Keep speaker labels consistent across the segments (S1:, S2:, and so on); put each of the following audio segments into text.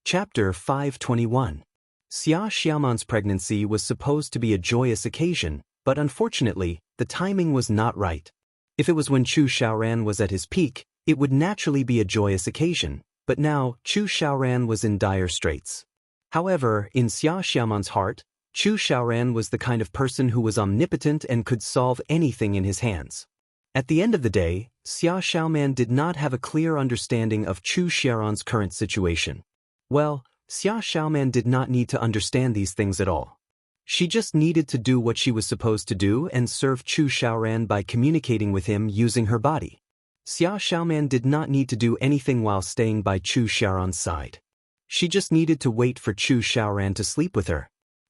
S1: Chapter 521. Xia Xiaoman's pregnancy was supposed to be a joyous occasion, but unfortunately, the timing was not right. If it was when Chu Xiaoran was at his peak, it would naturally be a joyous occasion, but now Chu Xiaoran was in dire straits. However, in Xia Xiaoman's heart, Chu Xiaoran was the kind of person who was omnipotent and could solve anything in his hands. At the end of the day, Xia Xiaoman did not have a clear understanding of Chu Xiaoran's current situation. Well, Xia Xiaoman did not need to understand these things at all. She just needed to do what she was supposed to do and serve Chu Xiaoran by communicating with him using her body. Xia Xiaoman did not need to do anything while staying by Chu Xiaoran's side. She just needed to wait for Chu Xiaoran to sleep with her.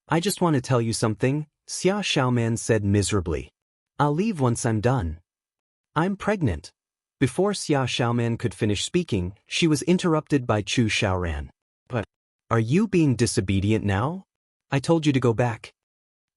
S1: "I just want to tell you something," Xia Xiaoman said miserably. "I'll leave once I'm done. I'm pregnant." Before Xia Xiaoman could finish speaking, she was interrupted by Chu Xiaoran. "But, are you being disobedient now? I told you to go back."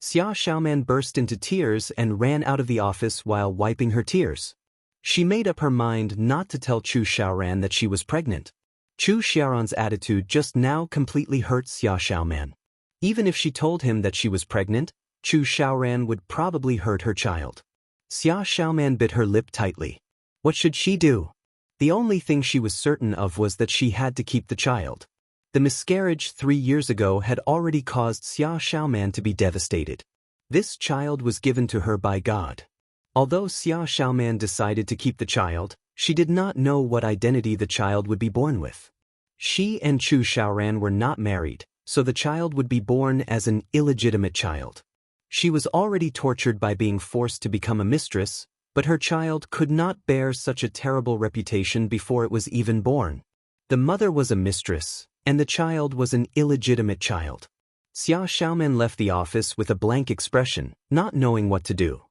S1: Xia Xiaoman burst into tears and ran out of the office while wiping her tears. She made up her mind not to tell Chu Xiaoran that she was pregnant. Chu Xiaoran's attitude just now completely hurt Xia Xiaoman. Even if she told him that she was pregnant, Chu Xiaoran would probably hurt her child. Xia Xiaoman bit her lip tightly. What should she do? The only thing she was certain of was that she had to keep the child. The miscarriage 3 years ago had already caused Xia Xiaoman to be devastated. This child was given to her by God. Although Xia Xiaoman decided to keep the child, she did not know what identity the child would be born with. She and Chu Xiaoran were not married, so the child would be born as an illegitimate child. She was already tortured by being forced to become a mistress, but her child could not bear such a terrible reputation before it was even born. The mother was a mistress, and the child was an illegitimate child. Xia Xiaoman left the office with a blank expression, not knowing what to do.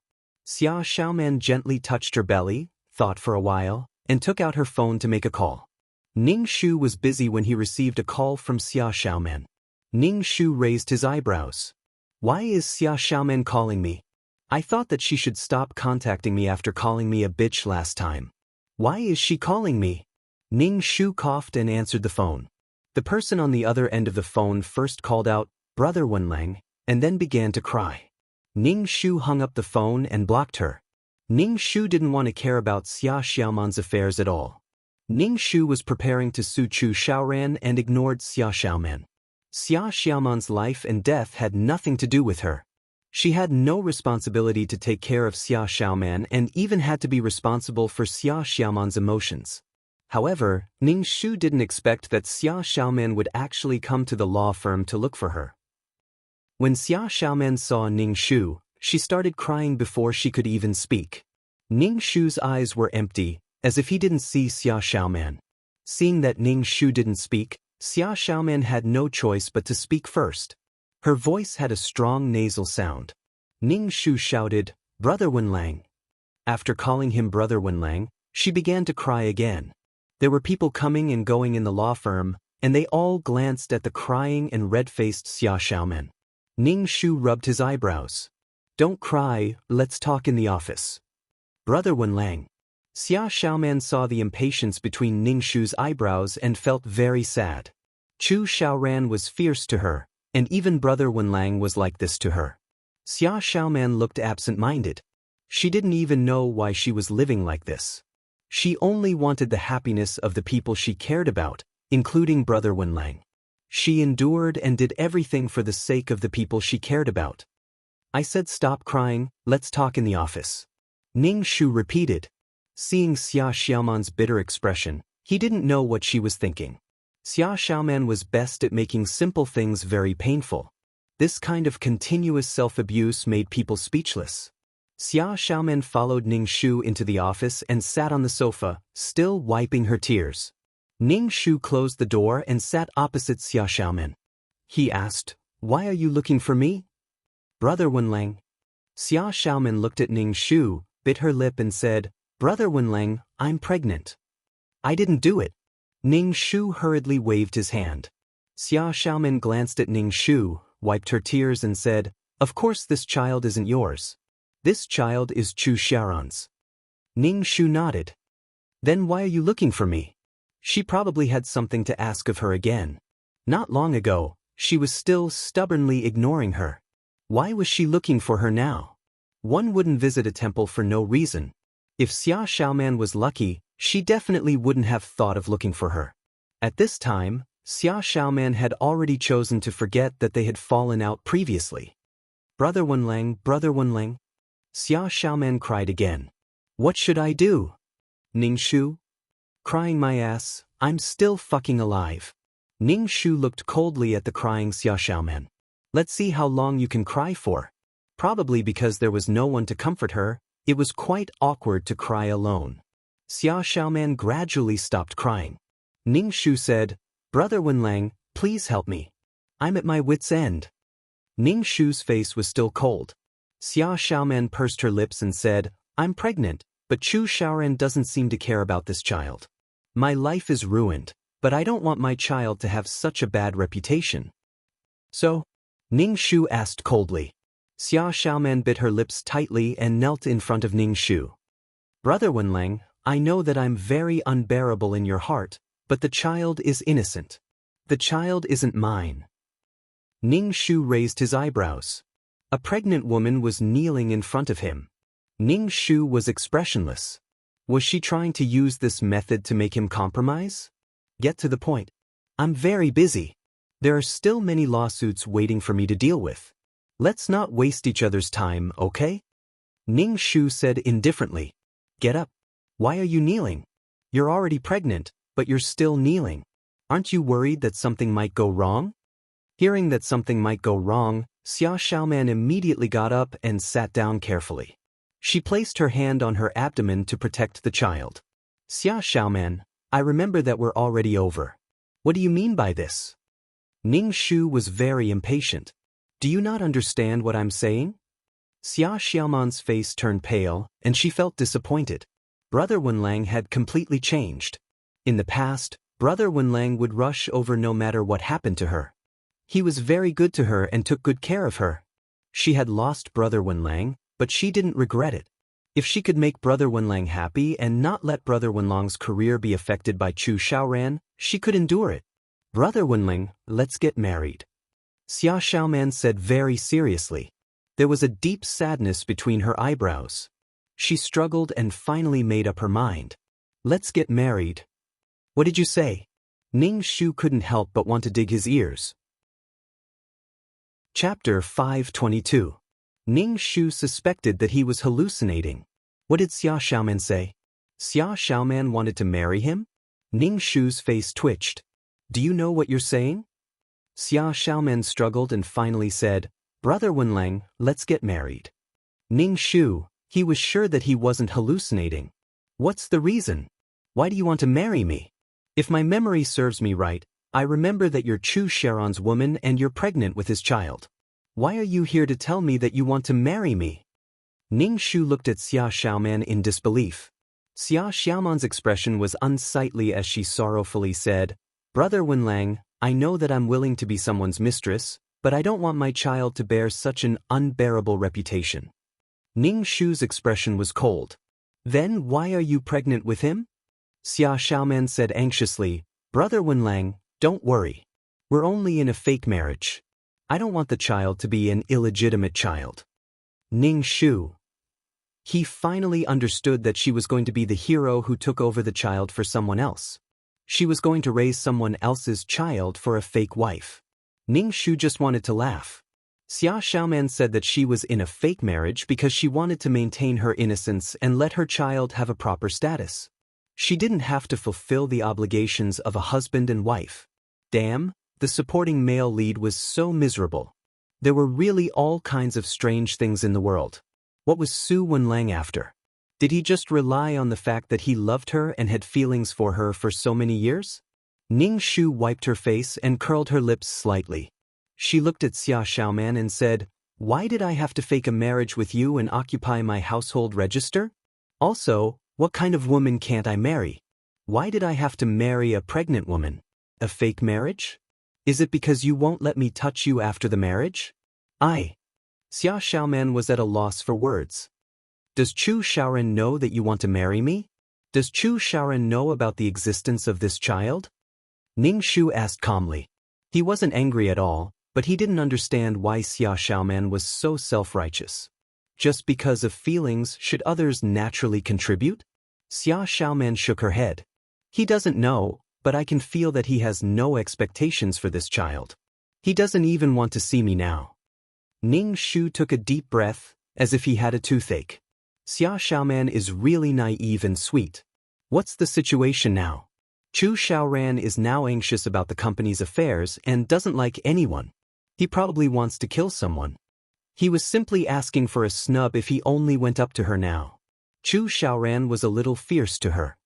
S1: Xia Xiaoman gently touched her belly, thought for a while, and took out her phone to make a call. Ning Shu was busy when he received a call from Xia Xiaoman. Ning Shu raised his eyebrows. "Why is Xia Xiaoman calling me? I thought that she should stop contacting me after calling me a bitch last time. Why is she calling me?" Ning Shu coughed and answered the phone. The person on the other end of the phone first called out, "Brother Wenlang," and then began to cry. Ning Shu hung up the phone and blocked her. Ning Shu didn't want to care about Xia Xiaoman's affairs at all. Ning Shu was preparing to sue Chu Xiaoran and ignored Xia Xiaoman. Xia Xiaoman's life and death had nothing to do with her. She had no responsibility to take care of Xia Xiaoman and even had to be responsible for Xia Xiaoman's emotions. However, Ning Shu didn't expect that Xia Xiaoman would actually come to the law firm to look for her. When Xia Xiaoman saw Ning Shu, she started crying before she could even speak. Ning Shu's eyes were empty, as if he didn't see Xia Xiaoman. Seeing that Ning Shu didn't speak, Xia Xiaoman had no choice but to speak first. Her voice had a strong nasal sound. Ning Shu shouted, "Brother Wenlang." After calling him Brother Wenlang, she began to cry again. There were people coming and going in the law firm, and they all glanced at the crying and red-faced Xia Xiaoman. Ning Shu rubbed his eyebrows. "Don't cry, let's talk in the office." "Brother Wenlang." Xia Xiaoman saw the impatience between Ning Shu's eyebrows and felt very sad. Chu Xiaoran was fierce to her, and even Brother Wenlang was like this to her. Xia Xiaoman looked absent-minded. She didn't even know why she was living like this. She only wanted the happiness of the people she cared about, including Brother Wenlang. She endured and did everything for the sake of the people she cared about. "I said stop crying, let's talk in the office." Ning Shu repeated. Seeing Xia Xiaoman's bitter expression, he didn't know what she was thinking. Xia Xiaoman was best at making simple things very painful. This kind of continuous self-abuse made people speechless. Xia Xiaoman followed Ning Shu into the office and sat on the sofa, still wiping her tears. Ning Shu closed the door and sat opposite Xia Xiaoman. He asked, "Why are you looking for me?" "Brother Wenlang." Xia Xiaoman looked at Ning Shu, bit her lip and said, "Brother Wenlang, I'm pregnant." "I didn't do it." Ning Shu hurriedly waved his hand. Xia Xiaoman glanced at Ning Shu, wiped her tears and said, "Of course this child isn't yours. This child is Chu Xiaoran's." Ning Shu nodded. "Then why are you looking for me?" She probably had something to ask of her again. Not long ago, she was still stubbornly ignoring her. Why was she looking for her now? One wouldn't visit a temple for no reason. If Xia Xiaoman was lucky, she definitely wouldn't have thought of looking for her. At this time, Xia Xiaoman had already chosen to forget that they had fallen out previously. Brother Wenlang, Xia Xiaoman cried again. What should I do? Ningshu? Crying my ass, I'm still fucking alive. Ningshu looked coldly at the crying Xia Xiaoman. Let's see how long you can cry for. Probably because there was no one to comfort her, it was quite awkward to cry alone. Xia Xiaoman gradually stopped crying. Ningshu said, Brother Wenlang, please help me. I'm at my wit's end. Ningshu's face was still cold. Xia Xiaoman pursed her lips and said, I'm pregnant, but Chu Xiaoran doesn't seem to care about this child. My life is ruined, but I don't want my child to have such a bad reputation. So? Ningshu asked coldly. Xia Xiaoman bit her lips tightly and knelt in front of Ningshu. Brother Wenlang, I know that I'm very unbearable in your heart, but the child is innocent. The child isn't mine. Ningshu raised his eyebrows. A pregnant woman was kneeling in front of him. Ningshu was expressionless. Was she trying to use this method to make him compromise? Get to the point. I'm very busy. There are still many lawsuits waiting for me to deal with. Let's not waste each other's time, okay? Ningshu said indifferently. Get up. Why are you kneeling? You're already pregnant, but you're still kneeling. Aren't you worried that something might go wrong? Hearing that something might go wrong, Xia Xiaoman immediately got up and sat down carefully. She placed her hand on her abdomen to protect the child. Xia Xiaoman, I remember that we're already over. What do you mean by this? Ningshu was very impatient. Do you not understand what I'm saying? Xia Xiaoman's face turned pale, and she felt disappointed. Brother Wenlang had completely changed. In the past, Brother Wenlang would rush over no matter what happened to her. He was very good to her and took good care of her. She had lost Brother Wenlang, but she didn't regret it. If she could make Brother Wenlang happy and not let Brother Wenlang's career be affected by Chu Xiaoran, she could endure it. Brother Wenlang, let's get married. Xia Xiaoman said very seriously. There was a deep sadness between her eyebrows. She struggled and finally made up her mind. Let's get married. What did you say? Ningshu couldn't help but want to dig his ears. Chapter 522. Ningshu suspected that he was hallucinating. What did Xia Xiaoman say? Xia Xiaoman wanted to marry him? Ningshu's face twitched. Do you know what you're saying? Xia Xiaoman struggled and finally said, Brother Wenlang, let's get married. Ningshu, he was sure that he wasn't hallucinating. What's the reason? Why do you want to marry me? If my memory serves me right, I remember that you're Chu Xiaoran's woman and you're pregnant with his child. Why are you here to tell me that you want to marry me? Ningshu looked at Xia Xiaoman in disbelief. Xia Xiaoman's expression was unsightly as she sorrowfully said, Brother Wenlang, I know that I'm willing to be someone's mistress, but I don't want my child to bear such an unbearable reputation. Ningshu's expression was cold. Then why are you pregnant with him? Xia Xiaoman said anxiously, Brother Wenlang, don't worry. We're only in a fake marriage. I don't want the child to be an illegitimate child. Ningshu. He finally understood that she was going to be the hero who took over the child for someone else. She was going to raise someone else's child for a fake wife. Ningshu just wanted to laugh. Xia Xiaoman said that she was in a fake marriage because she wanted to maintain her innocence and let her child have a proper status. She didn't have to fulfill the obligations of a husband and wife. Damn, the supporting male lead was so miserable. There were really all kinds of strange things in the world. What was Su Wenlang after? Did he just rely on the fact that he loved her and had feelings for her for so many years? Ningshu wiped her face and curled her lips slightly. She looked at Xia Xiaoman and said, Why did I have to fake a marriage with you and occupy my household register? Also, what kind of woman can't I marry? Why did I have to marry a pregnant woman? A fake marriage? Is it because you won't let me touch you after the marriage? Xia Xiaoman was at a loss for words. Does Chu Xiaoran know that you want to marry me? Does Chu Xiaoran know about the existence of this child? Ningshu asked calmly. He wasn't angry at all, but he didn't understand why Xia Xiaoman was so self-righteous. Just because of feelings, should others naturally contribute? Xia Xiaoman shook her head. He doesn't know, but I can feel that he has no expectations for this child. He doesn't even want to see me now. Ning Shu took a deep breath, as if he had a toothache. Xia Xiaoman is really naive and sweet. What's the situation now? Chu Xiaoran is now anxious about the company's affairs and doesn't like anyone. He probably wants to kill someone. He was simply asking for a snub if he only went up to her now. Chu Xiaoran was a little fierce to her.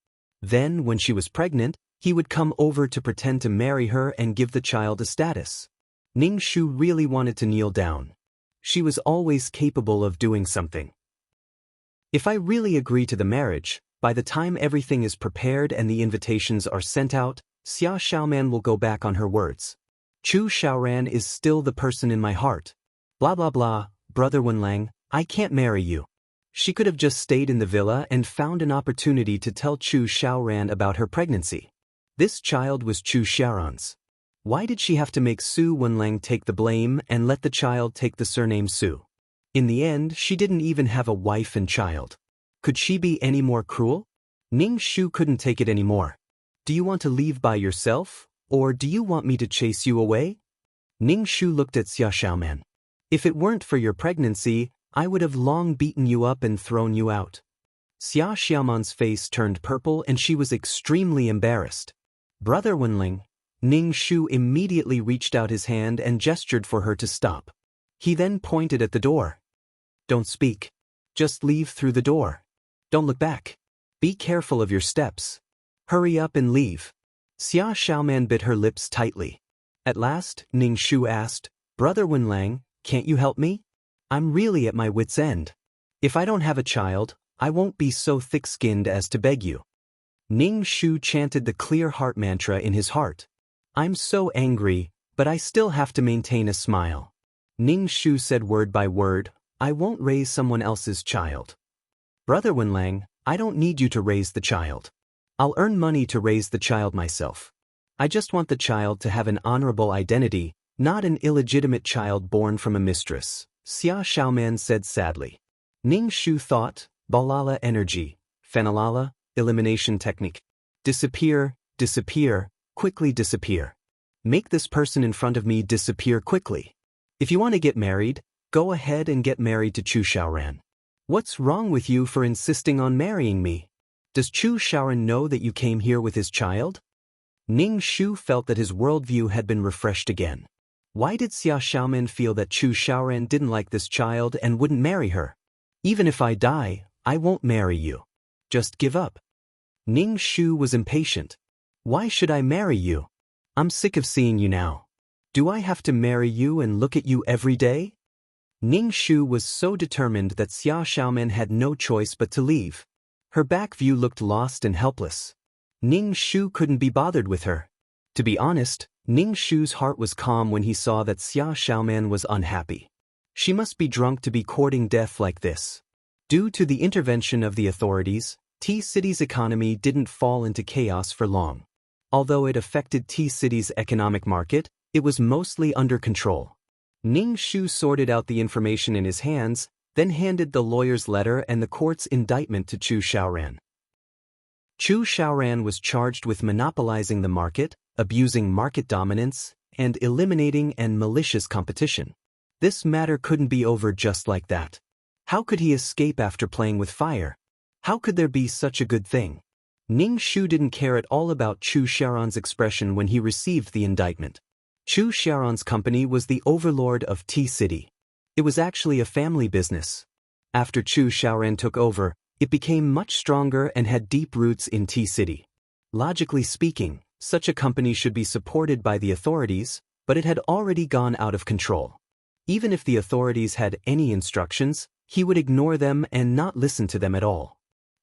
S1: Then, when she was pregnant, he would come over to pretend to marry her and give the child a status. Ning Shu really wanted to kneel down. She was always capable of doing something. If I really agree to the marriage, by the time everything is prepared and the invitations are sent out, Xia Xiaoman will go back on her words. Chu Xiaoran is still the person in my heart. Blah blah blah, Brother Wenlang, I can't marry you. She could have just stayed in the villa and found an opportunity to tell Chu Xiaoran about her pregnancy. This child was Chu Xiaoran's. Why did she have to make Su Wenlang take the blame and let the child take the surname Su? In the end, she didn't even have a wife and child. Could she be any more cruel? Ning Shu couldn't take it anymore. Do you want to leave by yourself, or do you want me to chase you away? Ning Shu looked at Xia Xiaoman. If it weren't for your pregnancy, I would have long beaten you up and thrown you out. Xia Xiaoman's face turned purple and she was extremely embarrassed. Brother Wenling. Ning Shu immediately reached out his hand and gestured for her to stop. He then pointed at the door. Don't speak. Just leave through the door. Don't look back. Be careful of your steps. Hurry up and leave. Xia Xiaoman bit her lips tightly. At last, Ning Shu asked, Brother Wenlang, can't you help me? I'm really at my wit's end. If I don't have a child, I won't be so thick-skinned as to beg you. Ning Shu chanted the clear heart mantra in his heart. I'm so angry, but I still have to maintain a smile. Ning Shu said word by word, I won't raise someone else's child. Brother Wenlang, I don't need you to raise the child. I'll earn money to raise the child myself. I just want the child to have an honorable identity, not an illegitimate child born from a mistress, Xia Xiaoman said sadly. Ning Shu thought, Balala energy, Fenalala, elimination technique. Disappear, disappear, quickly disappear. Make this person in front of me disappear quickly. If you want to get married, go ahead and get married to Chu Xiaoran. What's wrong with you for insisting on marrying me? Does Chu Xiaoran know that you came here with his child? Ning Shu felt that his worldview had been refreshed again. Why did Xia Xiaoman feel that Chu Xiaoran didn't like this child and wouldn't marry her? Even if I die, I won't marry you. Just give up. Ning Shu was impatient. Why should I marry you? I'm sick of seeing you now. Do I have to marry you and look at you every day? Ning Shu was so determined that Xia Xiaoman had no choice but to leave. Her back view looked lost and helpless. Ning Shu couldn't be bothered with her. To be honest, Ning Shu's heart was calm when he saw that Xia Xiaoman was unhappy. She must be drunk to be courting death like this. Due to the intervention of the authorities, T-City's economy didn't fall into chaos for long. Although it affected T-City's economic market, it was mostly under control. Ning Shu sorted out the information in his hands, then handed the lawyer's letter and the court's indictment to Chu Xiaoran. Chu Xiaoran was charged with monopolizing the market, abusing market dominance, and eliminating and malicious competition. This matter couldn't be over just like that. How could he escape after playing with fire? How could there be such a good thing? Ning Shu didn't care at all about Chu Xiaoran's expression when he received the indictment. Chu Xiaoran's company was the overlord of T-City. It was actually a family business. After Chu Xiaoran took over, it became much stronger and had deep roots in T-City. Logically speaking, such a company should be supported by the authorities, but it had already gone out of control. Even if the authorities had any instructions, he would ignore them and not listen to them at all.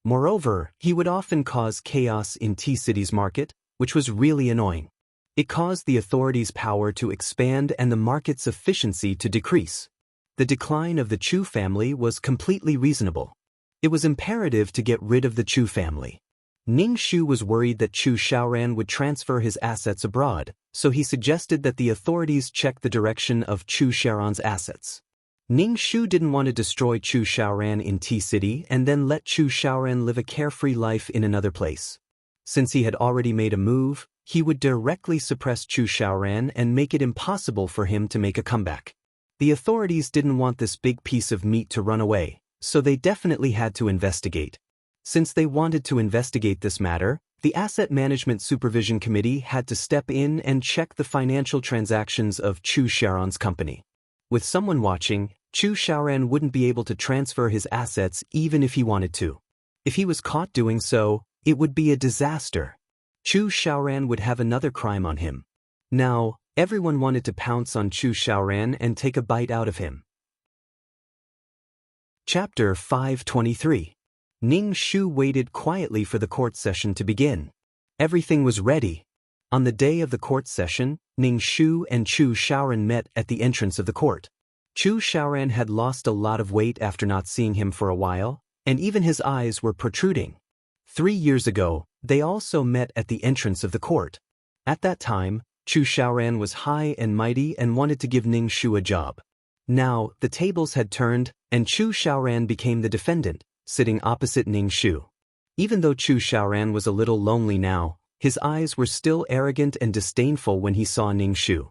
S1: Moreover, he would often cause chaos in T-City's market, which was really annoying. It caused the authorities' power to expand and the market's efficiency to decrease. The decline of the Chu family was completely reasonable. It was imperative to get rid of the Chu family. Ning Shu was worried that Chu Xiaoran would transfer his assets abroad, so he suggested that the authorities check the direction of Chu Xiaoran's assets. Ning Shu didn't want to destroy Chu Xiaoran in T-City and then let Chu Xiaoran live a carefree life in another place. Since he had already made a move, he would directly suppress Chu Xiaoran and make it impossible for him to make a comeback. The authorities didn't want this big piece of meat to run away, so they definitely had to investigate. Since they wanted to investigate this matter, the Asset Management Supervision Committee had to step in and check the financial transactions of Chu Xiaoran's company. With someone watching, Chu Xiaoran wouldn't be able to transfer his assets even if he wanted to. If he was caught doing so, it would be a disaster. Chu Xiaoran would have another crime on him. Now, everyone wanted to pounce on Chu Xiaoran and take a bite out of him. Chapter 523. Ning Shu waited quietly for the court session to begin. Everything was ready. On the day of the court session, Ning Shu and Chu Xiaoran met at the entrance of the court. Chu Xiaoran had lost a lot of weight after not seeing him for a while, and even his eyes were protruding. 3 years ago, they also met at the entrance of the court. At that time, Chu Xiaoran was high and mighty and wanted to give Ning Shu a job. Now, the tables had turned, and Chu Xiaoran became the defendant, sitting opposite Ning Shu. Even though Chu Xiaoran was a little lonely now, his eyes were still arrogant and disdainful when he saw Ning Shu.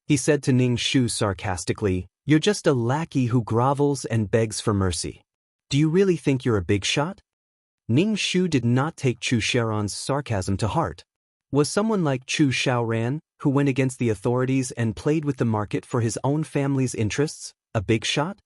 S1: He said to Ning Shu sarcastically, "You're just a lackey who grovels and begs for mercy. Do you really think you're a big shot?" Ning Shu did not take Chu Xiaoran's sarcasm to heart. Was someone like Chu Xiaoran, who went against the authorities and played with the market for his own family's interests, a big shot?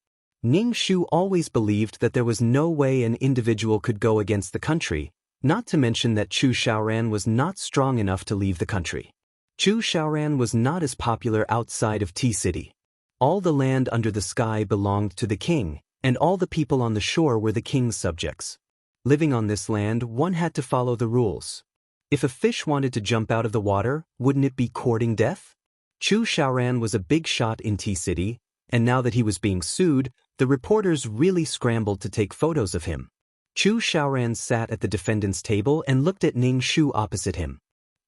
S1: Ning Shu always believed that there was no way an individual could go against the country, not to mention that Chu Xiaoran was not strong enough to leave the country. Chu Xiaoran was not as popular outside of T-City. All the land under the sky belonged to the king, and all the people on the shore were the king's subjects. Living on this land, one had to follow the rules. If a fish wanted to jump out of the water, wouldn't it be courting death? Chu Xiaoran was a big shot in T-City, and now that he was being sued, the reporters really scrambled to take photos of him. Chu Xiaoran sat at the defendant's table and looked at Ning Shu opposite him.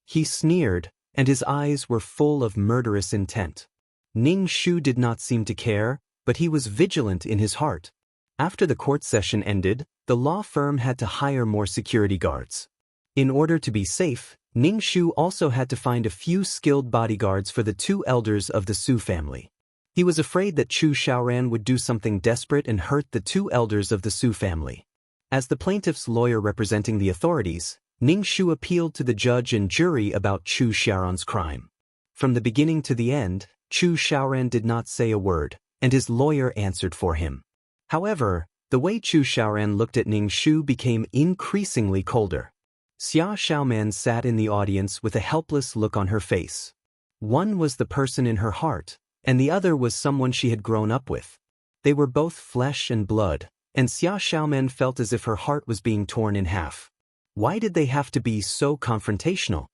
S1: He sneered, and his eyes were full of murderous intent. Ning Shu did not seem to care, but he was vigilant in his heart. After the court session ended, the law firm had to hire more security guards. In order to be safe, Ning Shu also had to find a few skilled bodyguards for the 2 elders of the Su family. He was afraid that Chu Xiaoran would do something desperate and hurt the 2 elders of the Su family. As the plaintiff's lawyer representing the authorities, Ning Shu appealed to the judge and jury about Chu Xiaoran's crime. From the beginning to the end, Chu Xiaoran did not say a word, and his lawyer answered for him. However, the way Chu Xiaoran looked at Ning Shu became increasingly colder. Xia Xiaoman sat in the audience with a helpless look on her face. One was the person in her heart, and the other was someone she had grown up with. They were both flesh and blood, and Xia Xiaoman felt as if her heart was being torn in half. Why did they have to be so confrontational?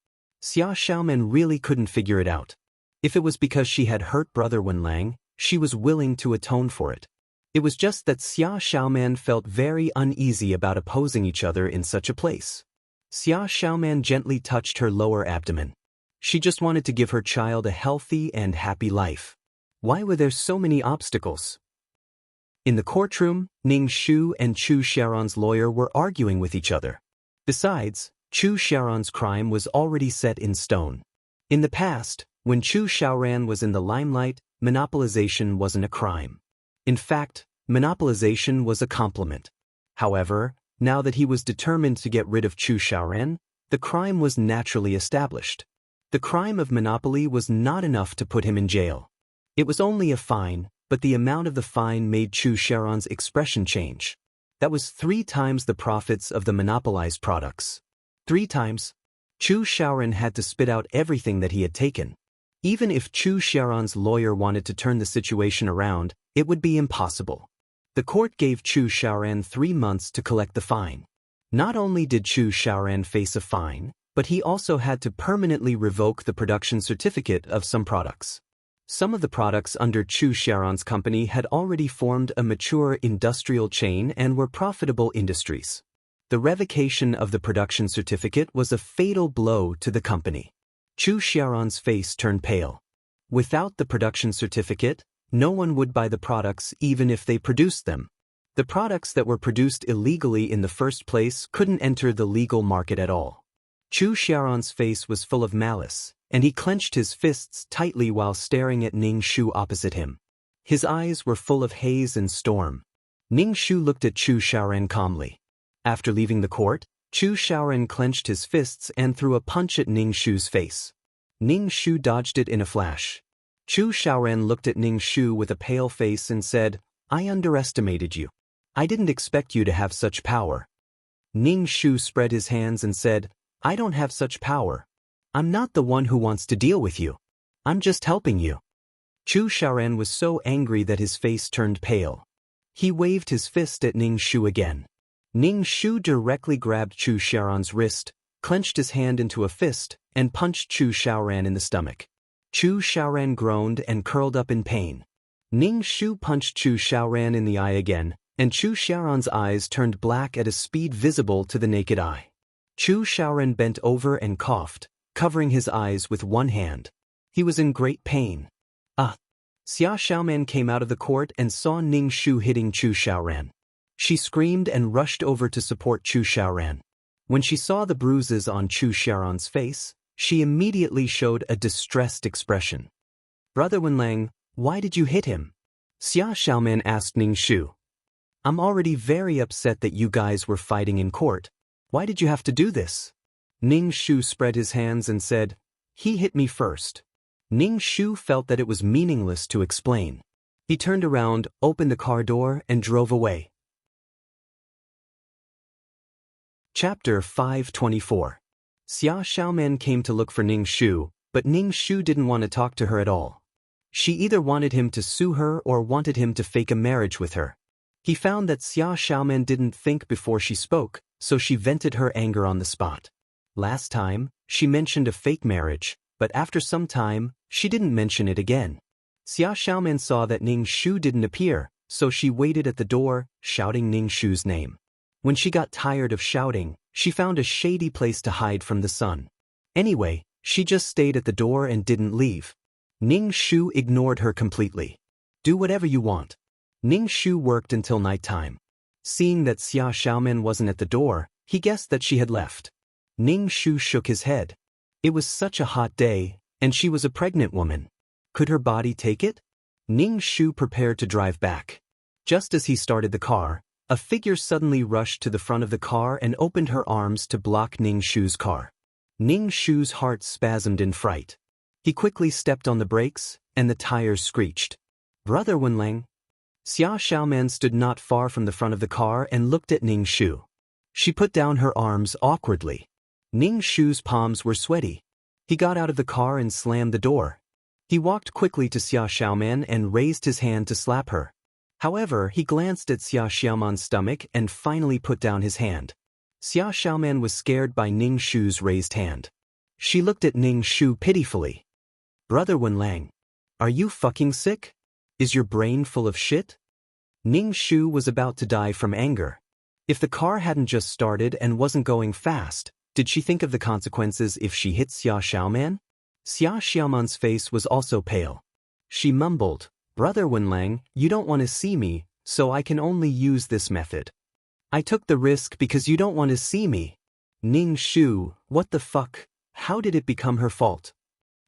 S1: Xia Xiaoman really couldn't figure it out. If it was because she had hurt Brother Wenlang, she was willing to atone for it. It was just that Xia Xiaoman felt very uneasy about opposing each other in such a place. Xia Xiaoman gently touched her lower abdomen. She just wanted to give her child a healthy and happy life. Why were there so many obstacles? In the courtroom, Ning Shu and Chu Xiaoran's lawyer were arguing with each other. Besides, Chu Xiaoran's crime was already set in stone. In the past, when Chu Xiaoran was in the limelight, monopolization wasn't a crime. In fact, monopolization was a compliment. However, now that he was determined to get rid of Chu Xiaoran, the crime was naturally established. The crime of monopoly was not enough to put him in jail. It was only a fine, but the amount of the fine made Chu Xiaoran's expression change. That was 3 times the profits of the monopolized products. 3 times. Chu Xiaoran had to spit out everything that he had taken. Even if Chu Xiaoran's lawyer wanted to turn the situation around, it would be impossible. The court gave Chu Xiaoran 3 months to collect the fine. Not only did Chu Xiaoran face a fine, but he also had to permanently revoke the production certificate of some products. Some of the products under Chu Xiaoran's company had already formed a mature industrial chain and were profitable industries. The revocation of the production certificate was a fatal blow to the company. Chu Xiaoran's face turned pale. Without the production certificate, no one would buy the products even if they produced them. The products that were produced illegally in the first place couldn't enter the legal market at all. Chu Xiaoran's face was full of malice, and he clenched his fists tightly while staring at Ning Shu opposite him. His eyes were full of haze and storm. Ning Shu looked at Chu Xiaoran calmly. After leaving the court, Chu Xiaoran clenched his fists and threw a punch at Ning Shu's face. Ning Shu dodged it in a flash. Chu Xiaoran looked at Ning Shu with a pale face and said, "I underestimated you. I didn't expect you to have such power." Ning Shu spread his hands and said, "I don't have such power. I'm not the one who wants to deal with you. I'm just helping you." Chu Xiaoran was so angry that his face turned pale. He waved his fist at Ning Shu again. Ning Shu directly grabbed Chu Xiaoran's wrist, clenched his hand into a fist, and punched Chu Xiaoran in the stomach. Chu Xiaoran groaned and curled up in pain. Ning Shu punched Chu Xiaoran in the eye again, and Chu Xiaoran's eyes turned black at a speed visible to the naked eye. Chu Xiaoran bent over and coughed, covering his eyes with one hand. He was in great pain. Xia Xiaoman came out of the court and saw Ning Shu hitting Chu Xiaoran. She screamed and rushed over to support Chu Xiaoran. When she saw the bruises on Chu Xiaoran's face, she immediately showed a distressed expression. "Brother Wenlang, why did you hit him?" Xia Xiaoman asked Ning Shu. "I'm already very upset that you guys were fighting in court. Why did you have to do this?" Ning Shu spread his hands and said, "He hit me first." Ning Shu felt that it was meaningless to explain. He turned around, opened the car door, and drove away. Chapter 524. Xia Xiaoman came to look for Ning Shu, but Ning Shu didn't want to talk to her at all. She either wanted him to sue her or wanted him to fake a marriage with her. He found that Xia Xiaoman didn't think before she spoke, so she vented her anger on the spot. Last time, she mentioned a fake marriage, but after some time, she didn't mention it again. Xia Xiaoman saw that Ning Shu didn't appear, so she waited at the door, shouting Ning Shu's name. When she got tired of shouting, she found a shady place to hide from the sun. Anyway, she just stayed at the door and didn't leave. Ning Shu ignored her completely. "Do whatever you want." Ning Shu worked until nighttime. Seeing that Xia Xiaoman wasn't at the door, he guessed that she had left. Ning Shu shook his head. It was such a hot day, and she was a pregnant woman. Could her body take it? Ning Shu prepared to drive back. Just as he started the car, a figure suddenly rushed to the front of the car and opened her arms to block Ning Shu's car. Ning Shu's heart spasmed in fright. He quickly stepped on the brakes, and the tires screeched. "Brother Wenlang." Xia Xiaoman stood not far from the front of the car and looked at Ning Shu. She put down her arms awkwardly. Ning Shu's palms were sweaty. He got out of the car and slammed the door. He walked quickly to Xia Xiaoman and raised his hand to slap her. However, he glanced at Xia Xiaoman's stomach and finally put down his hand. Xia Xiaoman was scared by Ning Shu's raised hand. She looked at Ning Shu pitifully. "Brother Wenlang, are you fucking sick? Is your brain full of shit?" Ning Shu was about to die from anger. If the car hadn't just started and wasn't going fast, did she think of the consequences if she hit Xia Xiaoman? Xia Xiaoman's face was also pale. She mumbled, "Brother Wenlang, you don't want to see me, so I can only use this method. I took the risk because you don't want to see me." Ning Shu, what the fuck? How did it become her fault?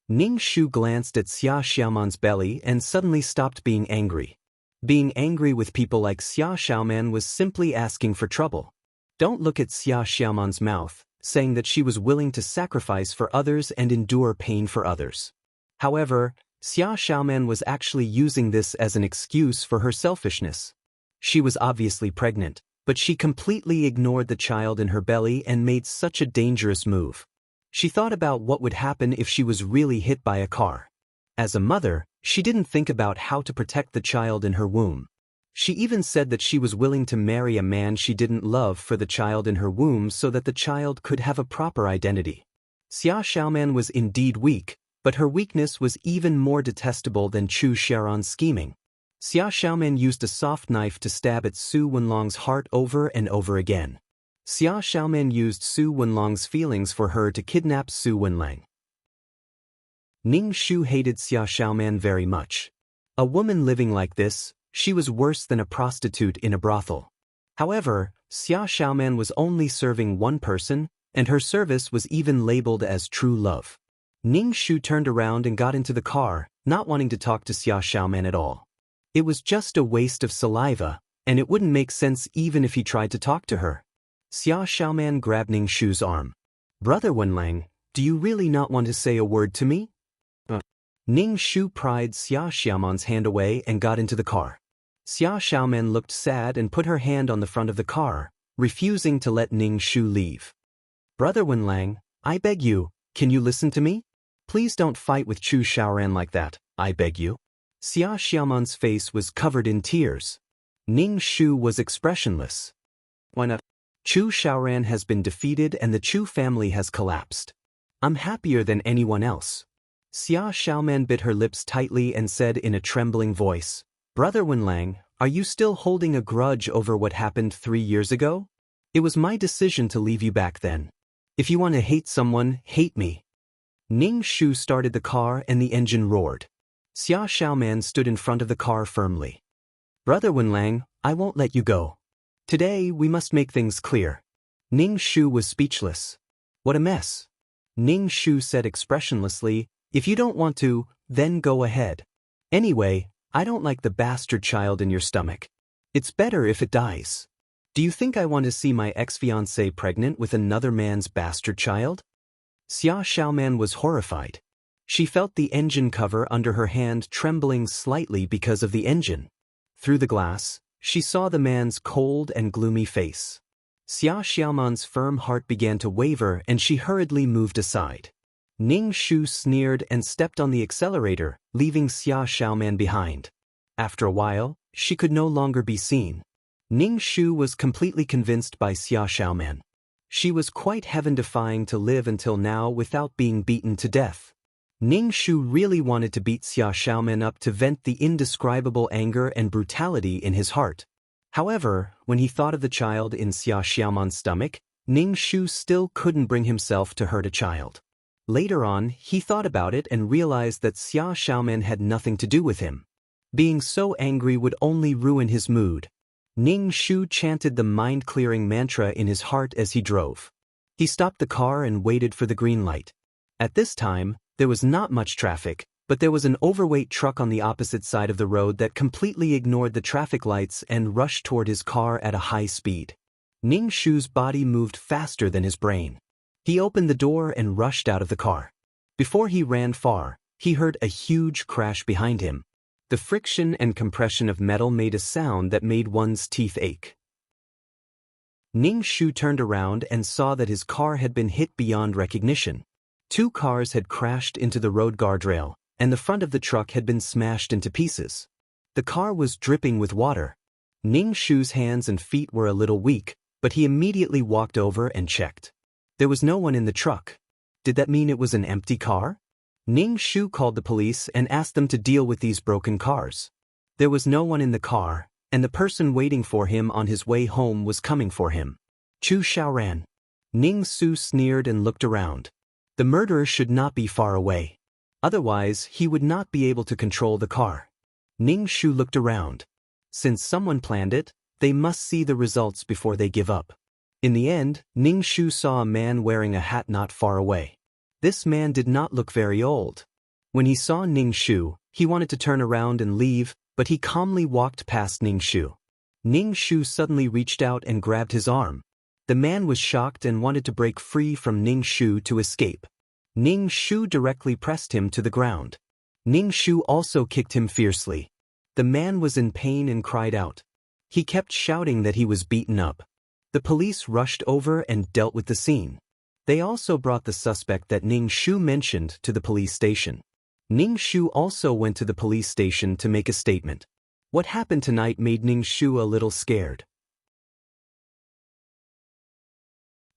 S1: Ning Shu glanced at Xia Xiaoman's belly and suddenly stopped being angry. Being angry with people like Xia Xiaoman was simply asking for trouble. Don't look at Xia Xiaoman's mouth, saying that she was willing to sacrifice for others and endure pain for others. However, Xia Xiaoman was actually using this as an excuse for her selfishness. She was obviously pregnant, but she completely ignored the child in her belly and made such a dangerous move. She thought about what would happen if she was really hit by a car. As a mother, she didn't think about how to protect the child in her womb. She even said that she was willing to marry a man she didn't love for the child in her womb so that the child could have a proper identity. Xia Xiaoman was indeed weak, but her weakness was even more detestable than Chu Xiaoran's scheming. Xia Xiaoman used a soft knife to stab at Su Wenlong's heart over and over again. Xia Xiaoman used Su Wenlang's feelings for her to kidnap Su Wenlang. Ning Shu hated Xia Xiaoman very much. A woman living like this, she was worse than a prostitute in a brothel. However, Xia Xiaoman was only serving one person, and her service was even labeled as true love. Ning Shu turned around and got into the car, not wanting to talk to Xia Xiaoman at all. It was just a waste of saliva, and it wouldn't make sense even if he tried to talk to her. Xia Xiaoman grabbed Ning Shu's arm. "Brother Wenlang, do you really not want to say a word to me?" Ning Shu pried Xia Xiaoman's hand away and got into the car. Xia Xiaoman looked sad and put her hand on the front of the car, refusing to let Ning Shu leave. "Brother Wenlang, I beg you, can you listen to me? Please don't fight with Chu Xiaoran like that, I beg you." Xia Xiaoman's face was covered in tears. Ning Shu was expressionless. "Why not? Chu Xiaoran has been defeated and the Chu family has collapsed. I'm happier than anyone else." Xia Xiaoman bit her lips tightly and said in a trembling voice, "Brother Wenlang, are you still holding a grudge over what happened 3 years ago? It was my decision to leave you back then. If you want to hate someone, hate me." Ning Shu started the car and the engine roared. Xia Xiaoman stood in front of the car firmly. "Brother Wenlang, I won't let you go. Today we must make things clear." Ning Shu was speechless. "What a mess." Ning Shu said expressionlessly, "If you don't want to, then go ahead. Anyway, I don't like the bastard child in your stomach. It's better if it dies. Do you think I want to see my ex-fiancée pregnant with another man's bastard child?" Xia Xiaoman was horrified. She felt the engine cover under her hand trembling slightly because of the engine. Through the glass, she saw the man's cold and gloomy face. Xia Xiaoman's firm heart began to waver and she hurriedly moved aside. Ning Shu sneered and stepped on the accelerator, leaving Xia Xiaoman behind. After a while, she could no longer be seen. Ning Shu was completely convinced by Xia Xiaoman. She was quite heaven-defying to live until now without being beaten to death. Ning Shu really wanted to beat Xia Xiaoman up to vent the indescribable anger and brutality in his heart. However, when he thought of the child in Xia Xiaoman's stomach, Ning Shu still couldn't bring himself to hurt a child. Later on, he thought about it and realized that Xia Xiaoman had nothing to do with him. Being so angry would only ruin his mood. Ning Shu chanted the mind-clearing mantra in his heart as he drove. He stopped the car and waited for the green light. At this time, there was not much traffic, but there was an overweight truck on the opposite side of the road that completely ignored the traffic lights and rushed toward his car at a high speed. Ning Shu's body moved faster than his brain. He opened the door and rushed out of the car. Before he ran far, he heard a huge crash behind him. The friction and compression of metal made a sound that made one's teeth ache. Ning Shu turned around and saw that his car had been hit beyond recognition. 2 cars had crashed into the road guardrail, and the front of the truck had been smashed into pieces. The car was dripping with water. Ning Shu's hands and feet were a little weak, but he immediately walked over and checked. There was no one in the truck. Did that mean it was an empty car? Ning Shu called the police and asked them to deal with these broken cars. There was no one in the car, and the person waiting for him on his way home was coming for him. Chu Xiaoran. Ning Shu sneered and looked around. The murderer should not be far away. Otherwise, he would not be able to control the car. Ning Shu looked around. Since someone planned it, they must see the results before they give up. In the end, Ning Shu saw a man wearing a hat not far away. This man did not look very old. When he saw Ning Shu, he wanted to turn around and leave, but he calmly walked past Ning Shu. Ning Shu suddenly reached out and grabbed his arm. The man was shocked and wanted to break free from Ning Shu to escape. Ning Shu directly pressed him to the ground. Ning Shu also kicked him fiercely. The man was in pain and cried out. He kept shouting that he was beaten up. The police rushed over and dealt with the scene. They also brought the suspect that Ning Shu mentioned to the police station. Ning Shu also went to the police station to make a statement. What happened tonight made Ning Shu a little scared.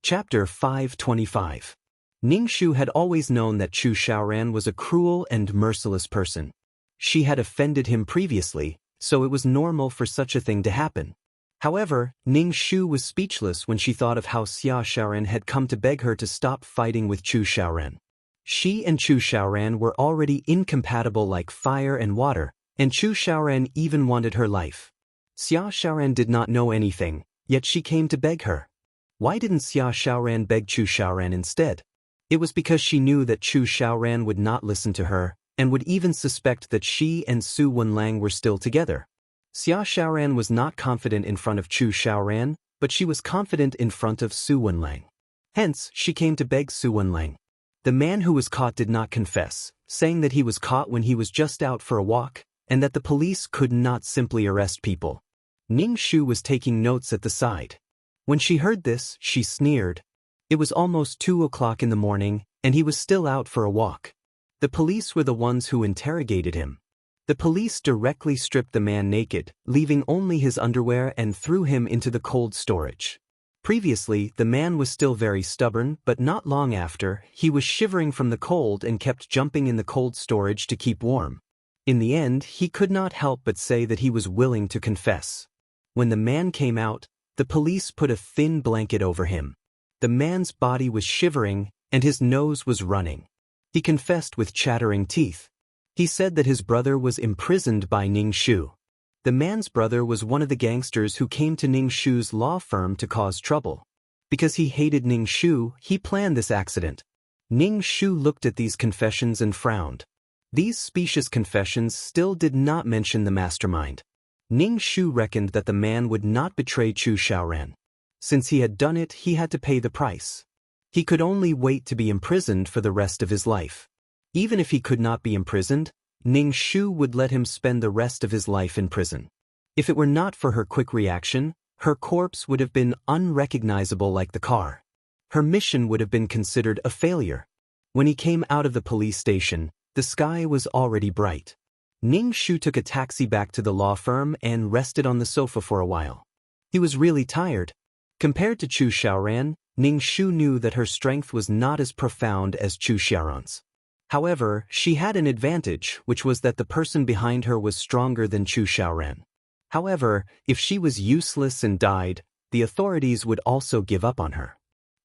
S1: Chapter 525. Ning Shu had always known that Chu Xiaoran was a cruel and merciless person. She had offended him previously, so it was normal for such a thing to happen. However, Ning Shu was speechless when she thought of how Xia Xiaoran had come to beg her to stop fighting with Chu Xiaoran. She and Chu Xiaoran were already incompatible like fire and water, and Chu Xiaoran even wanted her life. Xia Xiaoran did not know anything, yet she came to beg her. Why didn't Xia Xiaoran beg Chu Xiaoran instead? It was because she knew that Chu Xiaoran would not listen to her, and would even suspect that she and Su Wenlang were still together. Xia Xiaoran was not confident in front of Chu Xiaoran, but she was confident in front of Su Wenlang. Hence, she came to beg Su Wenlang. The man who was caught did not confess, saying that he was caught when he was just out for a walk, and that the police could not simply arrest people. Ning Shu was taking notes at the side. When she heard this, she sneered. It was almost 2 o'clock in the morning, and he was still out for a walk. The police were the ones who interrogated him. The police directly stripped the man naked, leaving only his underwear, and threw him into the cold storage. Previously, the man was still very stubborn, but not long after, he was shivering from the cold and kept jumping in the cold storage to keep warm. In the end, he could not help but say that he was willing to confess. When the man came out, the police put a thin blanket over him. The man's body was shivering, and his nose was running. He confessed with chattering teeth. He said that his brother was imprisoned by Ning Shu. The man's brother was one of the gangsters who came to Ning Shu's law firm to cause trouble. Because he hated Ning Shu, he planned this accident. Ning Shu looked at these confessions and frowned. These specious confessions still did not mention the mastermind. Ning Shu reckoned that the man would not betray Chu Xiaoran. Since he had done it, he had to pay the price. He could only wait to be imprisoned for the rest of his life. Even if he could not be imprisoned, Ning Shu would let him spend the rest of his life in prison. If it were not for her quick reaction, her corpse would have been unrecognizable like the car. Her mission would have been considered a failure. When he came out of the police station, the sky was already bright. Ning Shu took a taxi back to the law firm and rested on the sofa for a while. He was really tired. Compared to Chu Xiaoran, Ning Shu knew that her strength was not as profound as Chu Xiaoran's. However, she had an advantage, which was that the person behind her was stronger than Chu Xiaoran. However, if she was useless and died, the authorities would also give up on her.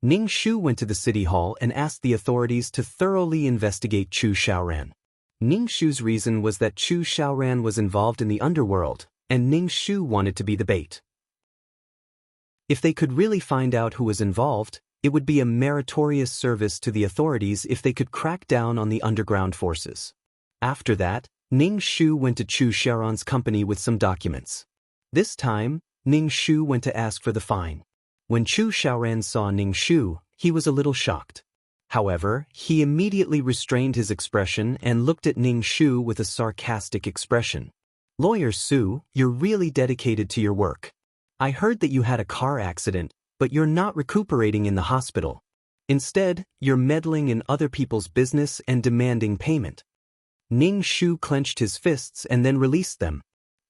S1: Ning Shu went to the city hall and asked the authorities to thoroughly investigate Chu Xiaoran. Ning Shu's reason was that Chu Xiaoran was involved in the underworld, and Ning Shu wanted to be the bait. If they could really find out who was involved, it would be a meritorious service to the authorities if they could crack down on the underground forces. After that, Ning Shu went to Chu Xiaoran's company with some documents. This time, Ning Shu went to ask for the fine. When Chu Xiaoran saw Ning Shu, he was a little shocked. However, he immediately restrained his expression and looked at Ning Shu with a sarcastic expression. "Lawyer Su, you're really dedicated to your work. I heard that you had a car accident, but you're not recuperating in the hospital. Instead, you're meddling in other people's business and demanding payment." Ning Shu clenched his fists and then released them.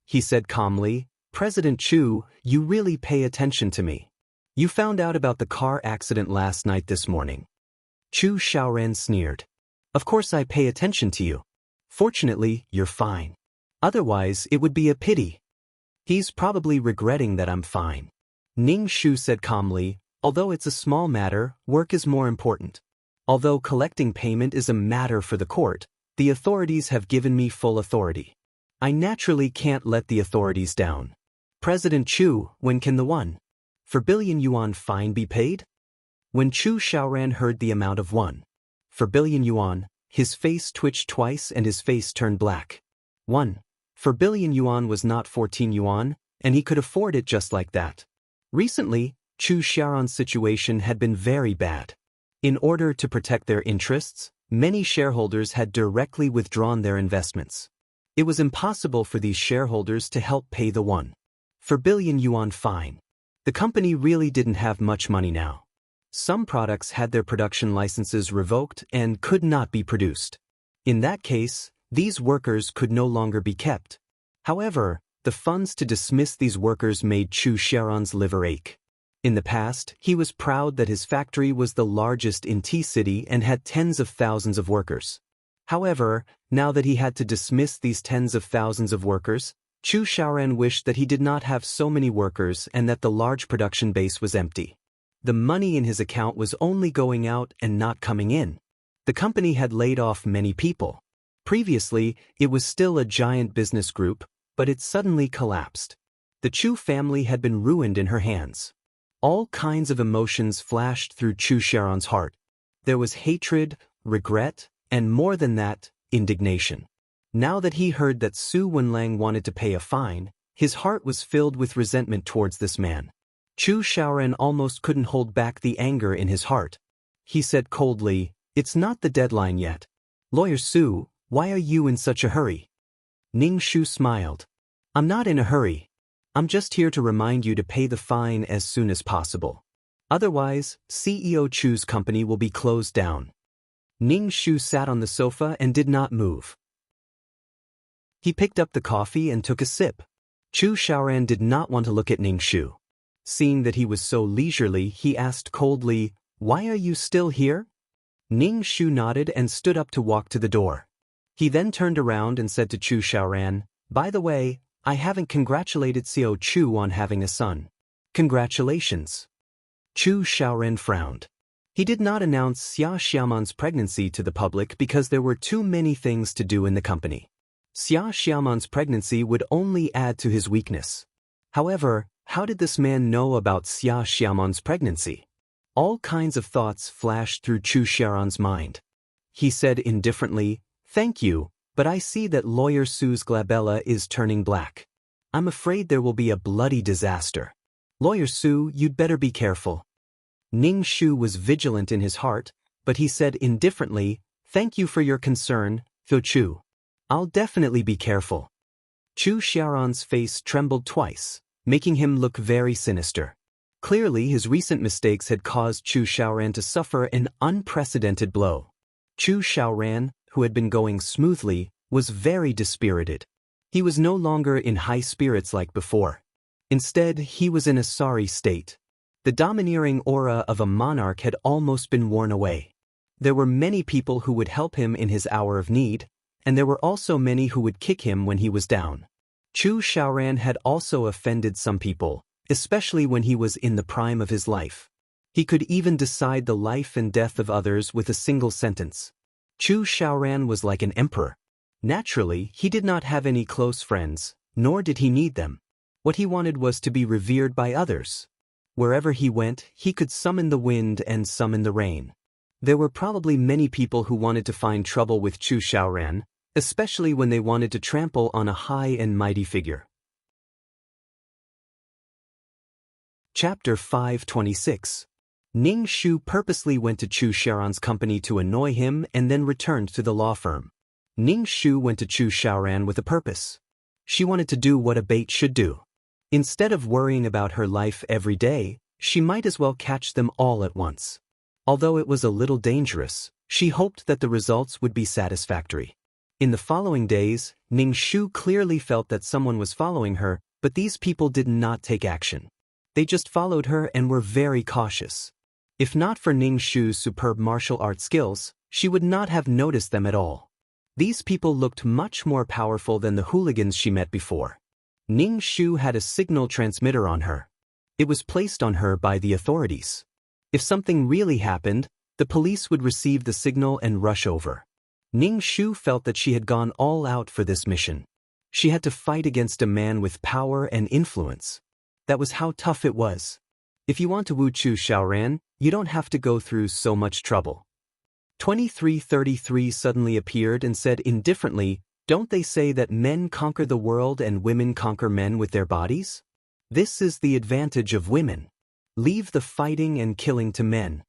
S1: He said calmly, "President Chu, you really pay attention to me. You found out about the car accident last night this morning." Chu Xiaoran sneered. "Of course I pay attention to you. Fortunately, you're fine. Otherwise, it would be a pity." "He's probably regretting that I'm fine." Ning Shu said calmly, "Although it's a small matter, work is more important. Although collecting payment is a matter for the court, the authorities have given me full authority. I naturally can't let the authorities down. President Chu, when can the 1 billion yuan fine be paid?" When Chu Xiaoran heard the amount of 1 billion yuan, his face twitched twice and his face turned black. 1 billion yuan was not 14 yuan, and he could afford it just like that. Recently, Chu Xiaoran's situation had been very bad. In order to protect their interests, many shareholders had directly withdrawn their investments. It was impossible for these shareholders to help pay the 1 billion yuan fine. The company really didn't have much money now. Some products had their production licenses revoked and could not be produced. In that case, these workers could no longer be kept. However, the funds to dismiss these workers made Chu Xiaoran's liver ache. In the past, he was proud that his factory was the largest in T-City and had tens of thousands of workers. However, now that he had to dismiss these tens of thousands of workers, Chu Xiaoran wished that he did not have so many workers and that the large production base was empty. The money in his account was only going out and not coming in. The company had laid off many people. Previously, it was still a giant business group, but it suddenly collapsed. The Chu family had been ruined in her hands. All kinds of emotions flashed through Chu Xiaoran's heart. There was hatred, regret, and more than that, indignation. Now that he heard that Su Wenlang wanted to pay a fine, his heart was filled with resentment towards this man. Chu Xiaoran almost couldn't hold back the anger in his heart. He said coldly, "It's not the deadline yet. Lawyer Su, why are you in such a hurry?" Ning Shu smiled. "I'm not in a hurry. I'm just here to remind you to pay the fine as soon as possible. Otherwise, CEO Chu's company will be closed down." Ning Shu sat on the sofa and did not move. He picked up the coffee and took a sip. Chu Xiaoran did not want to look at Ning Shu. Seeing that he was so leisurely, he asked coldly, "Why are you still here?" Ning Shu nodded and stood up to walk to the door. He then turned around and said to Chu Xiaoran, "By the way, I haven't congratulated Xiao Chu on having a son." "Congratulations." Chu Xiaoran frowned. He did not announce Xia Xiaoman's pregnancy to the public because there were too many things to do in the company. Xia Xiaoman's pregnancy would only add to his weakness. However, how did this man know about Xia Xiaoman's pregnancy? All kinds of thoughts flashed through Chu Xiaoran's mind. He said indifferently, "Thank you, but I see that Lawyer Su's glabella is turning black. I'm afraid there will be a bloody disaster. Lawyer Su, you'd better be careful." Ning Shu was vigilant in his heart, but he said indifferently, "Thank you for your concern, Fu Chu. I'll definitely be careful." Chu Xiaoran's face trembled twice, making him look very sinister. Clearly, his recent mistakes had caused Chu Xiaoran to suffer an unprecedented blow. Chu Xiaoran, who had been going smoothly, was very dispirited. He was no longer in high spirits like before. Instead, he was in a sorry state. The domineering aura of a monarch had almost been worn away. There were many people who would help him in his hour of need, and there were also many who would kick him when he was down. Chu Xiaoran had also offended some people, especially when he was in the prime of his life. He could even decide the life and death of others with a single sentence. Chu Xiaoran was like an emperor. Naturally, he did not have any close friends, nor did he need them. What he wanted was to be revered by others. Wherever he went, he could summon the wind and summon the rain. There were probably many people who wanted to find trouble with Chu Xiaoran, especially when they wanted to trample on a high and mighty figure. Chapter 526. Ning Shu purposely went to Chu Xiaoran's company to annoy him and then returned to the law firm. Ning Shu went to Chu Xiaoran with a purpose. She wanted to do what a bait should do. Instead of worrying about her life every day, she might as well catch them all at once. Although it was a little dangerous, she hoped that the results would be satisfactory. In the following days, Ning Shu clearly felt that someone was following her, but these people did not take action. They just followed her and were very cautious. If not for Ning Shu's superb martial arts skills, she would not have noticed them at all. These people looked much more powerful than the hooligans she met before. Ning Shu had a signal transmitter on her. It was placed on her by the authorities. If something really happened, the police would receive the signal and rush over. Ning Shu felt that she had gone all out for this mission. She had to fight against a man with power and influence. That was how tough it was. If you want to woo Chu Xiaoran, you don't have to go through so much trouble. 2333 suddenly appeared and said indifferently, "Don't they say that men conquer the world and women conquer men with their bodies? This is the advantage of women. Leave the fighting and killing to men.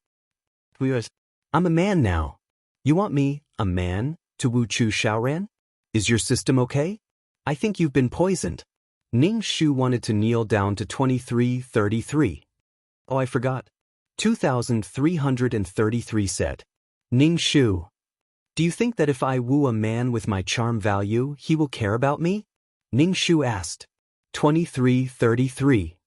S1: I'm a man now. You want me, a man, to woo Chu Xiaoran? Is your system okay? I think you've been poisoned." Ning Shu wanted to kneel down to 2333. "Oh, I forgot." 2333 said. "Ning Shu, do you think that if I woo a man with my charm value, he will care about me?" Ning Shu asked. 2333.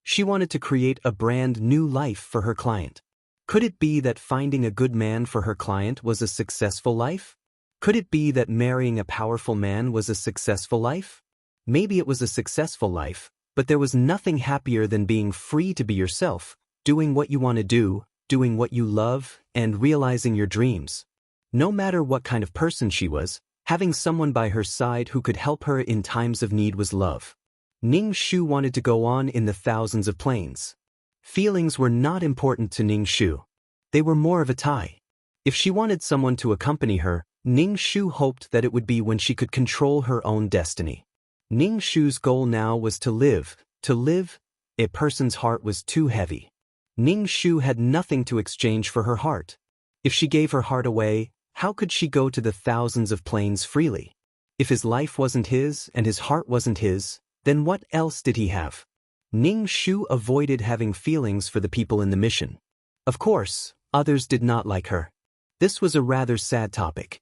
S1: She wanted to create a brand new life for her client. Could it be that finding a good man for her client was a successful life? Could it be that marrying a powerful man was a successful life? Maybe it was a successful life, but there was nothing happier than being free to be yourself, doing what you want to do, doing what you love, and realizing your dreams. No matter what kind of person she was, having someone by her side who could help her in times of need was love. Ning Shu wanted to go on in the thousands of planes. Feelings were not important to Ning Shu. They were more of a tie. If she wanted someone to accompany her, Ning Shu hoped that it would be when she could control her own destiny. Ning Shu's goal now was to live. To live, a person's heart was too heavy. Ning Shu had nothing to exchange for her heart. If she gave her heart away, how could she go to the thousands of planes freely? If his life wasn't his and his heart wasn't his, then what else did he have? Ning Shu avoided having feelings for the people in the mission. Of course, others did not like her. This was a rather sad topic.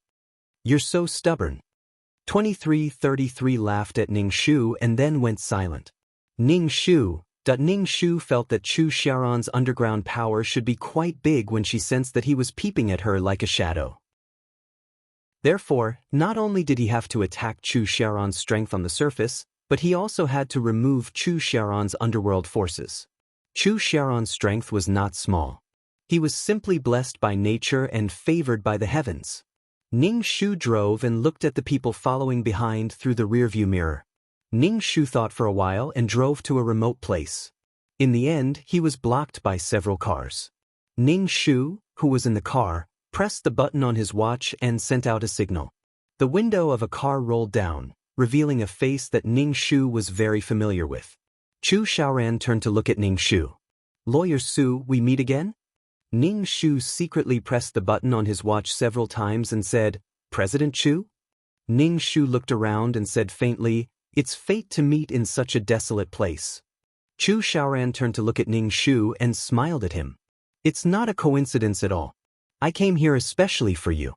S1: "You're so stubborn." 2333 laughed at Ning Shu and then went silent. Ning Shu felt that Chu Xiaoran's underground power should be quite big when she sensed that he was peeping at her like a shadow. Therefore, not only did he have to attack Chu Xiaoran's strength on the surface, but he also had to remove Chu Xiaoran's underworld forces. Chu Xiaoran's strength was not small. He was simply blessed by nature and favored by the heavens. Ning Shu drove and looked at the people following behind through the rearview mirror. Ning Shu thought for a while and drove to a remote place. In the end, he was blocked by several cars. Ning Shu, who was in the car, pressed the button on his watch and sent out a signal. The window of a car rolled down, revealing a face that Ning Shu was very familiar with. Chu Xiaoran turned to look at Ning Shu. "Lawyer Su, we meet again?" Ning Shu secretly pressed the button on his watch several times and said, "President Chu?" Ning Shu looked around and said faintly, "It's fate to meet in such a desolate place." Chu Xiaoran turned to look at Ning Shu and smiled at him. "It's not a coincidence at all. I came here especially for you."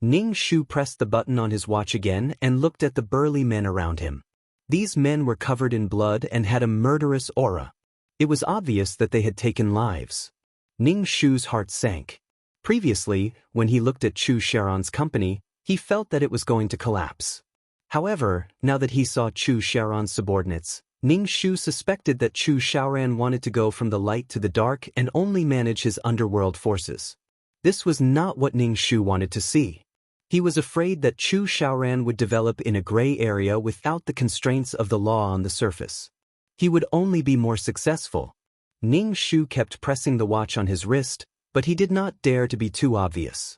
S1: Ning Shu pressed the button on his watch again and looked at the burly men around him. These men were covered in blood and had a murderous aura. It was obvious that they had taken lives. Ning Shu's heart sank. Previously, when he looked at Chu Xiaoran's company, he felt that it was going to collapse. However, now that he saw Chu Xiaoran's subordinates, Ning Shu suspected that Chu Xiaoran wanted to go from the light to the dark and only manage his underworld forces. This was not what Ning Shu wanted to see. He was afraid that Chu Xiaoran would develop in a gray area without the constraints of the law on the surface. He would only be more successful. Ning Shu kept pressing the watch on his wrist, but he did not dare to be too obvious.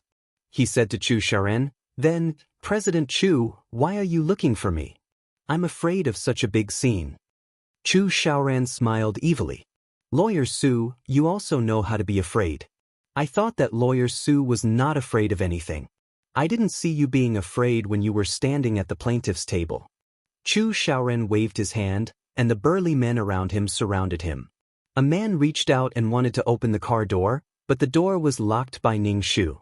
S1: He said to Chu Xiaoran, "Then, President Chu, why are you looking for me? I'm afraid of such a big scene." Chu Xiaoran smiled evilly. "Lawyer Su, you also know how to be afraid. I thought that Lawyer Su was not afraid of anything. I didn't see you being afraid when you were standing at the plaintiff's table." Chu Xiaoran waved his hand, and the burly men around him surrounded him. A man reached out and wanted to open the car door, but the door was locked by Ning Shu.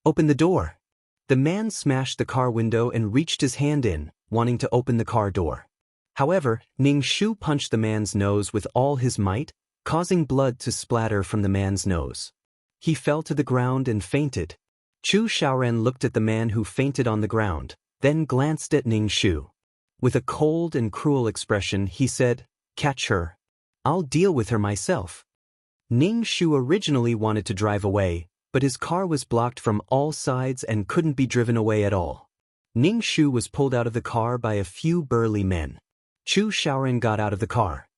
S1: "Open the door." The man smashed the car window and reached his hand in, wanting to open the car door. However, Ning Shu punched the man's nose with all his might, causing blood to splatter from the man's nose. He fell to the ground and fainted. Chu Xiaoran looked at the man who fainted on the ground, then glanced at Ning Shu. With a cold and cruel expression, he said, "Catch her. I'll deal with her myself." Ning Shu originally wanted to drive away, but his car was blocked from all sides and couldn't be driven away at all. Ning Shu was pulled out of the car by a few burly men. Chu Xiaoran got out of the car.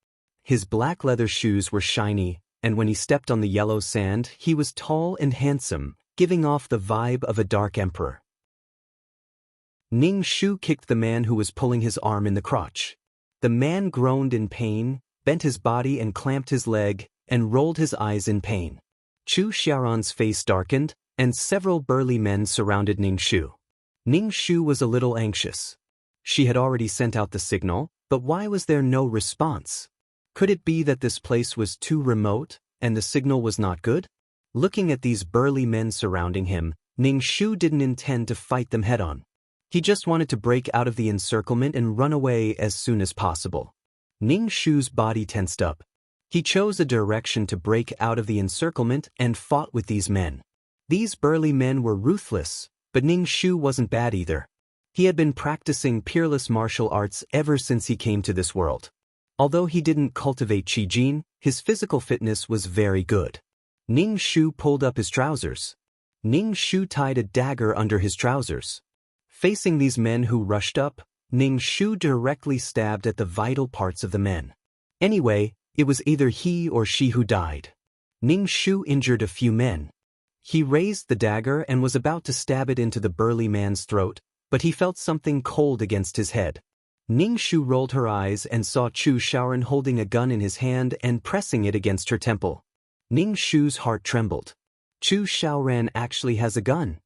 S1: His black leather shoes were shiny, and when he stepped on the yellow sand, he was tall and handsome, giving off the vibe of a dark emperor. Ning Shu kicked the man who was pulling his arm in the crotch. The man groaned in pain, bent his body and clamped his leg, and rolled his eyes in pain. Chu Xiaoran's face darkened, and several burly men surrounded Ning Shu. Ning Shu was a little anxious. She had already sent out the signal, but why was there no response? Could it be that this place was too remote, and the signal was not good? Looking at these burly men surrounding him, Ning Shu didn't intend to fight them head-on. He just wanted to break out of the encirclement and run away as soon as possible. Ning Shu's body tensed up. He chose a direction to break out of the encirclement and fought with these men. These burly men were ruthless, but Ning Shu wasn't bad either. He had been practicing peerless martial arts ever since he came to this world. Although he didn't cultivate Qi Jin, his physical fitness was very good. Ning Shu pulled up his trousers. Ning Shu tied a dagger under his trousers. Facing these men who rushed up, Ning Shu directly stabbed at the vital parts of the men. Anyway, it was either he or she who died. Ning Shu injured a few men. He raised the dagger and was about to stab it into the burly man's throat, but he felt something cold against his head. Ning Shu rolled her eyes and saw Chu Shaoran holding a gun in his hand and pressing it against her temple. Ning Shu's heart trembled. Chu Shaoran actually has a gun.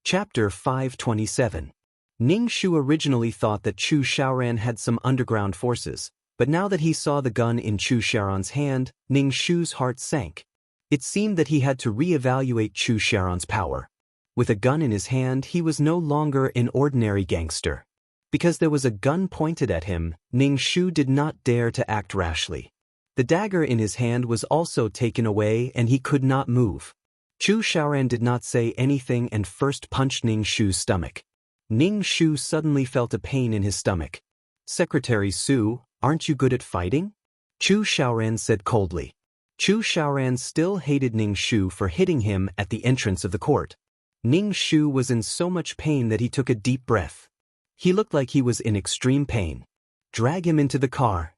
S1: Chapter 527. Ning Shu originally thought that Chu Shaoran had some underground forces, but now that he saw the gun in Chu Shaoran's hand, Ning Shu's heart sank. It seemed that he had to re-evaluate Chu Shaoran's power. With a gun in his hand, he was no longer an ordinary gangster. Because there was a gun pointed at him, Ning Shu did not dare to act rashly. The dagger in his hand was also taken away and he could not move. Chu Shaoran did not say anything and first punched Ning Shu's stomach. Ning Shu suddenly felt a pain in his stomach. "Secretary Su, aren't you good at fighting?" Chu Shaoran said coldly. Chu Shaoran still hated Ning Shu for hitting him at the entrance of the court. Ning Shu was in so much pain that he took a deep breath. He looked like he was in extreme pain. "Drag him into the car."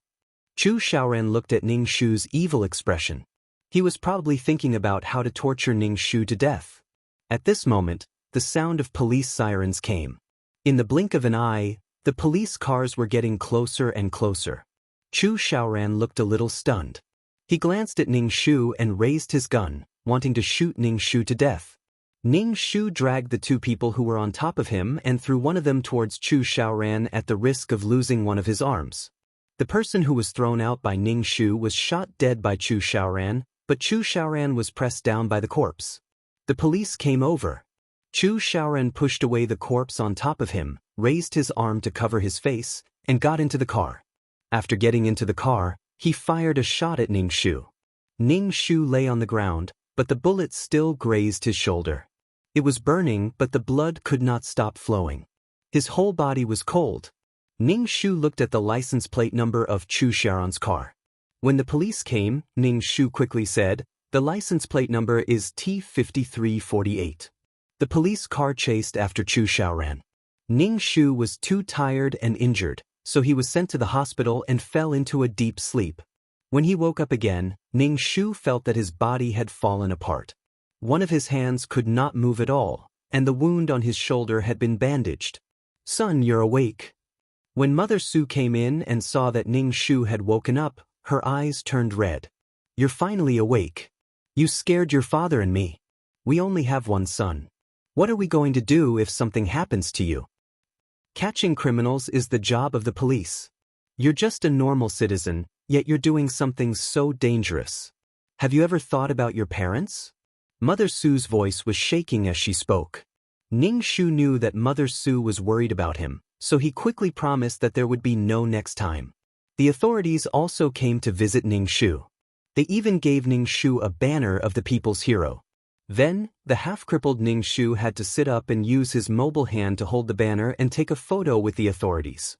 S1: Chu Shaoran looked at Ning Shu's evil expression. He was probably thinking about how to torture Ning Shu to death. At this moment, the sound of police sirens came. In the blink of an eye, the police cars were getting closer and closer. Chu Shaoran looked a little stunned. He glanced at Ning Shu and raised his gun, wanting to shoot Ning Shu to death. Ning Shu dragged the two people who were on top of him and threw one of them towards Chu Shaoran at the risk of losing one of his arms. The person who was thrown out by Ning Shu was shot dead by Chu Shaoran, but Chu Shaoran was pressed down by the corpse. The police came over. Chu Shaoran pushed away the corpse on top of him, raised his arm to cover his face, and got into the car. After getting into the car, he fired a shot at Ning Shu. Ning Shu lay on the ground, but the bullet still grazed his shoulder. It was burning, but the blood could not stop flowing. His whole body was cold. Ning Shu looked at the license plate number of Chu Shaoran's car. When the police came, Ning Shu quickly said, "The license plate number is T5348. The police car chased after Chu Shaoran. Ning Shu was too tired and injured, so he was sent to the hospital and fell into a deep sleep. When he woke up again, Ning Shu felt that his body had fallen apart. One of his hands could not move at all, and the wound on his shoulder had been bandaged. "Son, you're awake." When Mother Su came in and saw that Ning Shu had woken up, her eyes turned red. "You're finally awake. You scared your father and me. We only have one son. What are we going to do if something happens to you?" Catching criminals is the job of the police. You're just a normal citizen, yet you're doing something so dangerous. Have you ever thought about your parents? Mother Su's voice was shaking as she spoke. Ning Shu knew that Mother Su was worried about him, so he quickly promised that there would be no next time. The authorities also came to visit Ning Shu. They even gave Ning Shu a banner of the people's hero. Then, the half-crippled Ning Shu had to sit up and use his mobile hand to hold the banner and take a photo with the authorities.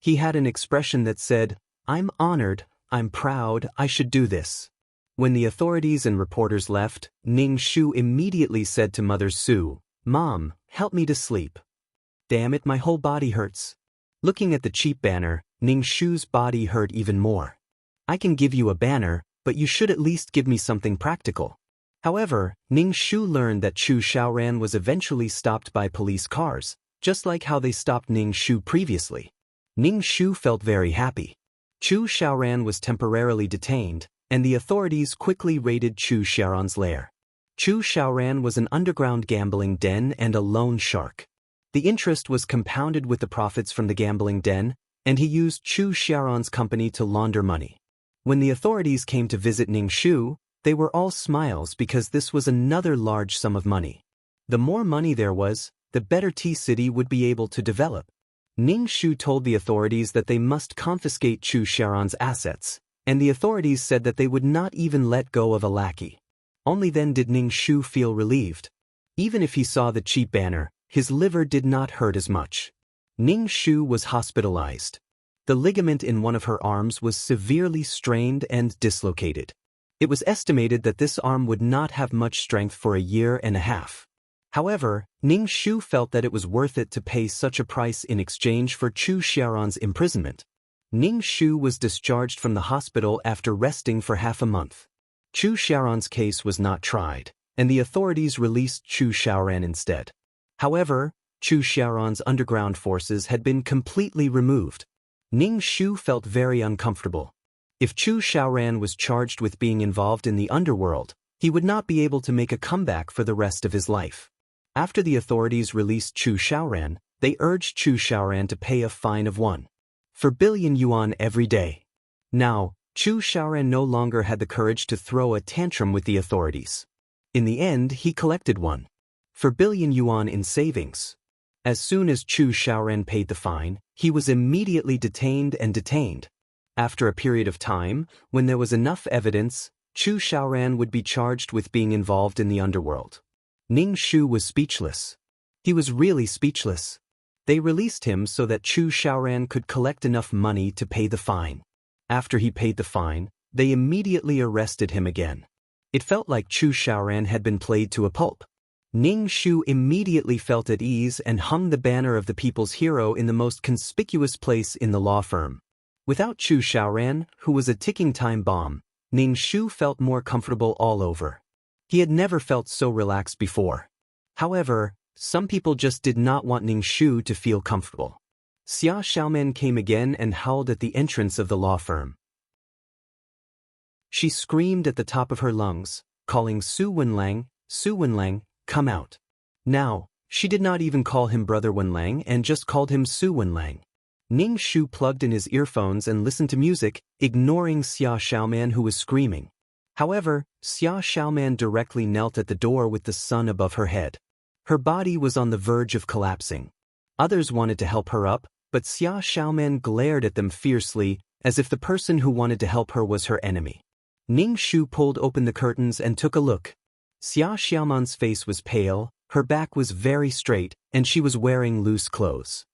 S1: He had an expression that said, "I'm honored, I'm proud, I should do this." When the authorities and reporters left, Ning Shu immediately said to Mother Su, "Mom, help me to sleep. Damn it, my whole body hurts." Looking at the cheap banner, Ning Shu's body hurt even more. "I can give you a banner, but you should at least give me something practical." However, Ning Shu learned that Chu Shaoran was eventually stopped by police cars, just like how they stopped Ning Shu previously. Ning Shu felt very happy. Chu Shaoran was temporarily detained, and the authorities quickly raided Chu Shaoran's lair. Chu Shaoran was an underground gambling den and a loan shark. The interest was compounded with the profits from the gambling den, and he used Chu Shaoran's company to launder money. When the authorities came to visit Ning Shu, they were all smiles because this was another large sum of money. The more money there was, the better T-City would be able to develop. Ning Shu told the authorities that they must confiscate Chu Shaoran's assets, and the authorities said that they would not even let go of a lackey. Only then did Ning Shu feel relieved. Even if he saw the cheap banner, his liver did not hurt as much. Ning Shu was hospitalized. The ligament in one of her arms was severely strained and dislocated. It was estimated that this arm would not have much strength for a year and a half. However, Ning Shu felt that it was worth it to pay such a price in exchange for Chu Xiaoran's imprisonment. Ning Shu was discharged from the hospital after resting for half a month. Chu Xiaoran's case was not tried, and the authorities released Chu Xiaoran instead. However, Chu Xiaoran's underground forces had been completely removed. Ning Shu felt very uncomfortable. If Chu Xiaoran was charged with being involved in the underworld, he would not be able to make a comeback for the rest of his life. After the authorities released Chu Xiaoran, they urged Chu Xiaoran to pay a fine of 1 billion yuan every day. Now, Chu Xiaoran no longer had the courage to throw a tantrum with the authorities. In the end, he collected 1 billion yuan in savings. As soon as Chu Xiaoran paid the fine, he was immediately detained. After a period of time, when there was enough evidence, Chu Xiaoran would be charged with being involved in the underworld. Ning Shu was speechless. He was really speechless. They released him so that Chu Xiaoran could collect enough money to pay the fine. After he paid the fine, they immediately arrested him again. It felt like Chu Xiaoran had been played to a pulp. Ning Shu immediately felt at ease and hung the banner of the people's hero in the most conspicuous place in the law firm. Without Chu Xiaoran, who was a ticking time bomb, Ning Shu felt more comfortable all over. He had never felt so relaxed before. However, some people just did not want Ning Shu to feel comfortable. Xia Xiaoman came again and howled at the entrance of the law firm. She screamed at the top of her lungs, calling Su Wenlang, Su Wenlang, come out. Now, she did not even call him Brother Wenlang and just called him Su Wenlang. Ning Shu plugged in his earphones and listened to music, ignoring Xia Xiaoman who was screaming. However, Xia Xiaoman directly knelt at the door with the sun above her head. Her body was on the verge of collapsing. Others wanted to help her up, but Xia Xiaoman glared at them fiercely, as if the person who wanted to help her was her enemy. Ning Shu pulled open the curtains and took a look. Xia Xiaoman's face was pale, her back was very straight, and she was wearing loose clothes.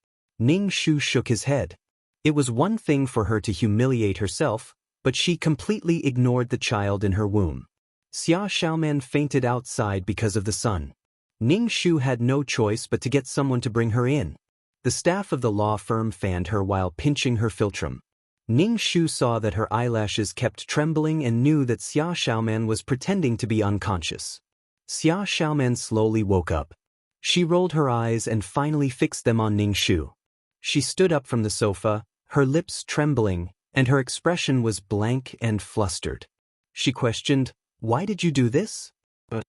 S1: Ning Shu shook his head. It was one thing for her to humiliate herself, but she completely ignored the child in her womb. Xia Xiaoman fainted outside because of the sun. Ning Shu had no choice but to get someone to bring her in. The staff of the law firm fanned her while pinching her philtrum. Ning Shu saw that her eyelashes kept trembling and knew that Xia Xiaoman was pretending to be unconscious. Xia Xiaoman slowly woke up. She rolled her eyes and finally fixed them on Ning Shu. She stood up from the sofa, her lips trembling, and her expression was blank and flustered. She questioned, "Why did you do this?" But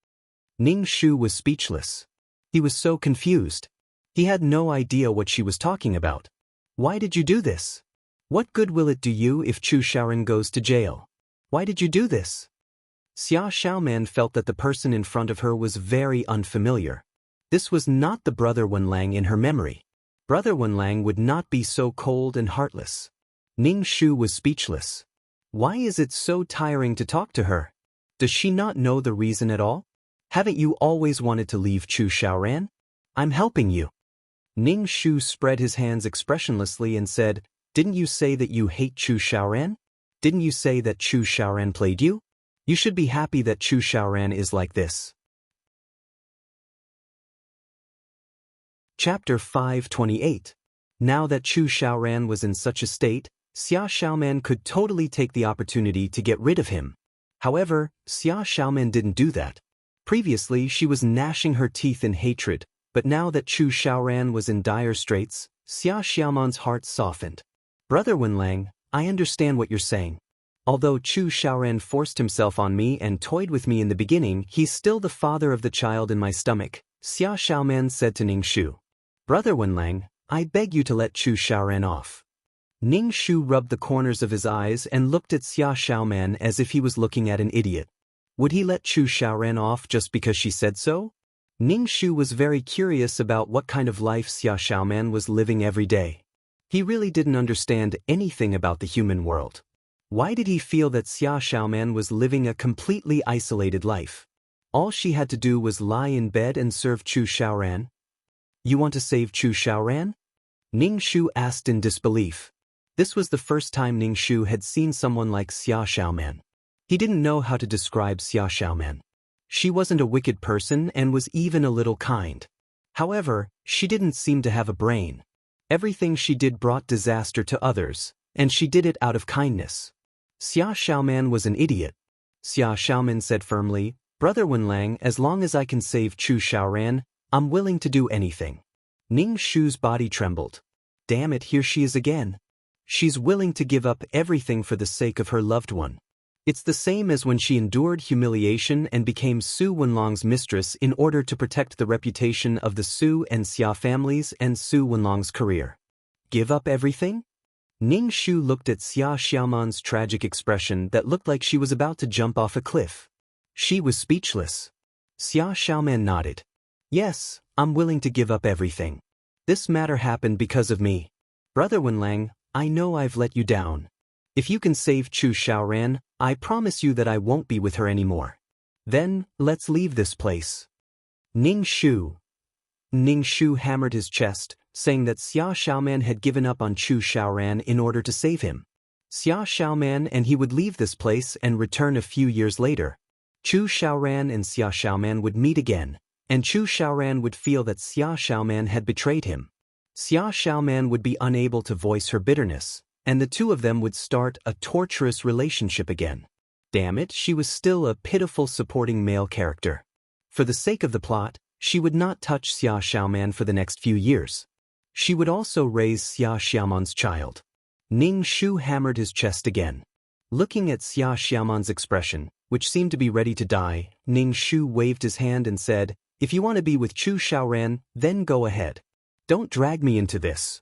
S1: Ning Shu was speechless. He was so confused. He had no idea what she was talking about. "Why did you do this? What good will it do you if Chu Xiaoran goes to jail? Why did you do this?" Xia Xiaoman felt that the person in front of her was very unfamiliar. This was not the Brother Wenlang in her memory. Brother Wenlang would not be so cold and heartless. Ning Shu was speechless. Why is it so tiring to talk to her? Does she not know the reason at all? Haven't you always wanted to leave Chu Xiaoran? I'm helping you. Ning Shu spread his hands expressionlessly and said, "Didn't you say that you hate Chu Xiaoran? Didn't you say that Chu Xiaoran played you? You should be happy that Chu Xiaoran is like this." Chapter 528. Now that Chu Xiaoran was in such a state, Xia Xiaoman could totally take the opportunity to get rid of him. However, Xia Xiaoman didn't do that. Previously, she was gnashing her teeth in hatred, but now that Chu Xiaoran was in dire straits, Xia Xiaoman's heart softened. "Brother Wenlang, I understand what you're saying. Although Chu Xiaoran forced himself on me and toyed with me in the beginning, he's still the father of the child in my stomach," Xia Xiaoman said to Ning Shu. "Brother Wenlang, I beg you to let Chu Xiaoran off." Ning Shu rubbed the corners of his eyes and looked at Xia Xiaoman as if he was looking at an idiot. Would he let Chu Xiaoran off just because she said so? Ning Shu was very curious about what kind of life Xia Xiaoman was living every day. He really didn't understand anything about the human world. Why did he feel that Xia Xiaoman was living a completely isolated life? All she had to do was lie in bed and serve Chu Xiaoran. You want to save Chu Xiaoran? Ning Shu asked in disbelief. This was the first time Ning Shu had seen someone like Xia Xiaoman. He didn't know how to describe Xia Xiaoman. She wasn't a wicked person and was even a little kind. However, she didn't seem to have a brain. Everything she did brought disaster to others, and she did it out of kindness. Xia Xiaoman was an idiot. Xia Xiaoman said firmly, Brother Wenlang, as long as I can save Chu Xiaoran, I'm willing to do anything. Ning Shu's body trembled. Damn it, here she is again. She's willing to give up everything for the sake of her loved one. It's the same as when she endured humiliation and became Su Wenlong's mistress in order to protect the reputation of the Su and Xia families and Su Wenlong's career. Give up everything? Ning Shu looked at Xia Xiaoman's tragic expression that looked like she was about to jump off a cliff. She was speechless. Xia Xiaoman nodded. Yes, I'm willing to give up everything. This matter happened because of me. Brother Wenlang, I know I've let you down. If you can save Chu Xiaoran, I promise you that I won't be with her anymore. Then, let's leave this place. Ning Shu hammered his chest, saying that Xia Xiaoman had given up on Chu Xiaoran in order to save him. Xia Xiaoman and he would leave this place and return a few years later. Chu Xiaoran and Xia Xiaoman would meet again, and Chu Xiaoran would feel that Xia Xiaoman had betrayed him. Xia Xiaoman would be unable to voice her bitterness, and the two of them would start a torturous relationship again. Damn it, she was still a pitiful supporting male character. For the sake of the plot, she would not touch Xia Xiaoman for the next few years. She would also raise Xia Xiaoman's child. Ning Shu hammered his chest again. Looking at Xia Xiaoman's expression, which seemed to be ready to die, Ning Shu waved his hand and said, If you want to be with Chu Xiaoran, then go ahead. Don't drag me into this.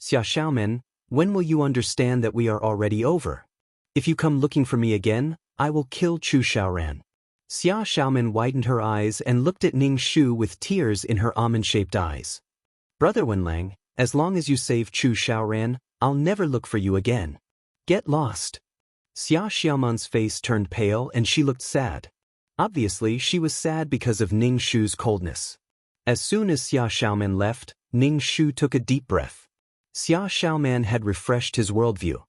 S1: Xia Xiaoman, when will you understand that we are already over? If you come looking for me again, I will kill Chu Xiaoran. Xia Xiaoman widened her eyes and looked at Ning Shu with tears in her almond-shaped eyes. Brother Wenlang, as long as you save Chu Xiaoran, I'll never look for you again. Get lost. Xia Xiaoman's face turned pale and she looked sad. Obviously, she was sad because of Ning Shu's coldness. As soon as Xia Xiaoman left, Ning Shu took a deep breath. Xia Xiaoman had refreshed his worldview.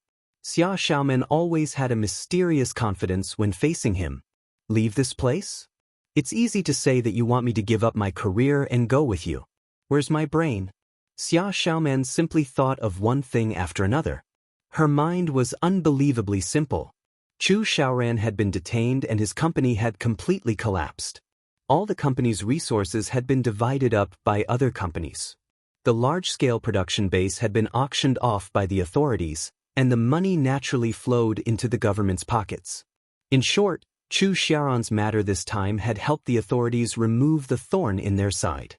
S1: Xia Xiaoman always had a mysterious confidence when facing him. Leave this place? It's easy to say that you want me to give up my career and go with you. Where's my brain? Xia Xiaoman simply thought of one thing after another. Her mind was unbelievably simple. Chu Xiaoran had been detained and his company had completely collapsed. All the company's resources had been divided up by other companies. The large-scale production base had been auctioned off by the authorities, and the money naturally flowed into the government's pockets. In short, Chu Xiaoran's matter this time had helped the authorities remove the thorn in their side.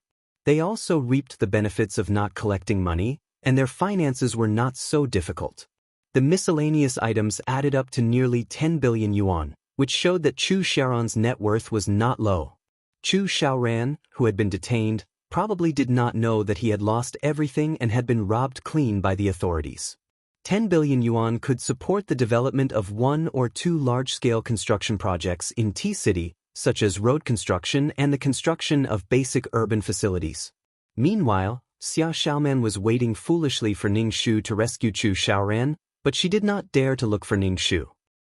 S1: They also reaped the benefits of not collecting money, and their finances were not so difficult. The miscellaneous items added up to nearly 10 billion yuan, which showed that Chu Xiaoran's net worth was not low. Chu Xiaoran, who had been detained, probably did not know that he had lost everything and had been robbed clean by the authorities. 10 billion yuan could support the development of 1 or 2 large-scale construction projects in T-City, such as road construction and the construction of basic urban facilities. Meanwhile, Xia Xiaoman was waiting foolishly for Ning Shu to rescue Chu Xiaoran, but she did not dare to look for Ning Shu.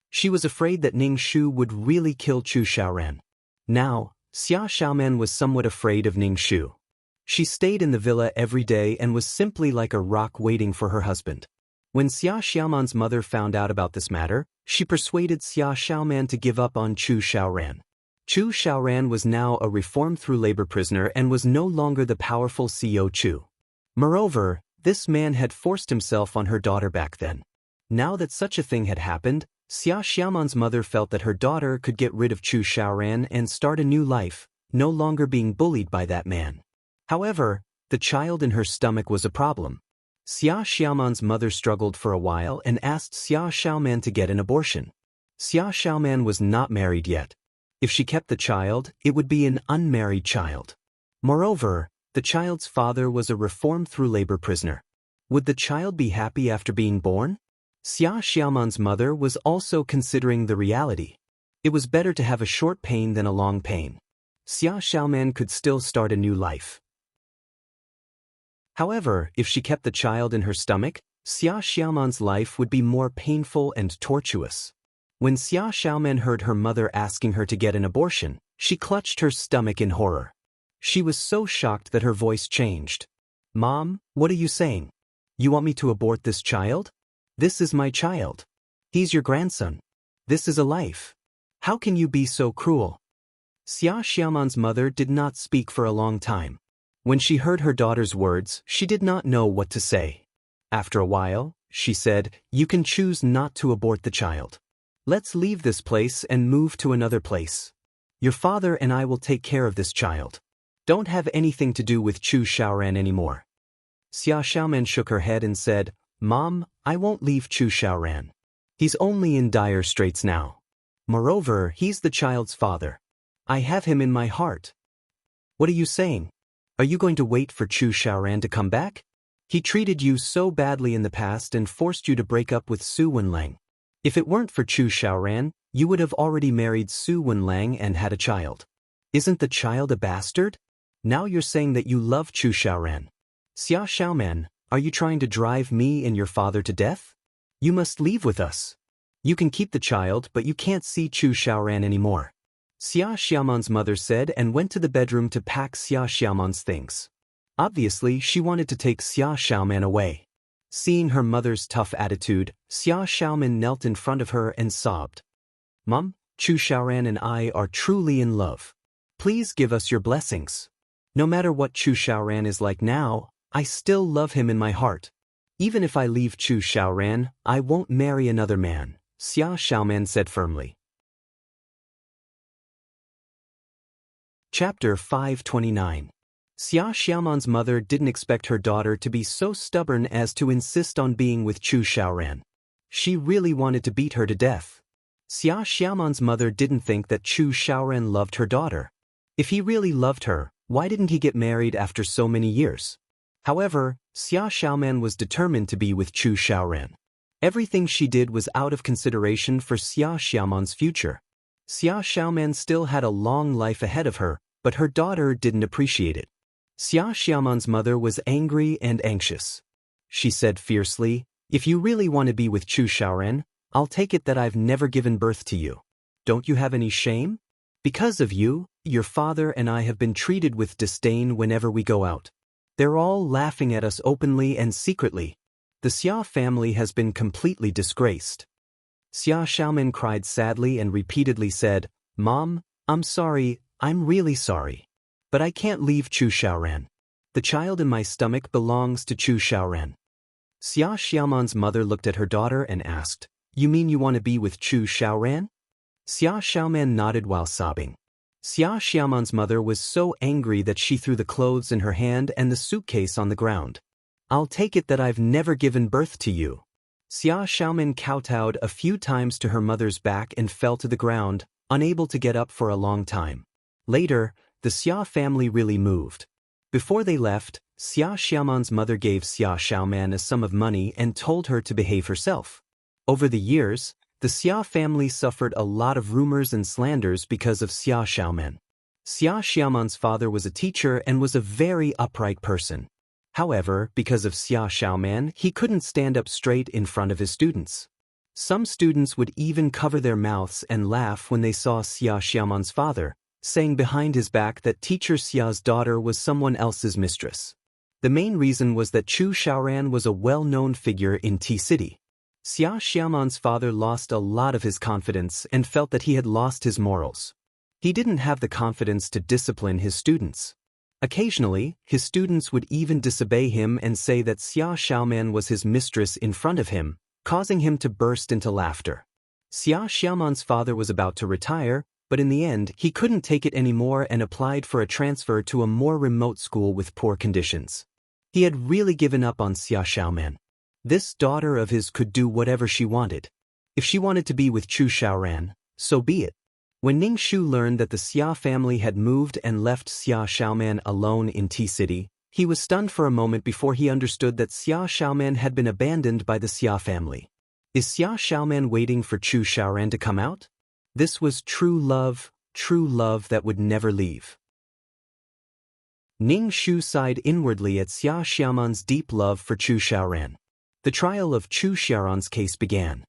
S1: She was afraid that Ning Shu would really kill Chu Xiaoran. Now, Xia Xiaoman was somewhat afraid of Ning Shu. She stayed in the villa every day and was simply like a rock waiting for her husband. When Xia Xiaoman's mother found out about this matter, she persuaded Xia Xiaoman to give up on Chu Xiaoran. Chu Xiaoran was now a reformed-through labor prisoner and was no longer the powerful CEO Chu. Moreover, this man had forced himself on her daughter back then. Now that such a thing had happened, Xia Xiaoman's mother felt that her daughter could get rid of Chu Xiaoran and start a new life, no longer being bullied by that man. However, the child in her stomach was a problem. Xia Xiaoman's mother struggled for a while and asked Xia Xiaoman to get an abortion. Xia Xiaoman was not married yet. If she kept the child, it would be an unmarried child. Moreover, the child's father was a reformed-through labor prisoner. Would the child be happy after being born? Xia Xiaoman's mother was also considering the reality. It was better to have a short pain than a long pain. Xia Xiaoman could still start a new life. However, if she kept the child in her stomach, Xia Xiaoman's life would be more painful and tortuous. When Xia Xiaoman heard her mother asking her to get an abortion, she clutched her stomach in horror. She was so shocked that her voice changed. "Mom, what are you saying? You want me to abort this child? This is my child. He's your grandson. This is a life. How can you be so cruel?" Xia Xiaoman's mother did not speak for a long time. When she heard her daughter's words, she did not know what to say. After a while, she said, "You can choose not to abort the child. Let's leave this place and move to another place. Your father and I will take care of this child. Don't have anything to do with Chu Xiaoran anymore." Xia Xiaoman shook her head and said, "Mom, I won't leave Chu Xiaoran. He's only in dire straits now. Moreover, he's the child's father. I have him in my heart." "What are you saying? Are you going to wait for Chu Xiaoran to come back? He treated you so badly in the past and forced you to break up with Su Wenlang. If it weren't for Chu Xiaoran, you would have already married Su Wenlang and had a child. Isn't the child a bastard? Now you're saying that you love Chu Xiaoran. Xia Xiaoman, are you trying to drive me and your father to death? You must leave with us. You can keep the child, but you can't see Chu Xiaoran anymore." Xia Xiaoman's mother said and went to the bedroom to pack Xia Xiaoman's things. Obviously, she wanted to take Xia Xiaoman away. Seeing her mother's tough attitude, Xia Xiaoman knelt in front of her and sobbed. "Mom, Chu Xiaoran and I are truly in love. Please give us your blessings. No matter what Chu Xiaoran is like now, I still love him in my heart. Even if I leave Chu Xiaoran, I won't marry another man," Xia Xiaoman said firmly. Chapter 529. Xia Xiaoman's mother didn't expect her daughter to be so stubborn as to insist on being with Chu Xiaoran. She really wanted to beat her to death. Xia Xiaoman's mother didn't think that Chu Xiaoran loved her daughter. If he really loved her, why didn't he get married after so many years? However, Xia Xiaoman was determined to be with Chu Xiaoran. Everything she did was out of consideration for Xia Xiaoman's future. Xia Xiaoman still had a long life ahead of her, but her daughter didn't appreciate it. Xia Xiaoman's mother was angry and anxious. She said fiercely, "If you really want to be with Chu Xiaoran, I'll take it that I've never given birth to you. Don't you have any shame? Because of you, your father and I have been treated with disdain whenever we go out. They're all laughing at us openly and secretly. The Xia family has been completely disgraced." Xia Xiaoman cried sadly and repeatedly said, "Mom, I'm sorry, I'm really sorry. But I can't leave Chu Xiaoran. The child in my stomach belongs to Chu Xiaoran." Xia Xiaoman's mother looked at her daughter and asked, "You mean you want to be with Chu Xiaoran?" Xia Xiaoman nodded while sobbing. Xia Xiaoman's mother was so angry that she threw the clothes in her hand and the suitcase on the ground. "I'll take it that I've never given birth to you." Xia Xiaoman kowtowed a few times to her mother's back and fell to the ground, unable to get up for a long time. Later, the Xia family really moved. Before they left, Xia Xiaoman's mother gave Xia Xiaoman a sum of money and told her to behave herself. Over the years, the Xia family suffered a lot of rumors and slanders because of Xia Xiaoman. Xia Xiaoman's father was a teacher and was a very upright person. However, because of Xia Xiaoman, he couldn't stand up straight in front of his students. Some students would even cover their mouths and laugh when they saw Xia Xiaoman's father, saying behind his back that teacher Xia's daughter was someone else's mistress. The main reason was that Chu Xiaoran was a well-known figure in T-City. Xia Xiaoman's father lost a lot of his confidence and felt that he had lost his morals. He didn't have the confidence to discipline his students. Occasionally, his students would even disobey him and say that Xia Xiaoman was his mistress in front of him, causing him to burst into laughter. Xia Xiaoman's father was about to retire, but in the end, he couldn't take it anymore and applied for a transfer to a more remote school with poor conditions. He had really given up on Xia Xiaoman. This daughter of his could do whatever she wanted. If she wanted to be with Chu Xiaoran, so be it. When Ning Shu learned that the Xia family had moved and left Xia Xiaoman alone in T-City, he was stunned for a moment before he understood that Xia Xiaoman had been abandoned by the Xia family. Is Xia Xiaoman waiting for Chu Xiaoran to come out? This was true love that would never leave. Ning Shu sighed inwardly at Xia Xiaoman's deep love for Chu Xiaoran. The trial of Chu Xiaoran's case began.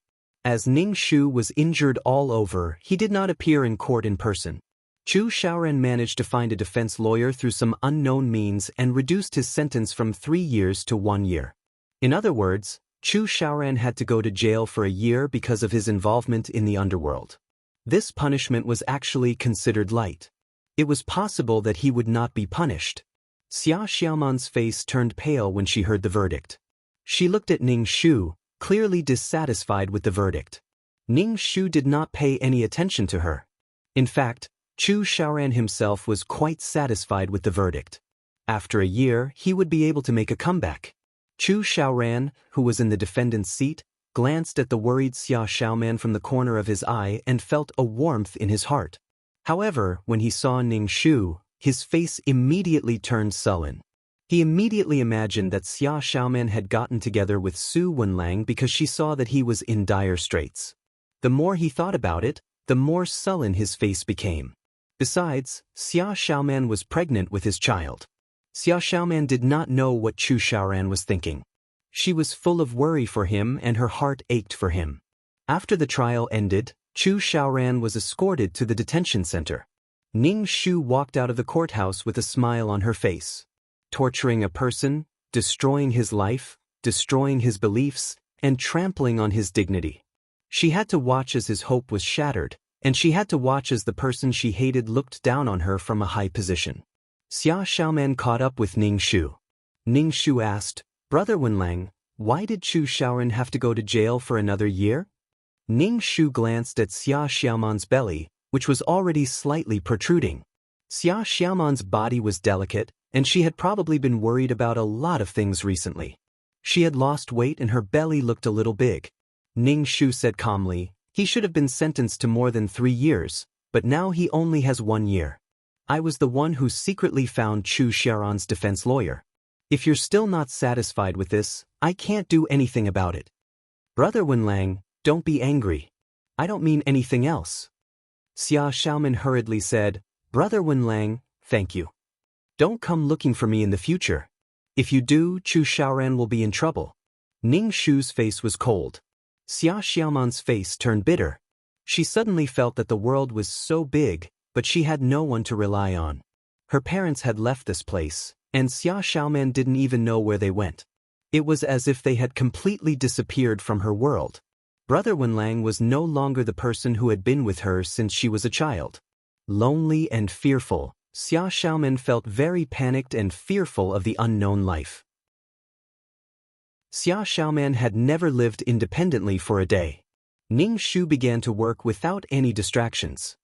S1: As Ning Shu was injured all over, he did not appear in court in person. Chu Xiaoran managed to find a defense lawyer through some unknown means and reduced his sentence from 3 years to 1 year. In other words, Chu Xiaoran had to go to jail for a year because of his involvement in the underworld. This punishment was actually considered light. It was possible that he would not be punished. Xia Xiaoman's face turned pale when she heard the verdict. She looked at Ning Shu, clearly dissatisfied with the verdict. Ning Shu did not pay any attention to her. In fact, Chu Xiaoran himself was quite satisfied with the verdict. After a year, he would be able to make a comeback. Chu Xiaoran, who was in the defendant's seat, glanced at the worried Xia Xiaoman from the corner of his eye and felt a warmth in his heart. However, when he saw Ning Shu, his face immediately turned sullen. He immediately imagined that Xia Xiaoman had gotten together with Su Wenlang because she saw that he was in dire straits. The more he thought about it, the more sullen his face became. Besides, Xia Xiaoman was pregnant with his child. Xia Xiaoman did not know what Chu Xiaoran was thinking. She was full of worry for him and her heart ached for him. After the trial ended, Chu Xiaoran was escorted to the detention center. Ning Shu walked out of the courthouse with a smile on her face. Torturing a person, destroying his life, destroying his beliefs, and trampling on his dignity. She had to watch as his hope was shattered, and she had to watch as the person she hated looked down on her from a high position. Xia Xiaoman caught up with Ning Shu. Ning Shu asked, "Brother Wenlang, why did Chu Xiaoran have to go to jail for another year?" Ning Shu glanced at Xia Xiaoman's belly, which was already slightly protruding. Xia Xiaoman's body was delicate, and she had probably been worried about a lot of things recently. She had lost weight and her belly looked a little big. Ning Shu said calmly, "He should have been sentenced to more than 3 years, but now he only has 1 year. I was the one who secretly found Chu Xiaoran's defense lawyer. If you're still not satisfied with this, I can't do anything about it. Brother Wenlang, don't be angry. I don't mean anything else." Xia Xiaoman hurriedly said, "Brother Wenlang, thank you. Don't come looking for me in the future. If you do, Chu Xiaoran will be in trouble." Ning Shu's face was cold. Xia Xiaoman's face turned bitter. She suddenly felt that the world was so big, but she had no one to rely on. Her parents had left this place, and Xia Xiaoman didn't even know where they went. It was as if they had completely disappeared from her world. Brother Wenlang was no longer the person who had been with her since she was a child. Lonely and fearful, Xia Xiaoman felt very panicked and fearful of the unknown life. Xia Xiaoman had never lived independently for a day. Ning Shu began to work without any distractions.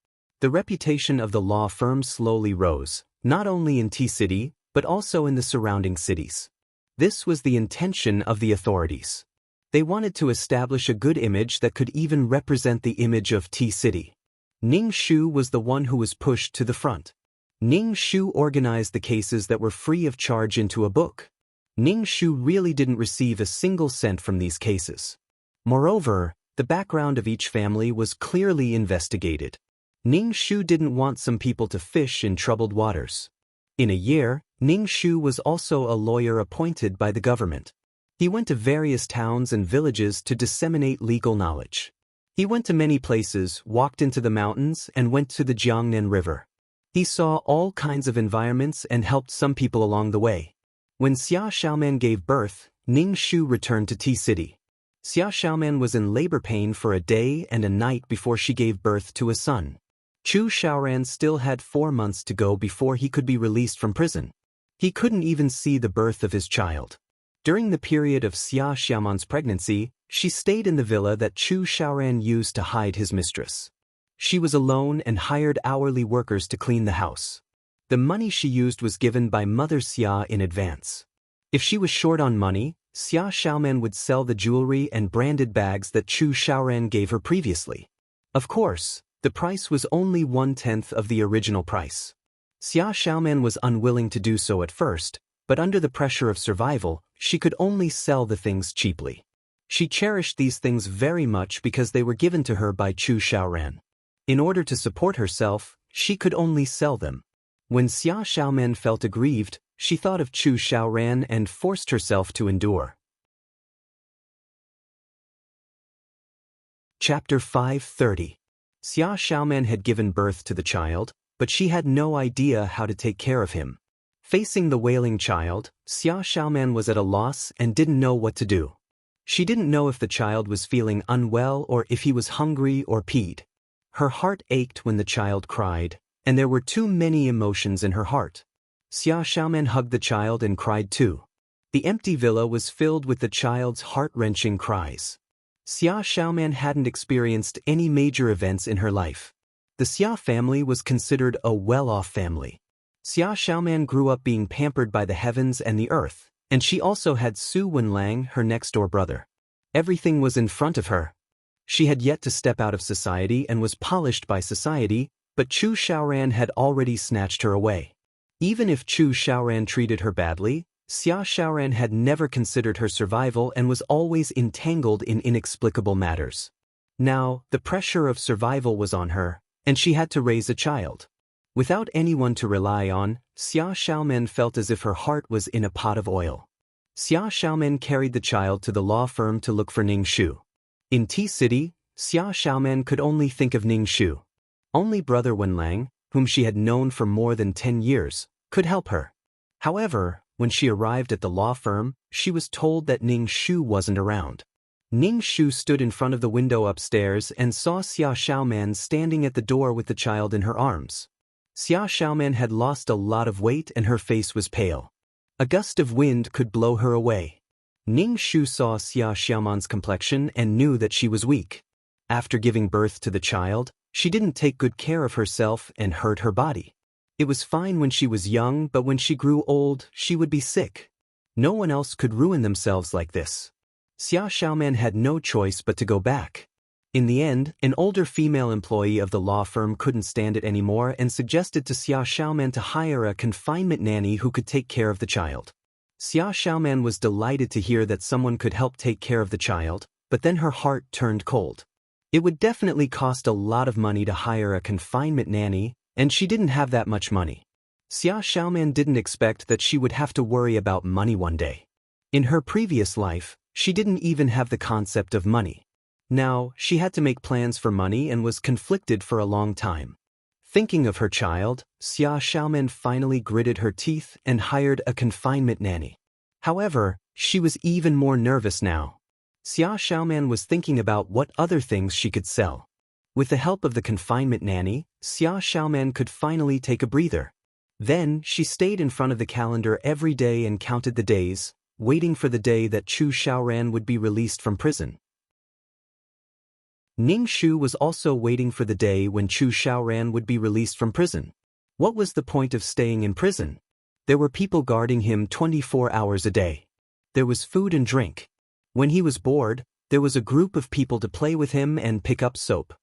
S1: The reputation of the law firm slowly rose, not only in T-City, but also in the surrounding cities. This was the intention of the authorities. They wanted to establish a good image that could even represent the image of T-City. Ning Shu was the one who was pushed to the front. Ning Shu organized the cases that were free of charge into a book. Ning Shu really didn't receive a single cent from these cases. Moreover, the background of each family was clearly investigated. Ning Shu didn't want some people to fish in troubled waters. In a year, Ning Shu was also a lawyer appointed by the government. He went to various towns and villages to disseminate legal knowledge. He went to many places, walked into the mountains, and went to the Jiangnan River. He saw all kinds of environments and helped some people along the way. When Xia Xiaoman gave birth, Ning Shu returned to T-City. Xia Xiaoman was in labor pain for a day and a night before she gave birth to a son. Chu Xiaoran still had 4 months to go before he could be released from prison. He couldn't even see the birth of his child. During the period of Xia Xiaoman's pregnancy, she stayed in the villa that Chu Xiaoran used to hide his mistress. She was alone and hired hourly workers to clean the house. The money she used was given by Mother Xia in advance. If she was short on money, Xia Xiaoman would sell the jewelry and branded bags that Chu Xiaoran gave her previously. Of course, the price was only 1/10 of the original price. Xia Xiaoman was unwilling to do so at first, but under the pressure of survival, she could only sell the things cheaply. She cherished these things very much because they were given to her by Chu Xiaoran. In order to support herself, she could only sell them. When Xia Xiaomen felt aggrieved, she thought of Chu Xiaoran and forced herself to endure. Chapter 530. Xia Xiaomen had given birth to the child, but she had no idea how to take care of him. Facing the wailing child, Xia Xiaomen was at a loss and didn't know what to do. She didn't know if the child was feeling unwell or if he was hungry or peed. Her heart ached when the child cried, and there were too many emotions in her heart. Xia Xiaomen hugged the child and cried too. The empty villa was filled with the child's heart-wrenching cries. Xia Xiaomen hadn't experienced any major events in her life. The Xia family was considered a well-off family. Xia Xiaomen grew up being pampered by the heavens and the earth, and she also had Su Wenlang, her next-door brother. Everything was in front of her. She had yet to step out of society and was polished by society, but Chu Xiaoran had already snatched her away. Even if Chu Xiaoran treated her badly, Xia Xiaoran had never considered her survival and was always entangled in inexplicable matters. Now, the pressure of survival was on her, and she had to raise a child. Without anyone to rely on, Xia Xiaomen felt as if her heart was in a pot of oil. Xia Xiaomen carried the child to the law firm to look for Ning Shu. In T-City, Xia Xiaomen could only think of Ning Shu. Only brother Wenlang, whom she had known for more than 10 years, could help her. However, when she arrived at the law firm, she was told that Ning Shu wasn't around. Ning Shu stood in front of the window upstairs and saw Xia Xiaomen standing at the door with the child in her arms. Xia Xiaomen had lost a lot of weight and her face was pale. A gust of wind could blow her away. Ning Shu saw Xia Xiaomen's complexion and knew that she was weak. After giving birth to the child, she didn't take good care of herself and hurt her body. It was fine when she was young, but when she grew old, she would be sick. No one else could ruin themselves like this. Xia Xiaomen had no choice but to go back. In the end, an older female employee of the law firm couldn't stand it anymore and suggested to Xia Xiaomen to hire a confinement nanny who could take care of the child. Xia Xiaomen was delighted to hear that someone could help take care of the child, but then her heart turned cold. It would definitely cost a lot of money to hire a confinement nanny, and she didn't have that much money. Xia Xiaomen didn't expect that she would have to worry about money one day. In her previous life, she didn't even have the concept of money. Now, she had to make plans for money and was conflicted for a long time. Thinking of her child, Xia Xiaomen finally gritted her teeth and hired a confinement nanny. However, she was even more nervous now. Xia Xiaomen was thinking about what other things she could sell. With the help of the confinement nanny, Xia Xiaomen could finally take a breather. Then, she stayed in front of the calendar every day and counted the days, waiting for the day that Chu Xiaoran would be released from prison. Ning Shu was also waiting for the day when Chu Xiaoran would be released from prison. What was the point of staying in prison? There were people guarding him 24 hours a day. There was food and drink. When he was bored, there was a group of people to play with him and pick up soap.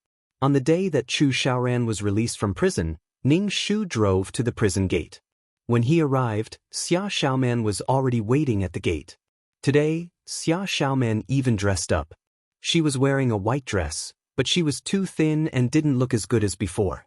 S1: On the day that Chu Xiaoran was released from prison, Ning Shu drove to the prison gate. When he arrived, Xia Xiaomen was already waiting at the gate. Today, Xia Xiaomen even dressed up. She was wearing a white dress, but she was too thin and didn't look as good as before.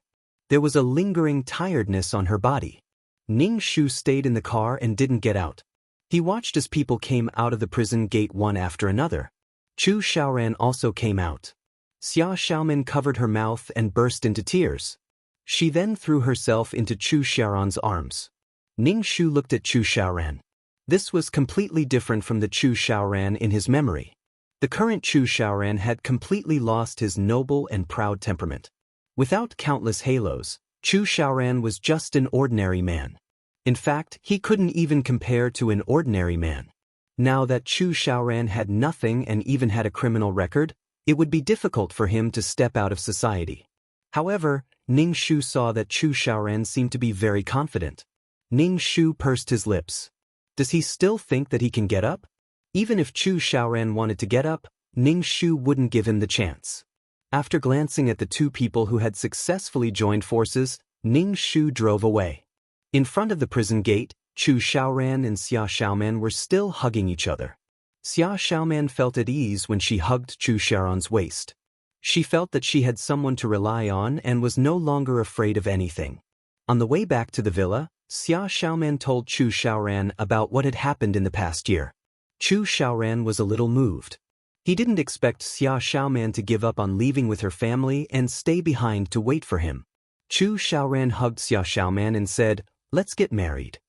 S1: There was a lingering tiredness on her body. Ning Shu stayed in the car and didn't get out. He watched as people came out of the prison gate one after another. Chu Xiaoran also came out. Xia Xiaomen covered her mouth and burst into tears. She then threw herself into Chu Xiaoran's arms. Ning Shu looked at Chu Xiaoran. This was completely different from the Chu Xiaoran in his memory. The current Chu Xiaoran had completely lost his noble and proud temperament. Without countless halos, Chu Xiaoran was just an ordinary man. In fact, he couldn't even compare to an ordinary man. Now that Chu Xiaoran had nothing and even had a criminal record, it would be difficult for him to step out of society. However, Ning Shu saw that Chu Xiaoran seemed to be very confident. Ning Shu pursed his lips. Does he still think that he can get up? Even if Chu Xiaoran wanted to get up, Ning Shu wouldn't give him the chance. After glancing at the two people who had successfully joined forces, Ning Shu drove away. In front of the prison gate, Chu Xiaoran and Xia Xiaomen were still hugging each other. Xia Xiaomen felt at ease when she hugged Chu Xiaoran's waist. She felt that she had someone to rely on and was no longer afraid of anything. On the way back to the villa, Xia Xiaoman told Chu Xiaoran about what had happened in the past year. Chu Xiaoran was a little moved. He didn't expect Xia Xiaoman to give up on leaving with her family and stay behind to wait for him. Chu Xiaoran hugged Xia Xiaoman and said, "Let's get married."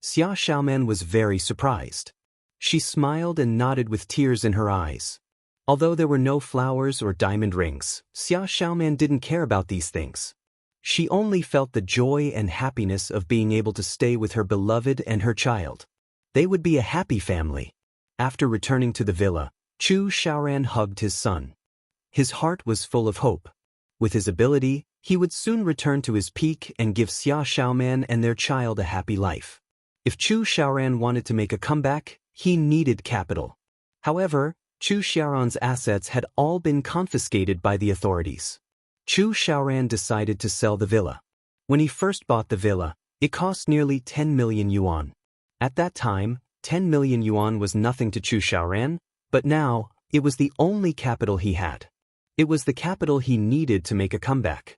S1: Xia Xiaoman was very surprised. She smiled and nodded with tears in her eyes. Although there were no flowers or diamond rings, Xia Xiaoman didn't care about these things. She only felt the joy and happiness of being able to stay with her beloved and her child. They would be a happy family. After returning to the villa, Chu Xiaoran hugged his son. His heart was full of hope. With his ability, he would soon return to his peak and give Xia Xiaoman and their child a happy life. If Chu Xiaoran wanted to make a comeback, he needed capital. However, Chu Xiaoran's assets had all been confiscated by the authorities. Chu Xiaoran decided to sell the villa. When he first bought the villa, it cost nearly 10 million yuan. At that time, 10 million yuan was nothing to Chu Xiaoran, but now, it was the only capital he had. It was the capital he needed to make a comeback.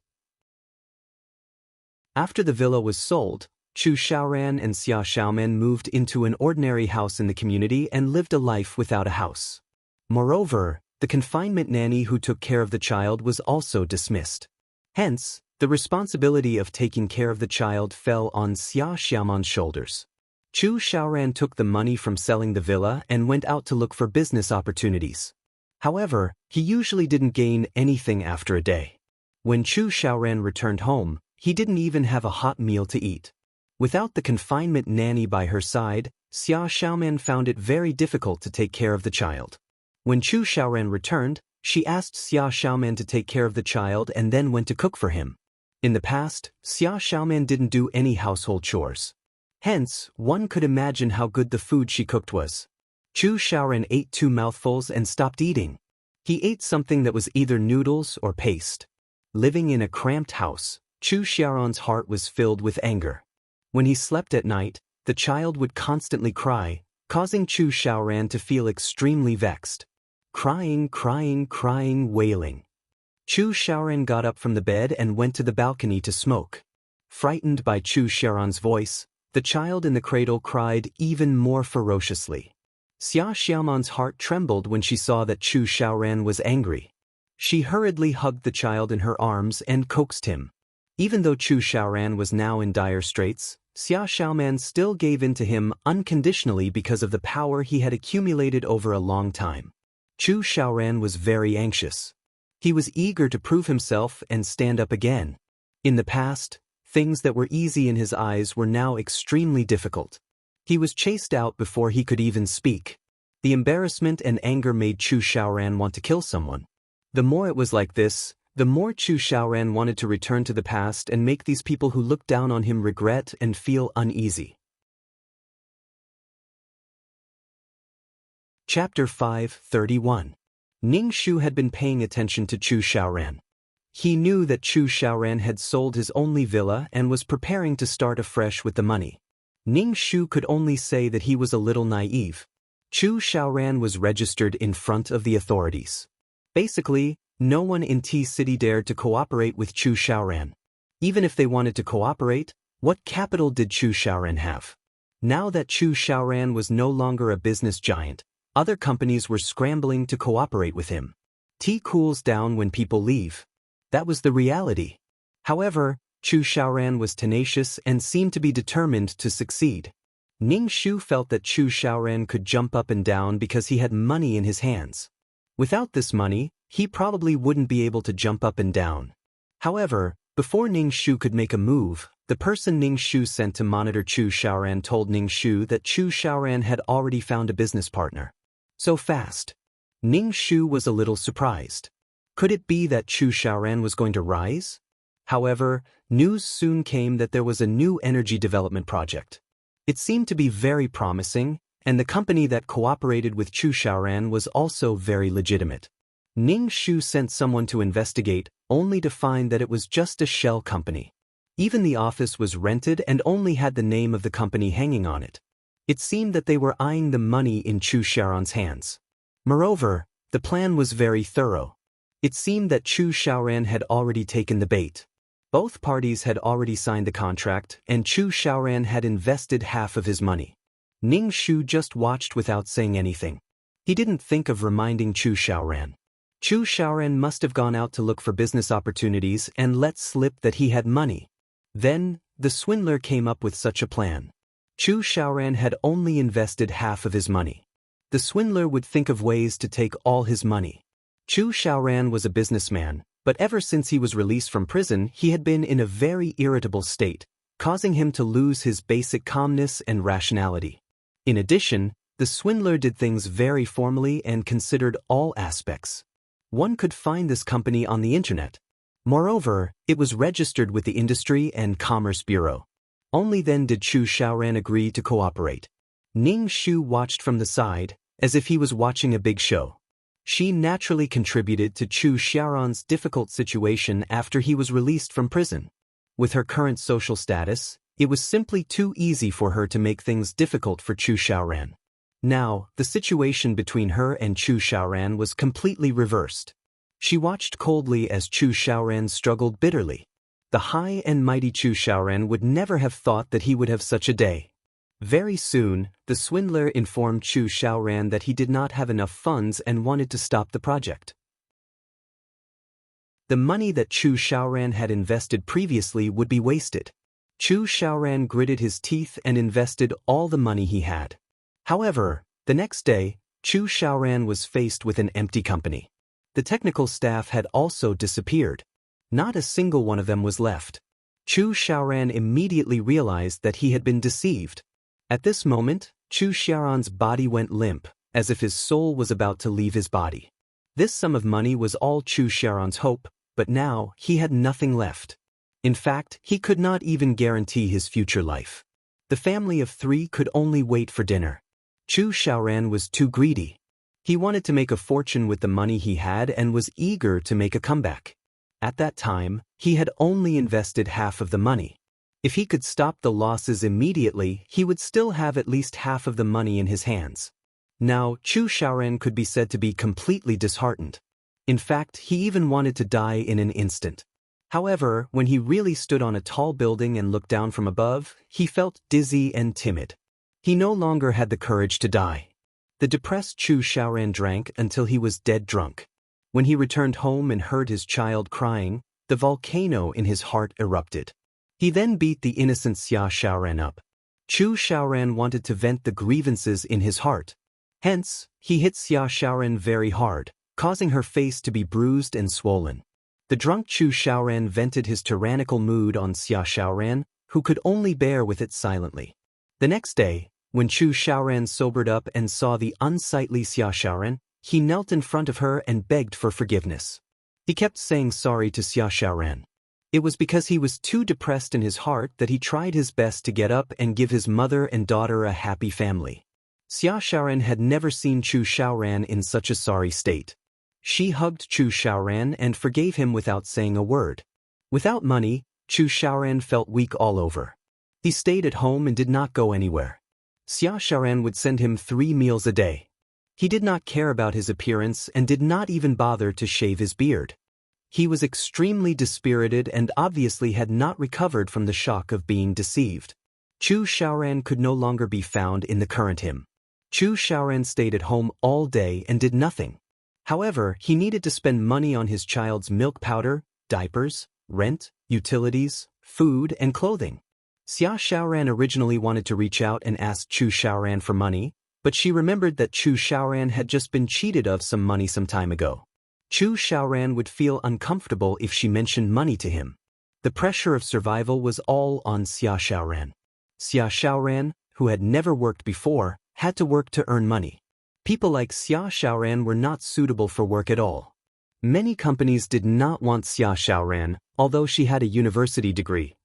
S1: After the villa was sold, Chu Xiaoran and Xia Xiaoman moved into an ordinary house in the community and lived a life without a house. Moreover, the confinement nanny who took care of the child was also dismissed. Hence, the responsibility of taking care of the child fell on Xia Xiaoman's shoulders. Chu Xiaoran took the money from selling the villa and went out to look for business opportunities. However, he usually didn't gain anything after a day. When Chu Xiaoran returned home, he didn't even have a hot meal to eat. Without the confinement nanny by her side, Xia Xiaoman found it very difficult to take care of the child. When Chu Xiaoran returned, she asked Xia Xiaoman to take care of the child and then went to cook for him. In the past, Xia Xiaoman didn't do any household chores. Hence, one could imagine how good the food she cooked was. Chu Xiaoran ate 2 mouthfuls and stopped eating. He ate something that was either noodles or paste. Living in a cramped house, Chu Xiaoran's heart was filled with anger. When he slept at night, the child would constantly cry, causing Chu Xiaoran to feel extremely vexed. Crying, wailing. Chu Xiaoran got up from the bed and went to the balcony to smoke. Frightened by Chu Xiaoran's voice, the child in the cradle cried even more ferociously. Xia Xiaoman's heart trembled when she saw that Chu Xiaoran was angry. She hurriedly hugged the child in her arms and coaxed him. Even though Chu Xiaoran was now in dire straits, Xia Xiaoman still gave in to him unconditionally because of the power he had accumulated over a long time. Chu Xiaoran was very anxious. He was eager to prove himself and stand up again. In the past, things that were easy in his eyes were now extremely difficult. He was chased out before he could even speak. The embarrassment and anger made Chu Xiaoran want to kill someone. The more it was like this, the more Chu Xiaoran wanted to return to the past and make these people who looked down on him regret and feel uneasy. Chapter 5:31. Ning Shu had been paying attention to Chu Xiaoran. He knew that Chu Xiaoran had sold his only villa and was preparing to start afresh with the money. Ning Shu could only say that he was a little naive. Chu Xiaoran was registered in front of the authorities. Basically, no one in T-City dared to cooperate with Chu Xiaoran. Even if they wanted to cooperate, what capital did Chu Xiaoran have? Now that Chu Xiaoran was no longer a business giant, other companies were scrambling to cooperate with him. Tea cools down when people leave. That was the reality. However, Chu Xiaoran was tenacious and seemed to be determined to succeed. Ning Shu felt that Chu Xiaoran could jump up and down because he had money in his hands. Without this money, he probably wouldn't be able to jump up and down. However, before Ning Shu could make a move, the person Ning Shu sent to monitor Chu Xiaoran told Ning Shu that Chu Xiaoran had already found a business partner. So fast. Ning Shu was a little surprised. Could it be that Chu Xiaoran was going to rise? However, news soon came that there was a new energy development project. It seemed to be very promising, and the company that cooperated with Chu Xiaoran was also very legitimate. Ning Shu sent someone to investigate, only to find that it was just a shell company. Even the office was rented and only had the name of the company hanging on it. It seemed that they were eyeing the money in Chu Xiaoran's hands. Moreover, the plan was very thorough. It seemed that Chu Xiaoran had already taken the bait. Both parties had already signed the contract, and Chu Xiaoran had invested half of his money. Ning Shu just watched without saying anything. He didn't think of reminding Chu Xiaoran. Chu Xiaoran must have gone out to look for business opportunities and let slip that he had money. Then, the swindler came up with such a plan. Chu Xiaoran had only invested half of his money. The swindler would think of ways to take all his money. Chu Xiaoran was a businessman, but ever since he was released from prison he had been in a very irritable state, causing him to lose his basic calmness and rationality. In addition, the swindler did things very formally and considered all aspects. One could find this company on the internet. Moreover, it was registered with the Industry and Commerce Bureau. Only then did Chu Xiaoran agree to cooperate. Ning Shu watched from the side, as if he was watching a big show. She naturally contributed to Chu Xiaoran's difficult situation after he was released from prison. With her current social status, it was simply too easy for her to make things difficult for Chu Xiaoran. Now, the situation between her and Chu Xiaoran was completely reversed. She watched coldly as Chu Xiaoran struggled bitterly. The high and mighty Chu Xiaoran would never have thought that he would have such a day. Very soon, the swindler informed Chu Xiaoran that he did not have enough funds and wanted to stop the project. The money that Chu Xiaoran had invested previously would be wasted. Chu Xiaoran gritted his teeth and invested all the money he had. However, the next day, Chu Xiaoran was faced with an empty company. The technical staff had also disappeared. Not a single one of them was left. Chu Xiaoran immediately realized that he had been deceived. At this moment, Chu Xiaoran's body went limp, as if his soul was about to leave his body. This sum of money was all Chu Xiaoran's hope, but now he had nothing left. In fact, he could not even guarantee his future life. The family of 3 could only wait for dinner. Chu Xiaoran was too greedy. He wanted to make a fortune with the money he had and was eager to make a comeback. At that time, he had only invested half of the money. If he could stop the losses immediately, he would still have at least half of the money in his hands. Now, Chu Xiaoran could be said to be completely disheartened. In fact, he even wanted to die in an instant. However, when he really stood on a tall building and looked down from above, he felt dizzy and timid. He no longer had the courage to die. The depressed Chu Xiaoran drank until he was dead drunk. When he returned home and heard his child crying, the volcano in his heart erupted. He then beat the innocent Xia Xiaoran up. Chu Xiaoran wanted to vent the grievances in his heart. Hence, he hit Xia Xiaoran very hard, causing her face to be bruised and swollen. The drunk Chu Xiaoran vented his tyrannical mood on Xia Xiaoran, who could only bear with it silently. The next day, when Chu Xiaoran sobered up and saw the unsightly Xia Xiaoran, he knelt in front of her and begged for forgiveness. He kept saying sorry to Xia Xiaoran. It was because he was too depressed in his heart that he tried his best to get up and give his mother and daughter a happy family. Xia Xiaoran had never seen Chu Xiaoran in such a sorry state. She hugged Chu Xiaoran and forgave him without saying a word. Without money, Chu Xiaoran felt weak all over. He stayed at home and did not go anywhere. Xia Xiaoran would send him 3 meals a day. He did not care about his appearance and did not even bother to shave his beard. He was extremely dispirited and obviously had not recovered from the shock of being deceived. Chu Xiaoran could no longer be found in the current hymn. Chu Xiaoran stayed at home all day and did nothing. However, he needed to spend money on his child's milk powder, diapers, rent, utilities, food, and clothing. Xia Xiaoran originally wanted to reach out and ask Chu Xiaoran for money, but she remembered that Chu Xiaoran had just been cheated of some money some time ago. Chu Xiaoran would feel uncomfortable if she mentioned money to him. The pressure of survival was all on Xia Xiaoran. Xia Xiaoran, who had never worked before, had to work to earn money. People like Xia Xiaoran were not suitable for work at all. Many companies did not want Xia Xiaoran, although she had a university degree.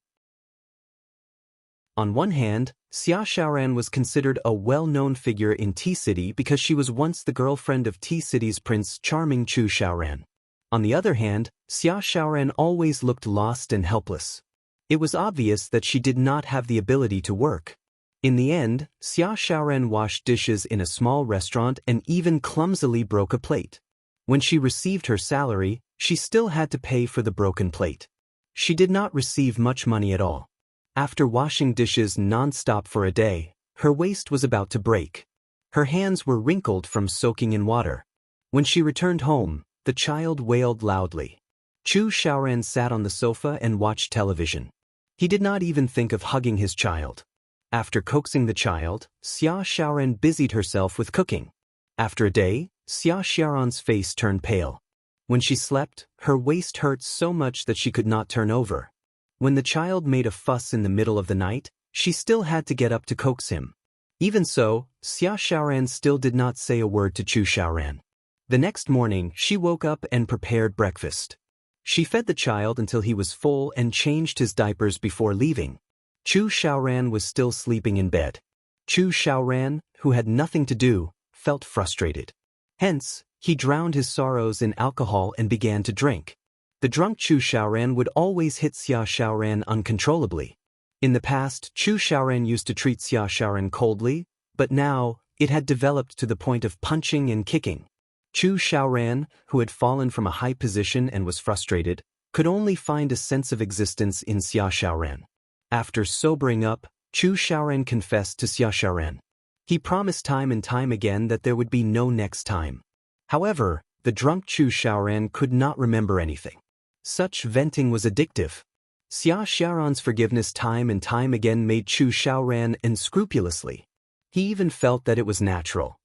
S1: On one hand, Xia Xiaoran was considered a well-known figure in T-City because she was once the girlfriend of T-City's Prince Charming Chu Xiaoran. On the other hand, Xia Xiaoran always looked lost and helpless. It was obvious that she did not have the ability to work. In the end, Xia Xiaoran washed dishes in a small restaurant and even clumsily broke a plate. When she received her salary, She still had to pay for the broken plate. She did not receive much money at all. After washing dishes non-stop for a day, her waist was about to break. Her hands were wrinkled from soaking in water. When she returned home, the child wailed loudly. Chu Xiaoran sat on the sofa and watched television. He did not even think of hugging his child. After coaxing the child, Xia Xiaoran busied herself with cooking. After a day, Xia Xiaoran's face turned pale. When she slept, her waist hurt so much that she could not turn over. When the child made a fuss in the middle of the night, she still had to get up to coax him. Even so, Xia Xiaoran still did not say a word to Chu Xiaoran. The next morning, she woke up and prepared breakfast. She fed the child until he was full and changed his diapers before leaving. Chu Xiaoran was still sleeping in bed. Chu Xiaoran, who had nothing to do, felt frustrated. Hence, he drowned his sorrows in alcohol and began to drink. The drunk Chu Xiaoran would always hit Xia Xiaoran uncontrollably. In the past, Chu Xiaoran used to treat Xia Xiaoran coldly, but now, it had developed to the point of punching and kicking. Chu Xiaoran, who had fallen from a high position and was frustrated, could only find a sense of existence in Xia Xiaoran. After sobering up, Chu Xiaoran confessed to Xia Xiaoran. He promised time and time again that there would be no next time. However, the drunk Chu Xiaoran could not remember anything. Such venting was addictive. Xia Xiaoran's forgiveness time and time again made Chu Xiaoran unscrupulously. He even felt that it was natural.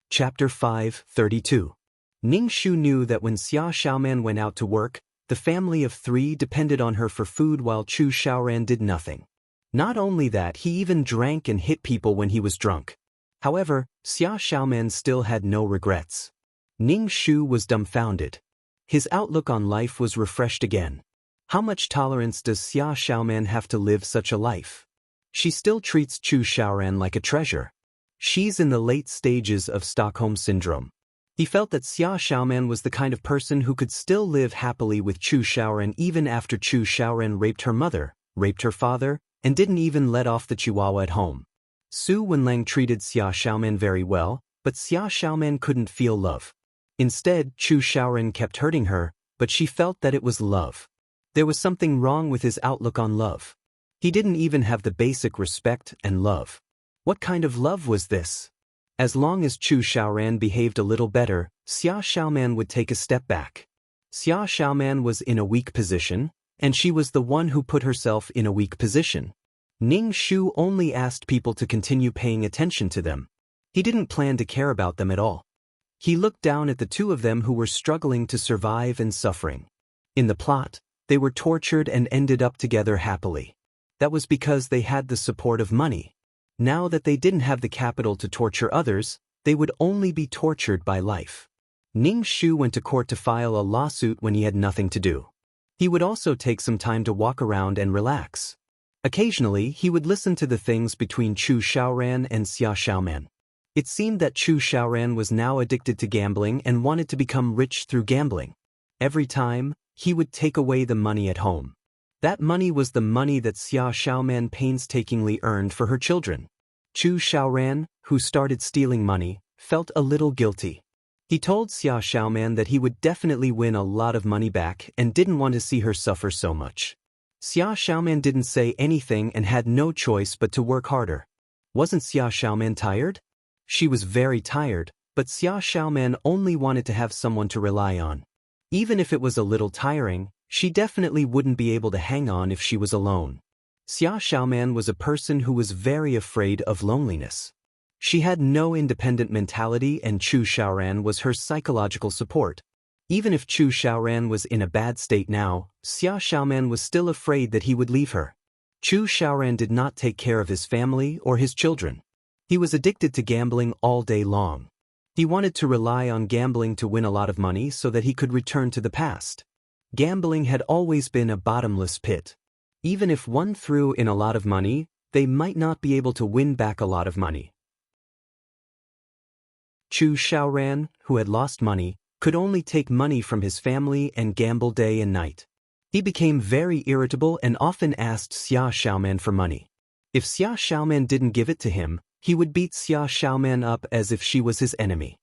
S1: Chapter 5:32. Ning Shu knew that when Xia Xiaoman went out to work, the family of 3 depended on her for food while Chu Xiaoran did nothing. Not only that, he even drank and hit people when he was drunk. However, Xia Xiaoman still had no regrets. Ning Shu was dumbfounded. His outlook on life was refreshed again. How much tolerance does Xia Xiaoman have to live such a life? She still treats Chu Xiaoran like a treasure. She's in the late stages of Stockholm Syndrome. He felt that Xia Xiaoman was the kind of person who could still live happily with Chu Xiaoran even after Chu Xiaoran raped her mother, raped her father, and didn't even let off the chihuahua at home. Su Wenlang treated Xia Xiaoman very well, but Xia Xiaoman couldn't feel love. Instead, Chu Xiaoran kept hurting her, but she felt that it was love. There was something wrong with his outlook on love. He didn't even have the basic respect and love. What kind of love was this? As long as Chu Xiaoran behaved a little better, Xia Xiaoman would take a step back. Xia Xiaoman was in a weak position, and she was the one who put herself in a weak position. Ning Shu only asked people to continue paying attention to them. He didn't plan to care about them at all. He looked down at the 2 of them who were struggling to survive and suffering. In the plot, they were tortured and ended up together happily. That was because they had the support of money. Now that they didn't have the capital to torture others, they would only be tortured by life. Ning Shu went to court to file a lawsuit when he had nothing to do. He would also take some time to walk around and relax. Occasionally, he would listen to the things between Chu Xiaoran and Xia Xiaoman. It seemed that Chu Xiaoran was now addicted to gambling and wanted to become rich through gambling. Every time, he would take away the money at home. That money was the money that Xia Xiaoman painstakingly earned for her children. Chu Xiaoran, who started stealing money, felt a little guilty. He told Xia Xiaoman that he would definitely win a lot of money back and didn't want to see her suffer so much. Xia Xiaoman didn't say anything and had no choice but to work harder. Wasn't Xia Xiaoman tired? She was very tired, but Xia Xiaoman only wanted to have someone to rely on. Even if it was a little tiring, she definitely wouldn't be able to hang on if she was alone. Xia Xiaoman was a person who was very afraid of loneliness. She had no independent mentality and Chu Xiaoran was her psychological support. Even if Chu Xiaoran was in a bad state now, Xia Xiaoman was still afraid that he would leave her. Chu Xiaoran did not take care of his family or his children. He was addicted to gambling all day long. He wanted to rely on gambling to win a lot of money so that he could return to the past. Gambling had always been a bottomless pit. Even if one threw in a lot of money, they might not be able to win back a lot of money. Chu Xiaoran, who had lost money, could only take money from his family and gamble day and night. He became very irritable and often asked Xia Xiaoman for money. If Xia Xiaoman didn't give it to him, he would beat Xia Xiaoman up as if she was his enemy.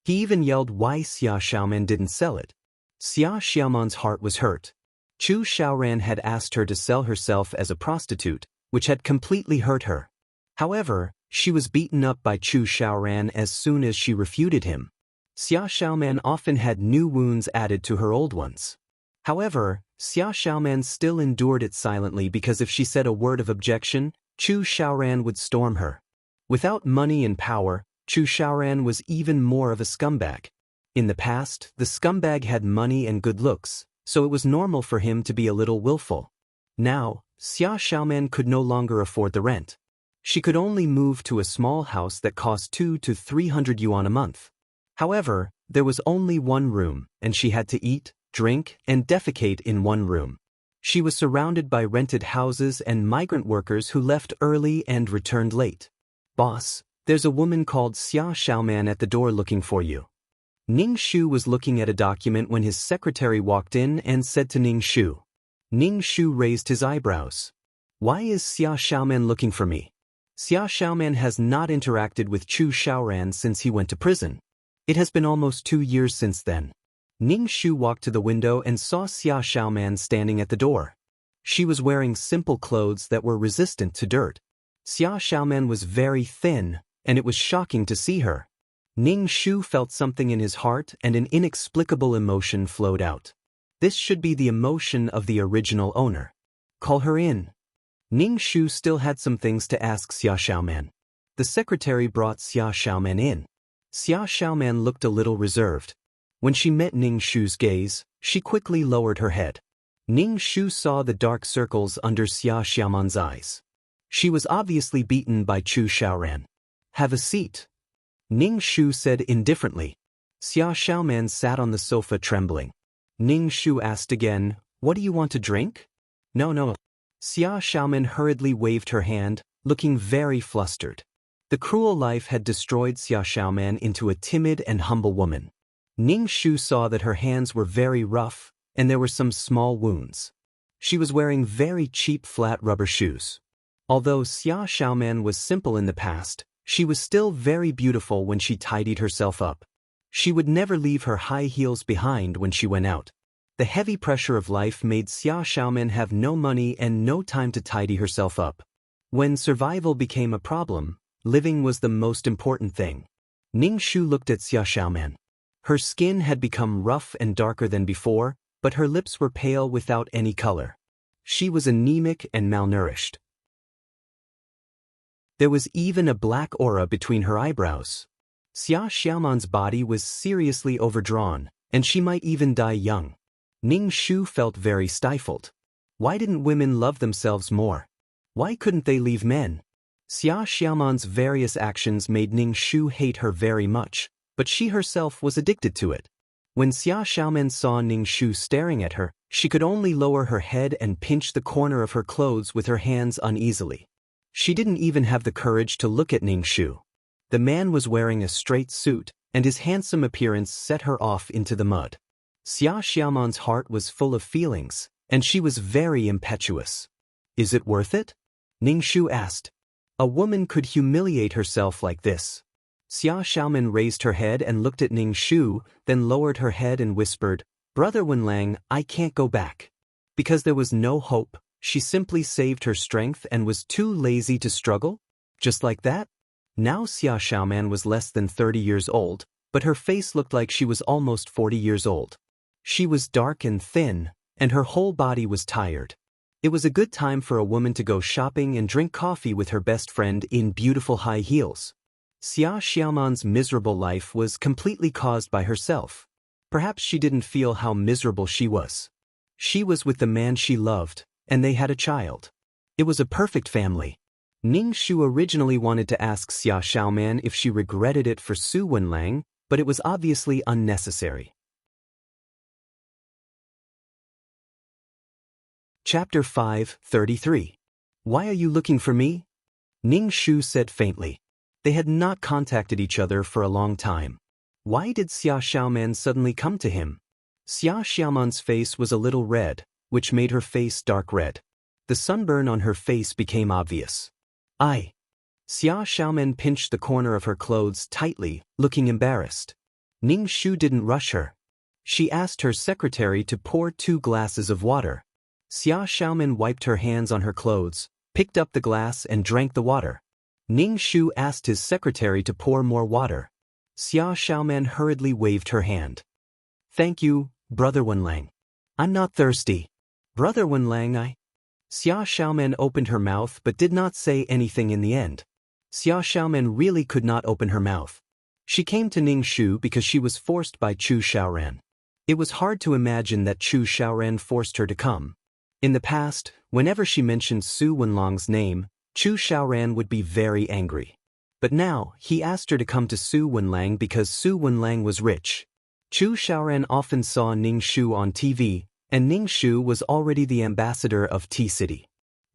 S1: He even yelled why Xia Xiaoman didn't sell it. Xia Xiaoman's heart was hurt. Chu Xiaoran had asked her to sell herself as a prostitute, which had completely hurt her. However, she was beaten up by Chu Xiaoran as soon as she refuted him. Xia Xiaoman often had new wounds added to her old ones. However, Xia Xiaoman still endured it silently because if she said a word of objection, Chu Xiaoran would storm her. Without money and power, Chu Xiaoran was even more of a scumbag. In the past, the scumbag had money and good looks, so it was normal for him to be a little willful. Now, Xia Xiaoman could no longer afford the rent. She could only move to a small house that cost 200 to 300 yuan a month. However, there was only one room, and she had to eat, drink, and defecate in one room. She was surrounded by rented houses and migrant workers who left early and returned late. "Boss, there's a woman called Xia Xiaoman at the door looking for you." Ning Shu was looking at a document when his secretary walked in and said to Ning Shu. Ning Shu raised his eyebrows. "Why is Xia Xiaoman looking for me?" Xia Xiaoman has not interacted with Chu Xiaoran since he went to prison. It has been almost 2 years since then. Ning Shu walked to the window and saw Xia Xiaoman standing at the door. She was wearing simple clothes that were resistant to dirt. Xia Xiaoman was very thin, and it was shocking to see her. Ning Shu felt something in his heart and an inexplicable emotion flowed out. This should be the emotion of the original owner. "Call her in." Ning Shu still had some things to ask Xia Xiaoman. The secretary brought Xia Xiaoman in. Xia Xiaoman looked a little reserved. When she met Ning Shu's gaze, she quickly lowered her head. Ning Shu saw the dark circles under Xia Xiaoman's eyes. She was obviously beaten by Chu Xiaoran. "Have a seat," Ning Shu said indifferently. Xia Xiaoman sat on the sofa trembling. Ning Shu asked again, "What do you want to drink?" No. Xia Xiaoman hurriedly waved her hand, looking very flustered. The cruel life had destroyed Xia Xiaoman into a timid and humble woman. Ning Shu saw that her hands were very rough, and there were some small wounds. She was wearing very cheap flat rubber shoes. Although Xia Xiaoman was simple in the past, she was still very beautiful when she tidied herself up. She would never leave her high heels behind when she went out. The heavy pressure of life made Xia Xiaoman have no money and no time to tidy herself up. When survival became a problem, living was the most important thing. Ning Shu looked at Xia Xiaoman. Her skin had become rough and darker than before, but her lips were pale without any color. She was anemic and malnourished. There was even a black aura between her eyebrows. Xia Xiaoman's body was seriously overdrawn, and she might even die young. Ning Shu felt very stifled. Why didn't women love themselves more? Why couldn't they leave men? Xia Xiaoman's various actions made Ning Shu hate her very much, but she herself was addicted to it. When Xia Xiaoman saw Ning Shu staring at her, she could only lower her head and pinch the corner of her clothes with her hands uneasily. She didn't even have the courage to look at Ning Shu. The man was wearing a straight suit, and his handsome appearance set her off into the mud. Xia Xiaoman's heart was full of feelings, and she was very impetuous. "Is it worth it?" Ning Shu asked. A woman could humiliate herself like this. Xia Xiaoman raised her head and looked at Ning Shu, then lowered her head and whispered, "Brother Wenlang, I can't go back." Because there was no hope, she simply saved her strength and was too lazy to struggle? Just like that? Now Xia Xiaoman was less than 30 years old, but her face looked like she was almost 40 years old. She was dark and thin, and her whole body was tired. It was a good time for a woman to go shopping and drink coffee with her best friend in beautiful high heels. Xia Xiaoman's miserable life was completely caused by herself. Perhaps she didn't feel how miserable she was. She was with the man she loved, and they had a child. It was a perfect family. Ning Shu originally wanted to ask Xia Xiaoman if she regretted it for Su Wenlang, but it was obviously unnecessary. Chapter 5:33. Why are you looking for me? Ning Shu said faintly. They had not contacted each other for a long time. Why did Xia Xiaoman suddenly come to him? Xia Xiaoman's face was a little red, which made her face dark red. The sunburn on her face became obvious. Xia Xiaoman pinched the corner of her clothes tightly, looking embarrassed. Ning Shu didn't rush her. She asked her secretary to pour 2 glasses of water. Xia Xiaoman wiped her hands on her clothes, picked up the glass and drank the water. Ning Shu asked his secretary to pour more water. Xia Xiaoman hurriedly waved her hand. "Thank you, Brother Wenlang. I'm not thirsty." "Brother Wenlang, Xia Xiaoman opened her mouth but did not say anything in the end. Xia Xiaoman really could not open her mouth. She came to Ning Shu because she was forced by Chu Xiaoran. It was hard to imagine that Chu Xiaoran forced her to come. In the past, whenever she mentioned Su Wenlong's name, Chu Xiaoran would be very angry. But now, he asked her to come to Su Wenlang because Su Wenlang was rich. Chu Xiaoran often saw Ning Shu on TV, and Ning Shu was already the ambassador of T-City.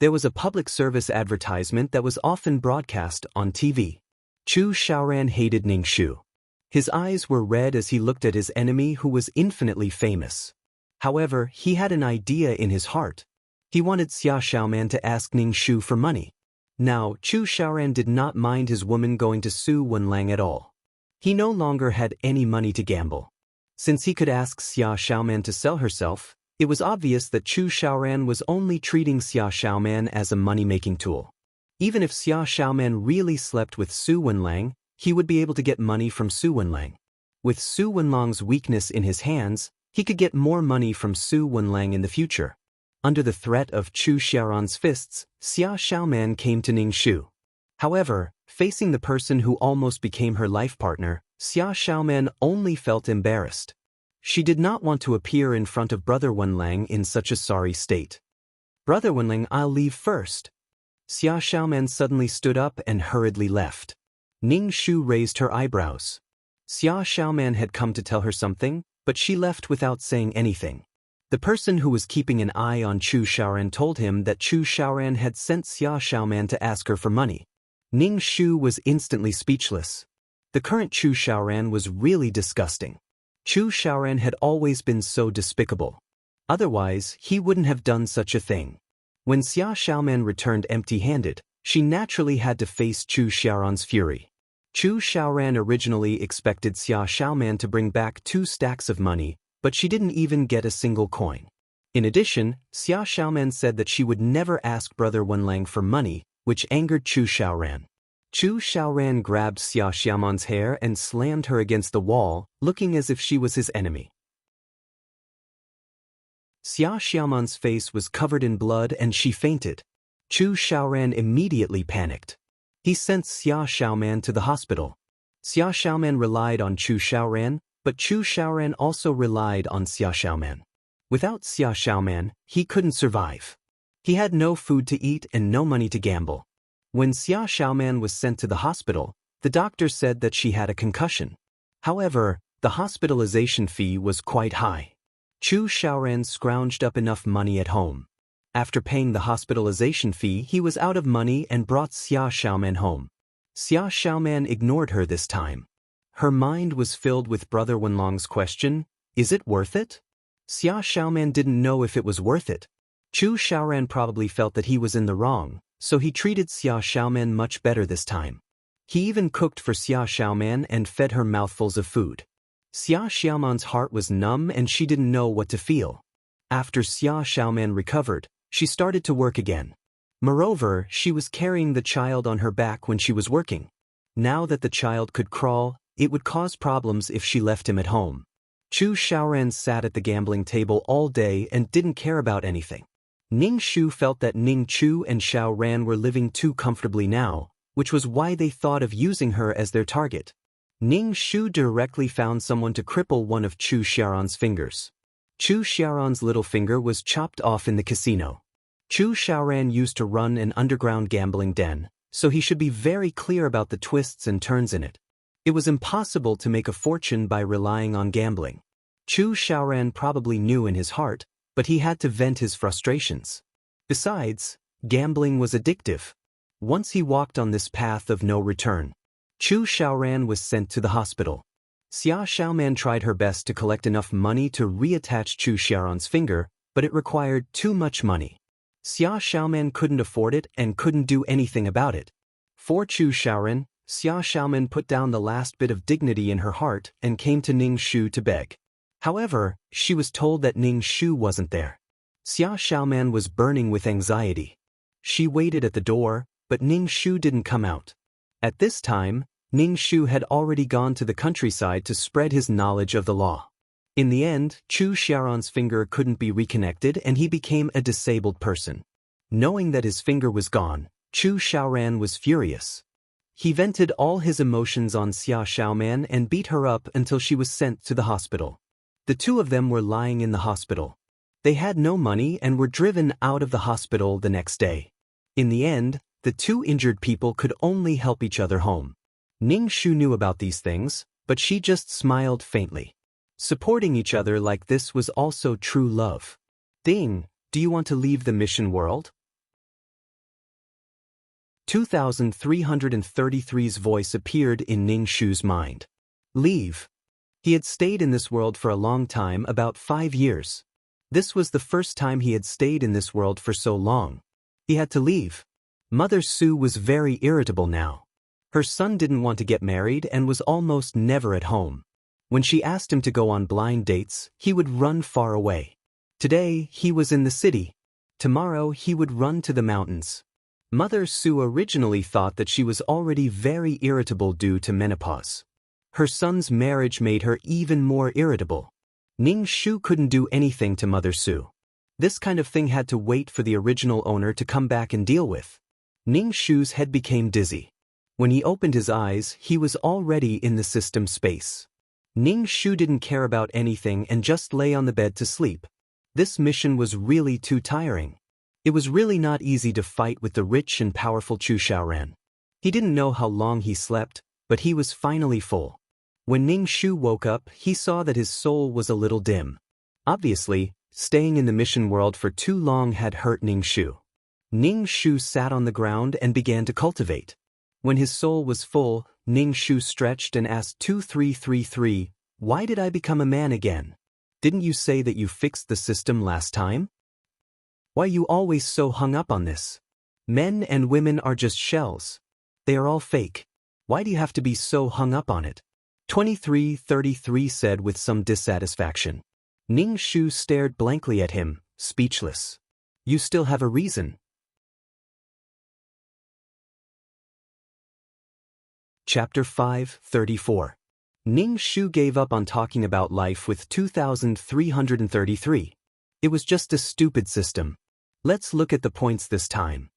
S1: There was a public service advertisement that was often broadcast on TV. Chu Xiaoran hated Ning Shu. His eyes were red as he looked at his enemy who was infinitely famous. However, he had an idea in his heart. He wanted Xia Xiaoman to ask Ning Shu for money. Now, Chu Xiaoran did not mind his woman going to Su Wenlang at all. He no longer had any money to gamble. Since he could ask Xia Xiaoman to sell herself, it was obvious that Chu Xiaoran was only treating Xia Xiaoman as a money-making tool. Even if Xia Xiaoman really slept with Su Wenlang, he would be able to get money from Su Wenlang. With Su Wenlong's weakness in his hands, he could get more money from Su Wenlang in the future. Under the threat of Chu Xiaoran's fists, Xia Xiaoman came to Ning Shu. However, facing the person who almost became her life partner, Xia Xiaoman only felt embarrassed. She did not want to appear in front of Brother Wenlang in such a sorry state. "Brother Wenlang, I'll leave first." Xia Xiaoman suddenly stood up and hurriedly left. Ning Shu raised her eyebrows. Xia Xiaoman had come to tell her something, but she left without saying anything. The person who was keeping an eye on Chu Xiaoran told him that Chu Xiaoran had sent Xia Xiaoman to ask her for money. Ning Shu was instantly speechless. The current Chu Xiaoran was really disgusting. Chu Xiaoran had always been so despicable. Otherwise, he wouldn't have done such a thing. When Xia Xiaoman returned empty-handed, she naturally had to face Chu Xiaoran's fury. Chu Xiaoran originally expected Xia Xiaoman to bring back 2 stacks of money, but she didn't even get a single coin. In addition, Xia Xiaoman said that she would never ask Brother Wenlang for money, which angered Chu Xiaoran. Chu Xiaoran grabbed Xia Xiaoman's hair and slammed her against the wall, looking as if she was his enemy. Xia Xiaoman's face was covered in blood and she fainted. Chu Xiaoran immediately panicked. He sent Xia Xiaoman to the hospital. Xia Xiaoman relied on Chu Xiaoran, but Chu Xiaoran also relied on Xia Xiaoman. Without Xia Xiaoman, he couldn't survive. He had no food to eat and no money to gamble. When Xia Xiaoman was sent to the hospital, the doctor said that she had a concussion. However, the hospitalization fee was quite high. Chu Xiaoran scrounged up enough money at home. After paying the hospitalization fee, he was out of money and brought Xia Xiaoman home. Xia Xiaoman ignored her this time. Her mind was filled with Brother Wenlong's question, "Is it worth it?" Xia Xiaoman didn't know if it was worth it. Chu Xiaoran probably felt that he was in the wrong, so he treated Xia Xiaoman much better this time. He even cooked for Xia Xiaoman and fed her mouthfuls of food. Xia Xiaoman's heart was numb and she didn't know what to feel. After Xia Xiaoman recovered, she started to work again. Moreover, she was carrying the child on her back when she was working. Now that the child could crawl, it would cause problems if she left him at home. Chu Xiaoran sat at the gambling table all day and didn't care about anything. Ning Shu felt that Ning Chu and Xiaoran were living too comfortably now, which was why they thought of using her as their target. Ning Shu directly found someone to cripple one of Chu Xiaoran's fingers. Chu Xiaoran's little finger was chopped off in the casino. Chu Xiaoran used to run an underground gambling den, so he should be very clear about the twists and turns in it. It was impossible to make a fortune by relying on gambling. Chu Xiaoran probably knew in his heart, but he had to vent his frustrations. Besides, gambling was addictive. Once he walked on this path of no return. Chu Xiaoran was sent to the hospital. Xia Xiaoman tried her best to collect enough money to reattach Chu Xiaoran's finger, but it required too much money. Xia Xiaoman couldn't afford it and couldn't do anything about it. For Chu Xiaoran, Xia Xiaoman put down the last bit of dignity in her heart and came to Ning Shu to beg. However, she was told that Ning Shu wasn't there. Xia Xiaoman was burning with anxiety. She waited at the door, but Ning Shu didn't come out. At this time, Ning Shu had already gone to the countryside to spread his knowledge of the law. In the end, Chu Xiaoran's finger couldn't be reconnected and he became a disabled person. Knowing that his finger was gone, Chu Xiaoran was furious. He vented all his emotions on Xia Xiaoman and beat her up until she was sent to the hospital. The two of them were lying in the hospital. They had no money and were driven out of the hospital the next day. In the end, the two injured people could only help each other home. Ning Shu knew about these things, but she just smiled faintly. Supporting each other like this was also true love. Ding, do you want to leave the mission world? 2333's voice appeared in Ning Shu's mind. Leave. He had stayed in this world for a long time, about 5 years. This was the first time he had stayed in this world for so long. He had to leave. Mother Su was very irritable now. Her son didn't want to get married and was almost never at home. When she asked him to go on blind dates, he would run far away. Today, he was in the city. Tomorrow, he would run to the mountains. Mother Su originally thought that she was already very irritable due to menopause. Her son's marriage made her even more irritable. Ning Shu couldn't do anything to Mother Su. This kind of thing had to wait for the original owner to come back and deal with. Ning Shu's head became dizzy. When he opened his eyes, he was already in the system space. Ning Shu didn't care about anything and just lay on the bed to sleep. This mission was really too tiring. It was really not easy to fight with the rich and powerful Chu Xiaoran. He didn't know how long he slept, but he was finally full. When Ning Shu woke up, he saw that his soul was a little dim. Obviously, staying in the mission world for too long had hurt Ning Shu. Ning Shu sat on the ground and began to cultivate. When his soul was full, Ning Shu stretched and asked 2333, "Why did I become a man again? Didn't you say that you fixed the system last time? Why are you always so hung up on this? Men and women are just shells. They are all fake. Why do you have to be so hung up on it?" 2333 said with some dissatisfaction. Ning Shu stared blankly at him, speechless. "You still have a reason." Chapter 5:34. Ning Shu gave up on talking about life with 2333. It was just a stupid system. Let's look at the points this time.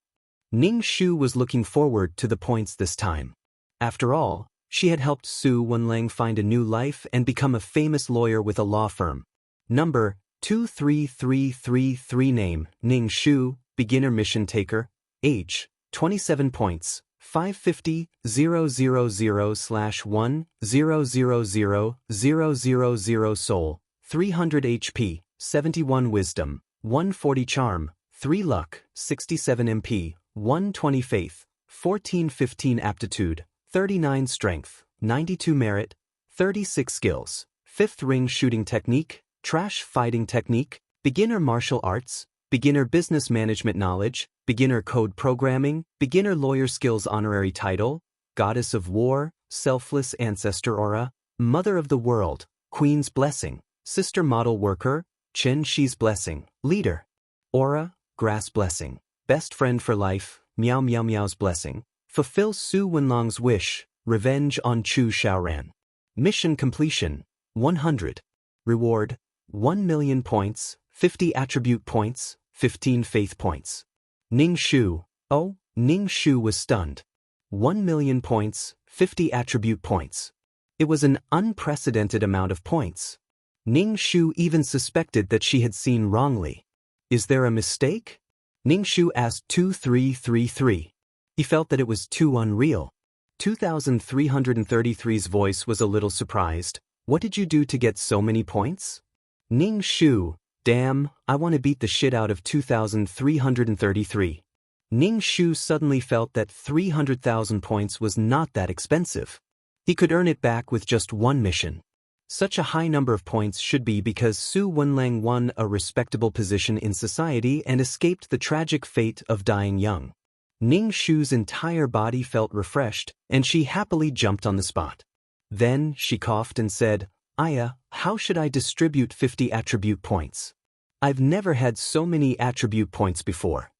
S1: Ning Shu was looking forward to the points this time. After all, she had helped Su Wenlang find a new life and become a famous lawyer with a law firm. Number 23333. Name, Ning Shu, beginner mission taker. Age, 27 points. 550,000/1,000,000 soul, 300 HP, 71 wisdom, 140 charm, 3 luck, 67 MP, 120 faith, 1415 aptitude, 39 strength, 92 merit, 36 skills, 5th ring shooting technique, trash fighting technique, beginner martial arts, beginner business management knowledge, beginner code programming, beginner lawyer skills honorary title, goddess of war, selfless ancestor aura, mother of the world, queen's blessing, sister model worker, Chen Shi's blessing, leader, aura, grass blessing, best friend for life, Miao Miao Miao's blessing, fulfill Su Wenlang's wish, revenge on Chu Xiaoran. Mission completion, 100. Reward, 1,000,000 points, 50 attribute points, 15 faith points. Ning Shu. Oh, Ning Shu was stunned. 1,000,000 points, 50 attribute points. It was an unprecedented amount of points. Ning Shu even suspected that she had seen wrongly. Is there a mistake? Ning Shu asked 2333. He felt that it was too unreal. 2333's voice was a little surprised. What did you do to get so many points? Ning Shu. Damn, I want to beat the shit out of 2333. Ning Shu suddenly felt that 300,000 points was not that expensive. He could earn it back with just one mission. Such a high number of points should be because Su Wenlang won a respectable position in society and escaped the tragic fate of dying young. Ning Shu's entire body felt refreshed, and she happily jumped on the spot. Then, she coughed and said, "Aya, how should I distribute 50 attribute points? I've never had so many attribute points before."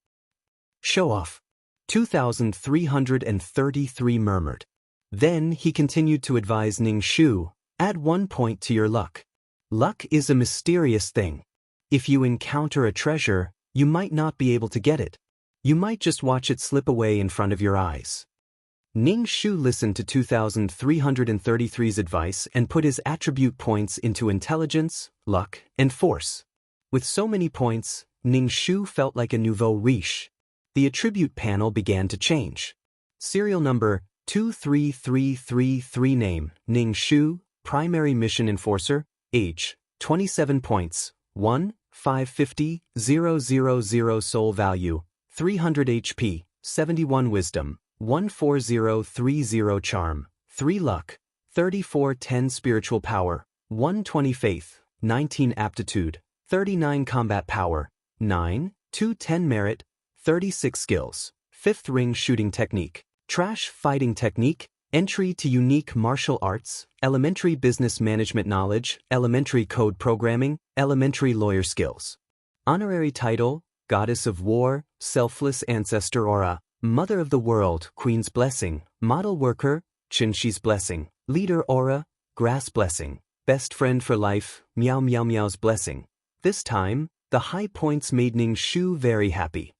S1: "Show off." 2,333 murmured. Then he continued to advise Ning Shu, "Add 1 point to your luck. Luck is a mysterious thing. If you encounter a treasure, you might not be able to get it. You might just watch it slip away in front of your eyes." Ning Shu listened to 2,333's advice and put his attribute points into intelligence, luck, and force. With so many points, Ning Shu felt like a nouveau riche. The attribute panel began to change. Serial number 23333 name, Ning Shu, primary mission enforcer, age, 27 points, 1, 550, 000 soul value, 300 HP, 71 wisdom, 14030 charm, 3 luck, 3410 spiritual power, 120 faith, 19 aptitude, 39 combat power, 9, 210 merit, 36 skills, 5th ring shooting technique, trash fighting technique, entry to unique martial arts, elementary business management knowledge, elementary code programming, elementary lawyer skills. Honorary title, Goddess of War, Selfless Ancestor Aura, Mother of the World, Queen's Blessing, Model Worker, Chinshi's Blessing, Leader Aura, Grass Blessing, Best Friend for Life, Meow Meow Meow's Blessing. This time, the high points made Ning Shu very happy.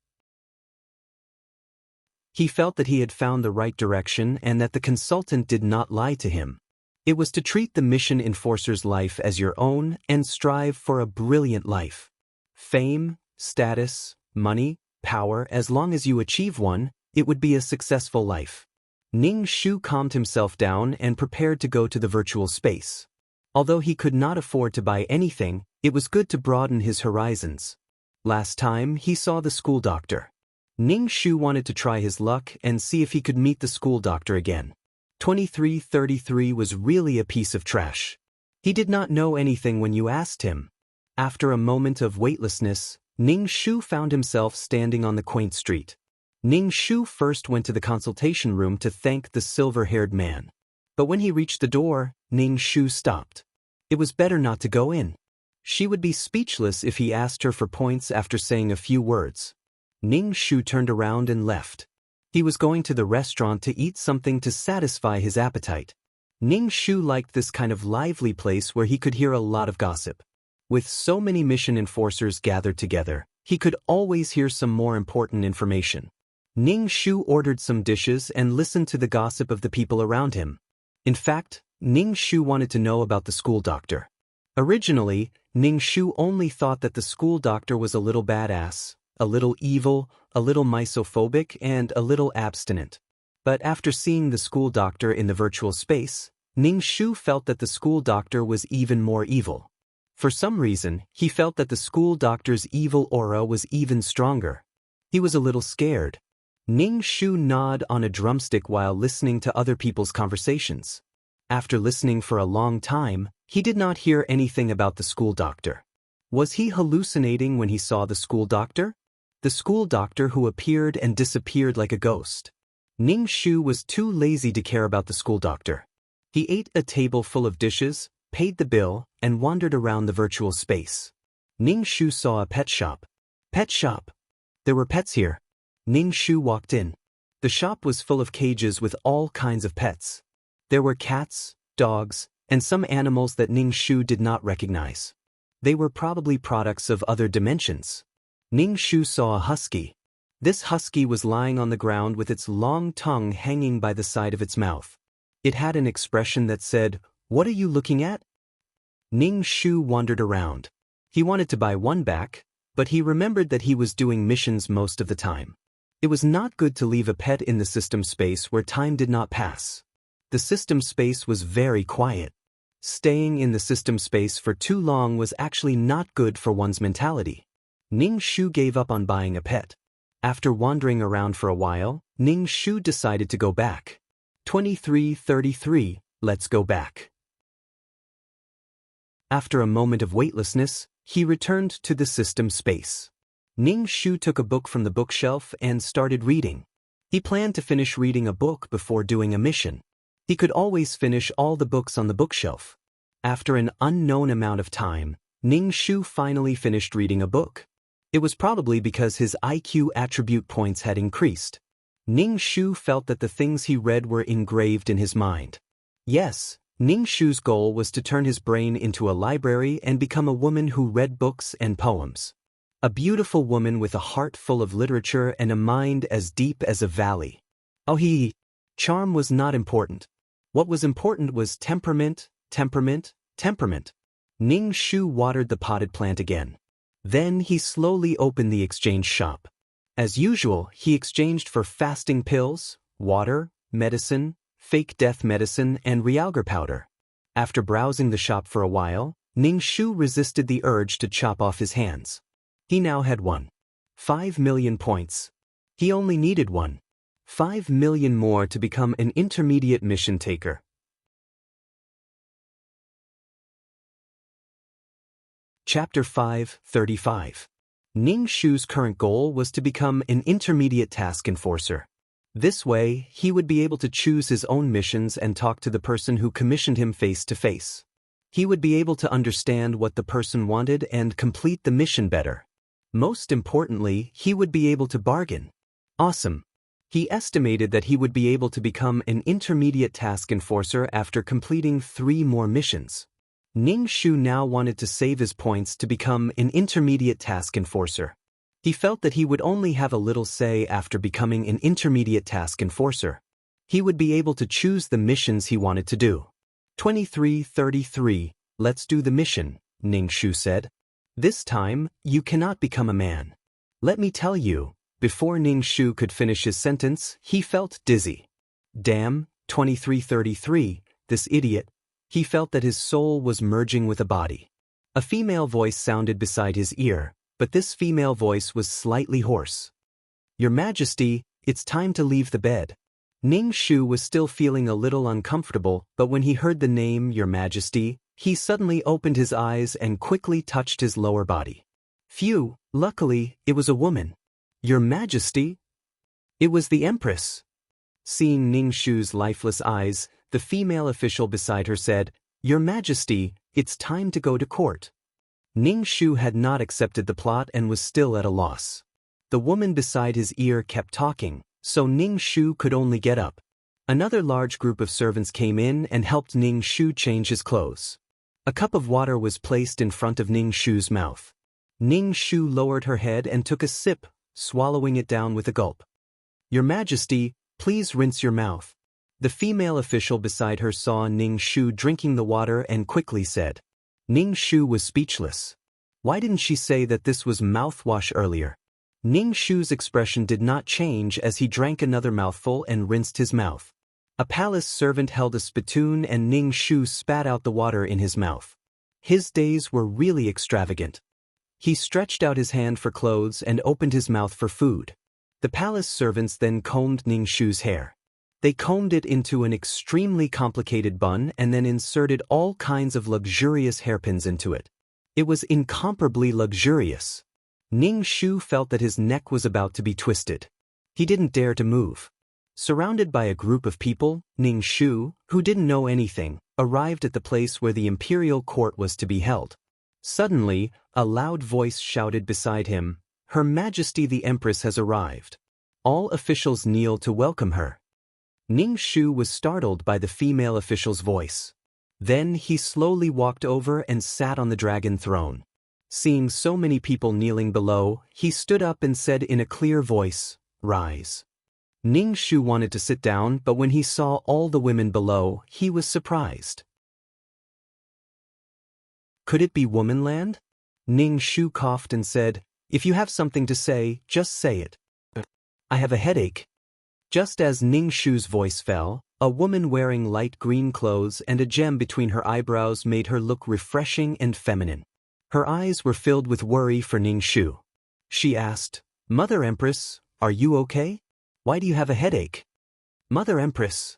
S1: He felt that he had found the right direction and that the consultant did not lie to him. It was to treat the mission enforcer's life as your own and strive for a brilliant life. Fame, status, money, power, as long as you achieve one, it would be a successful life. Ning Shu calmed himself down and prepared to go to the virtual space. Although he could not afford to buy anything, it was good to broaden his horizons. Last time, he saw the school doctor. Ning Shu wanted to try his luck and see if he could meet the school doctor again. 2333 was really a piece of trash. He did not know anything when you asked him. After a moment of weightlessness, Ning Shu found himself standing on the quaint street. Ning Shu first went to the consultation room to thank the silver-haired man. But when he reached the door, Ning Shu stopped. It was better not to go in. She would be speechless if he asked her for points after saying a few words. Ning Shu turned around and left. He was going to the restaurant to eat something to satisfy his appetite. Ning Shu liked this kind of lively place where he could hear a lot of gossip. With so many mission enforcers gathered together, he could always hear some more important information. Ning Shu ordered some dishes and listened to the gossip of the people around him. In fact, Ning Shu wanted to know about the school doctor. Originally, Ning Shu only thought that the school doctor was a little badass, a little evil, a little misophobic, and a little abstinent. But after seeing the school doctor in the virtual space, Ning Shu felt that the school doctor was even more evil. For some reason, he felt that the school doctor's evil aura was even stronger. He was a little scared. Ning Shu gnawed on a drumstick while listening to other people's conversations. After listening for a long time, he did not hear anything about the school doctor. Was he hallucinating when he saw the school doctor? The school doctor who appeared and disappeared like a ghost. Ning Shu was too lazy to care about the school doctor. He ate a table full of dishes, paid the bill, and wandered around the virtual space. Ning Shu saw a pet shop. Pet shop. There were pets here. Ning Shu walked in. The shop was full of cages with all kinds of pets. There were cats, dogs, and some animals that Ning Shu did not recognize. They were probably products of other dimensions. Ning Shu saw a husky. This husky was lying on the ground with its long tongue hanging by the side of its mouth. It had an expression that said, "What are you looking at?" Ning Shu wandered around. He wanted to buy one back, but he remembered that he was doing missions most of the time. It was not good to leave a pet in the system space where time did not pass. The system space was very quiet. Staying in the system space for too long was actually not good for one's mentality. Ning Shu gave up on buying a pet. After wandering around for a while, Ning Shu decided to go back. 2333, let's go back. After a moment of weightlessness, he returned to the system space. Ning Shu took a book from the bookshelf and started reading. He planned to finish reading a book before doing a mission. He could always finish all the books on the bookshelf. After an unknown amount of time, Ning Shu finally finished reading a book. It was probably because his IQ attribute points had increased. Ning Shu felt that the things he read were engraved in his mind. Yes, Ning Shu's goal was to turn his brain into a library and become a woman who read books and poems. A beautiful woman with a heart full of literature and a mind as deep as a valley. Charm was not important. What was important was temperament. Ning Shu watered the potted plant again. Then he slowly opened the exchange shop. As usual, he exchanged for fasting pills, water, medicine, fake death medicine, and Realgar powder. After browsing the shop for a while, Ning Shu resisted the urge to chop off his hands. He now had 5 million points. He only needed 5 million more to become an intermediate mission taker. Chapter 5:35. Ning Shu's current goal was to become an intermediate task enforcer. This way, he would be able to choose his own missions and talk to the person who commissioned him face to face. He would be able to understand what the person wanted and complete the mission better. Most importantly, he would be able to bargain. Awesome. He estimated that he would be able to become an intermediate task enforcer after completing 3 more missions. Ning Shu now wanted to save his points to become an intermediate task enforcer. He felt that he would only have a little say after becoming an intermediate task enforcer. He would be able to choose the missions he wanted to do. 23:33, let's do the mission, Ning Shu said. This time, you cannot become a man. Let me tell you, before Ning Shu could finish his sentence, he felt dizzy. Damn, 23:33, this idiot. He felt that his soul was merging with a body. A female voice sounded beside his ear, but this female voice was slightly hoarse. Your Majesty, it's time to leave the bed. Ning Shu was still feeling a little uncomfortable, but when he heard the name Your Majesty, he suddenly opened his eyes and quickly touched his lower body. Phew, luckily, it was a woman. Your Majesty? It was the Empress. Seeing Ning Shu's lifeless eyes, the female official beside her said, Your Majesty, it's time to go to court. Ning Shu had not accepted the plot and was still at a loss. The woman beside his ear kept talking, so Ning Shu could only get up. Another large group of servants came in and helped Ning Shu change his clothes. A cup of water was placed in front of Ning Shu's mouth. Ning Shu lowered her head and took a sip, swallowing it down with a gulp. Your Majesty, please rinse your mouth. The female official beside her saw Ning Shu drinking the water and quickly said. Ning Shu was speechless. Why didn't she say that this was mouthwash earlier? Ning Shu's expression did not change as he drank another mouthful and rinsed his mouth. A palace servant held a spittoon and Ning Shu spat out the water in his mouth. His days were really extravagant. He stretched out his hand for clothes and opened his mouth for food. The palace servants then combed Ning Shu's hair. They combed it into an extremely complicated bun and then inserted all kinds of luxurious hairpins into it. It was incomparably luxurious. Ning Shu felt that his neck was about to be twisted. He didn't dare to move. Surrounded by a group of people, Ning Shu, who didn't know anything, arrived at the place where the imperial court was to be held. Suddenly, a loud voice shouted beside him, Her Majesty the Empress has arrived. All officials kneel to welcome her. Ning Shu was startled by the female official's voice. Then he slowly walked over and sat on the dragon throne. Seeing so many people kneeling below, he stood up and said in a clear voice, Rise. Ning Shu wanted to sit down, but when he saw all the women below, he was surprised. Could it be Womanland? Ning Shu coughed and said, If you have something to say, just say it. I have a headache. Just as Ning Shu's voice fell, a woman wearing light green clothes and a gem between her eyebrows made her look refreshing and feminine. Her eyes were filled with worry for Ning Shu. She asked, Mother Empress, are you okay? Why do you have a headache? Mother Empress.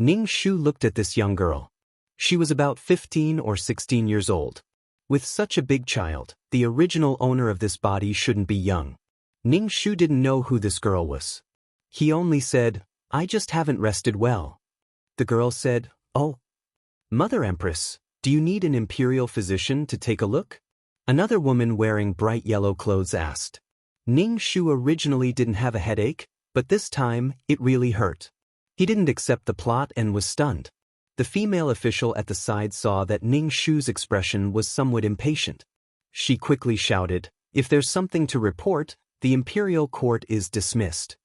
S1: Ning Shu looked at this young girl. She was about 15 or 16 years old. With such a big child, the original owner of this body shouldn't be young. Ning Shu didn't know who this girl was. He only said, "I just haven't rested well." The girl said, "Oh, Mother Empress, do you need an imperial physician to take a look?" Another woman wearing bright yellow clothes asked. Ning Shu originally didn't have a headache, but this time, it really hurt. He didn't accept the plot and was stunned. The female official at the side saw that Ning Shu's expression was somewhat impatient. She quickly shouted, "If there's something to report, the imperial court is dismissed."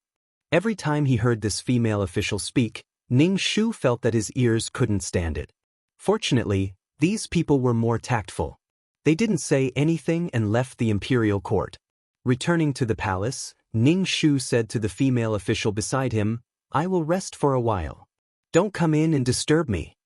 S1: Every time he heard this female official speak, Ning Shu felt that his ears couldn't stand it. Fortunately, these people were more tactful. They didn't say anything and left the imperial court. Returning to the palace, Ning Shu said to the female official beside him, "I will rest for a while. Don't come in and disturb me."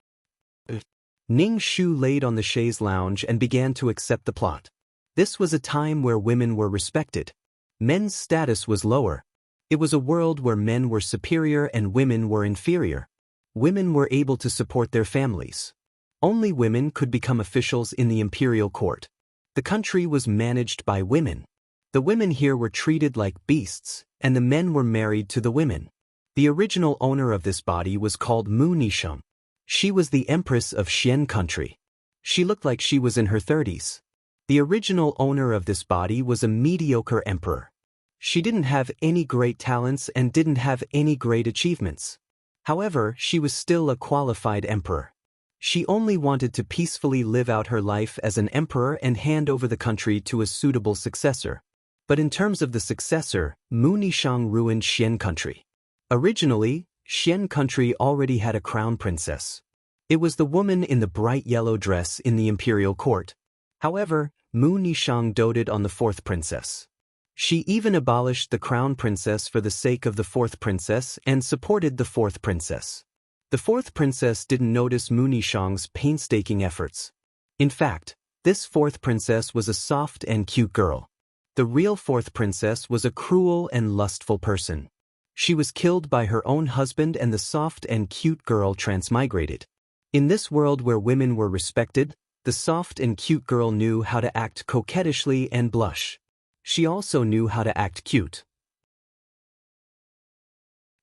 S1: Ning Shu laid on the chaise lounge and began to accept the plot. This was a time where women were respected. Men's status was lower. It was a world where men were superior and women were inferior. Women were able to support their families. Only women could become officials in the imperial court. The country was managed by women. The women here were treated like beasts, and the men were married to the women. The original owner of this body was called Mu Nisheng. She was the empress of Xian country. She looked like she was in her 30s. The original owner of this body was a mediocre emperor. She didn't have any great talents and didn't have any great achievements. However, she was still a qualified emperor. She only wanted to peacefully live out her life as an emperor and hand over the country to a suitable successor. But in terms of the successor, Mu Nisheng ruined Xian country. Originally, Xian country already had a crown princess. It was the woman in the bright yellow dress in the imperial court. However, Mu Nisheng doted on the fourth princess. She even abolished the crown princess for the sake of the fourth princess and supported the fourth princess. The fourth princess didn't notice Mu Nisheng's painstaking efforts. In fact, this fourth princess was a soft and cute girl. The real fourth princess was a cruel and lustful person. She was killed by her own husband and the soft and cute girl transmigrated. In this world where women were respected, the soft and cute girl knew how to act coquettishly and blush. She also knew how to act cute.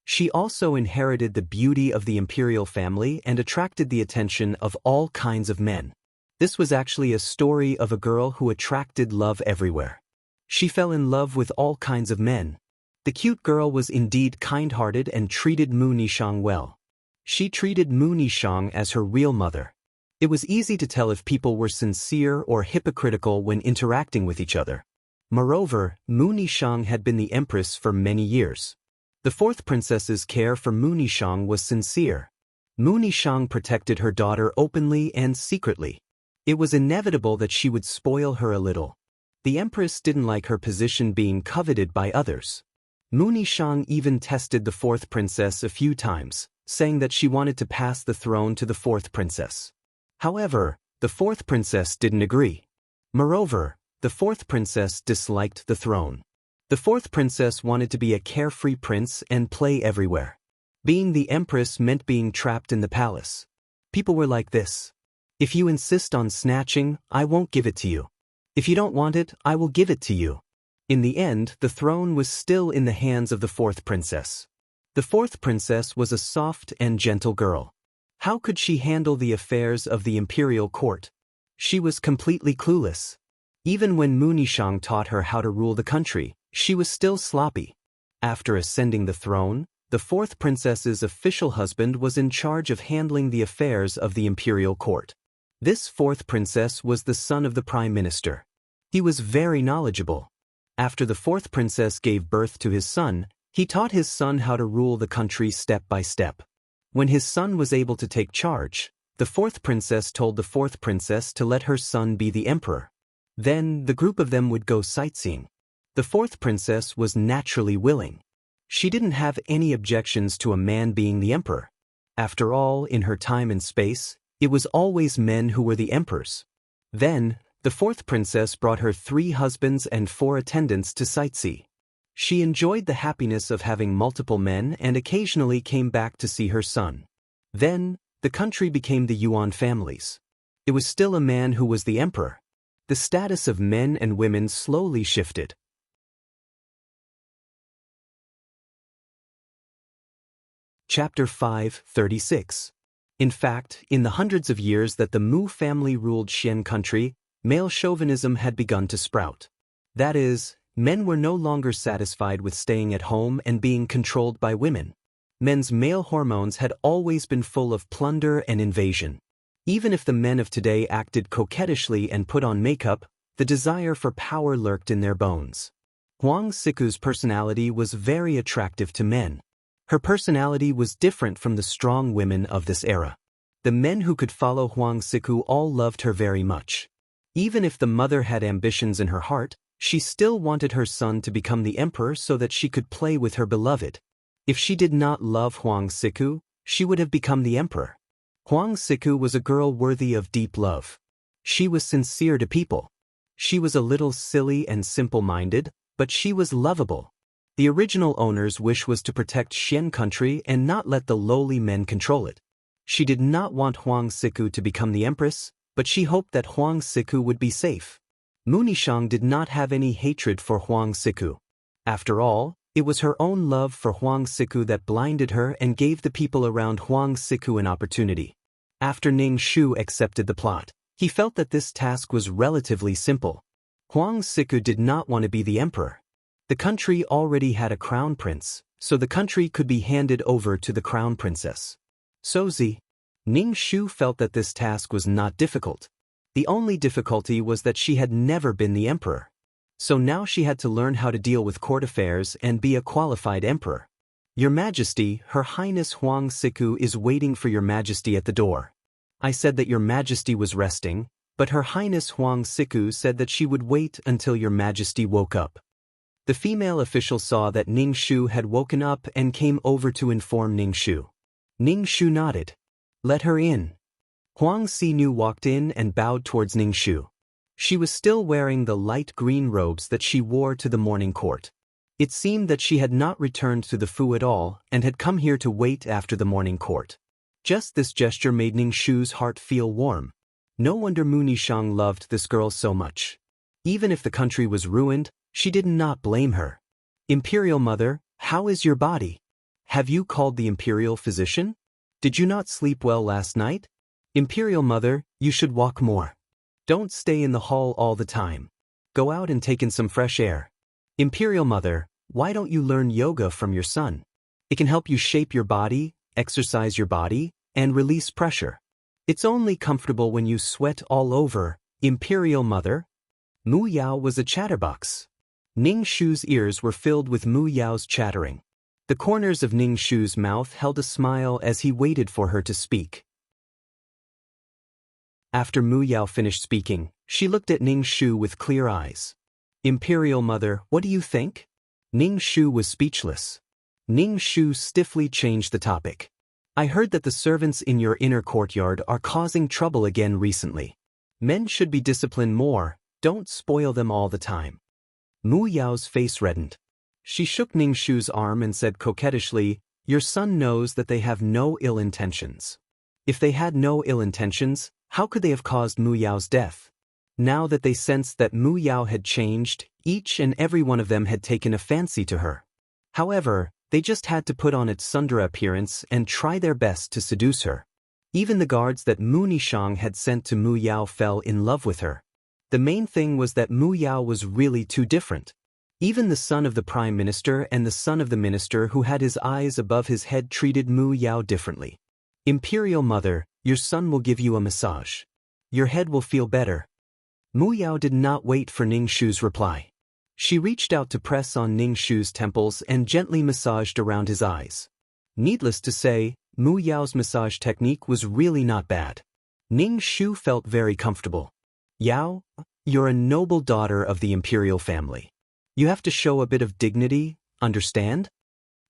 S1: She also inherited the beauty of the imperial family and attracted the attention of all kinds of men. This was actually a story of a girl who attracted love everywhere. She fell in love with all kinds of men. The cute girl was indeed kind-hearted and treated Mu Nisheng well. She treated Mu Nisheng as her real mother. It was easy to tell if people were sincere or hypocritical when interacting with each other. Moreover, Mu Nisheng had been the empress for many years. The fourth princess's care for Mu Nisheng was sincere. Mu Nisheng protected her daughter openly and secretly. It was inevitable that she would spoil her a little. The empress didn't like her position being coveted by others. Mu Nisheng even tested the fourth princess a few times, saying that she wanted to pass the throne to the fourth princess. However, the fourth princess didn't agree. Moreover, the fourth princess disliked the throne. The fourth princess wanted to be a carefree prince and play everywhere. Being the empress meant being trapped in the palace. People were like this. If you insist on snatching, I won't give it to you. If you don't want it, I will give it to you. In the end, the throne was still in the hands of the fourth princess. The fourth princess was a soft and gentle girl. How could she handle the affairs of the imperial court? She was completely clueless. Even when Mu Nisheng taught her how to rule the country, she was still sloppy. After ascending the throne, the fourth princess's official husband was in charge of handling the affairs of the imperial court. This fourth princess was the son of the prime minister. He was very knowledgeable. After the fourth princess gave birth to his son, he taught his son how to rule the country step by step. When his son was able to take charge, the fourth princess told the fourth princess to let her son be the emperor. Then, the group of them would go sightseeing. The fourth princess was naturally willing. She didn't have any objections to a man being the emperor. After all, in her time and space, it was always men who were the emperors. Then, the fourth princess brought her 3 husbands and 4 attendants to sightsee. She enjoyed the happiness of having multiple men and occasionally came back to see her son. Then, the country became the Yuan families. It was still a man who was the emperor. The status of men and women slowly shifted. Chapter 5:36. In fact, in the hundreds of years that the Mu family ruled Xian country, male chauvinism had begun to sprout. That is, men were no longer satisfied with staying at home and being controlled by women. Men's male hormones had always been full of plunder and invasion. Even if the men of today acted coquettishly and put on makeup, the desire for power lurked in their bones. Huang Siku's personality was very attractive to men. Her personality was different from the strong women of this era. The men who could follow Huang Siku all loved her very much. Even if the mother had ambitions in her heart, she still wanted her son to become the emperor so that she could play with her beloved. If she did not love Huang Siku, she would have become the emperor. Huang Siku was a girl worthy of deep love. She was sincere to people. She was a little silly and simple-minded, but she was lovable. The original owner's wish was to protect Xian country and not let the lowly men control it. She did not want Huang Siku to become the empress, but she hoped that Huang Siku would be safe. Mu Nishang did not have any hatred for Huang Siku. After all, it was her own love for Huang Siku that blinded her and gave the people around Huang Siku an opportunity. After Ning Shu accepted the plot, he felt that this task was relatively simple. Huang Siku did not want to be the emperor. The country already had a crown prince, so the country could be handed over to the crown princess. Ning Shu felt that this task was not difficult. The only difficulty was that she had never been the emperor. So now she had to learn how to deal with court affairs and be a qualified emperor. Your Majesty, Her Highness Huang Siku is waiting for Your Majesty at the door. I said that Your Majesty was resting, but Her Highness Huang Siku said that she would wait until Your Majesty woke up. The female official saw that Ning Shu had woken up and came over to inform Ning Shu. Ning Shu nodded. Let her in. Huang Sinu walked in and bowed towards Ning Shu. She was still wearing the light green robes that she wore to the morning court. It seemed that she had not returned to the Fu at all and had come here to wait after the morning court. Just this gesture made Ning Shu's heart feel warm. No wonder Mu Nishang loved this girl so much. Even if the country was ruined, she did not blame her. Imperial Mother, how is your body? Have you called the Imperial physician? Did you not sleep well last night? Imperial Mother, you should walk more. Don't stay in the hall all the time. Go out and take in some fresh air. Imperial Mother, why don't you learn yoga from your son? It can help you shape your body, exercise your body, and release pressure. It's only comfortable when you sweat all over, Imperial Mother. Mu Yao was a chatterbox. Ning Shu's ears were filled with Mu Yao's chattering. The corners of Ning Shu's mouth held a smile as he waited for her to speak. After Mu Yao finished speaking, she looked at Ning Shu with clear eyes. Imperial Mother, what do you think? Ning Shu was speechless. Ning Shu stiffly changed the topic. I heard that the servants in your inner courtyard are causing trouble again recently. Men should be disciplined more, don't spoil them all the time. Mu Yao's face reddened. She shook Ning Shu's arm and said coquettishly, Your son knows that they have no ill intentions. If they had no ill intentions, how could they have caused Mu Yao's death? Now that they sensed that Mu Yao had changed, each and every one of them had taken a fancy to her. However, they just had to put on its Sundara appearance and try their best to seduce her. Even the guards that Mu Nishang had sent to Mu Yao fell in love with her. The main thing was that Mu Yao was really too different. Even the son of the prime minister and the son of the minister who had his eyes above his head treated Mu Yao differently. Imperial Mother, your son will give you a massage. Your head will feel better. Mu Yao did not wait for Ning Shu's reply. She reached out to press on Ning Shu's temples and gently massaged around his eyes. Needless to say, Mu Yao's massage technique was really not bad. Ning Shu felt very comfortable. Yao, you're a noble daughter of the imperial family. You have to show a bit of dignity, understand?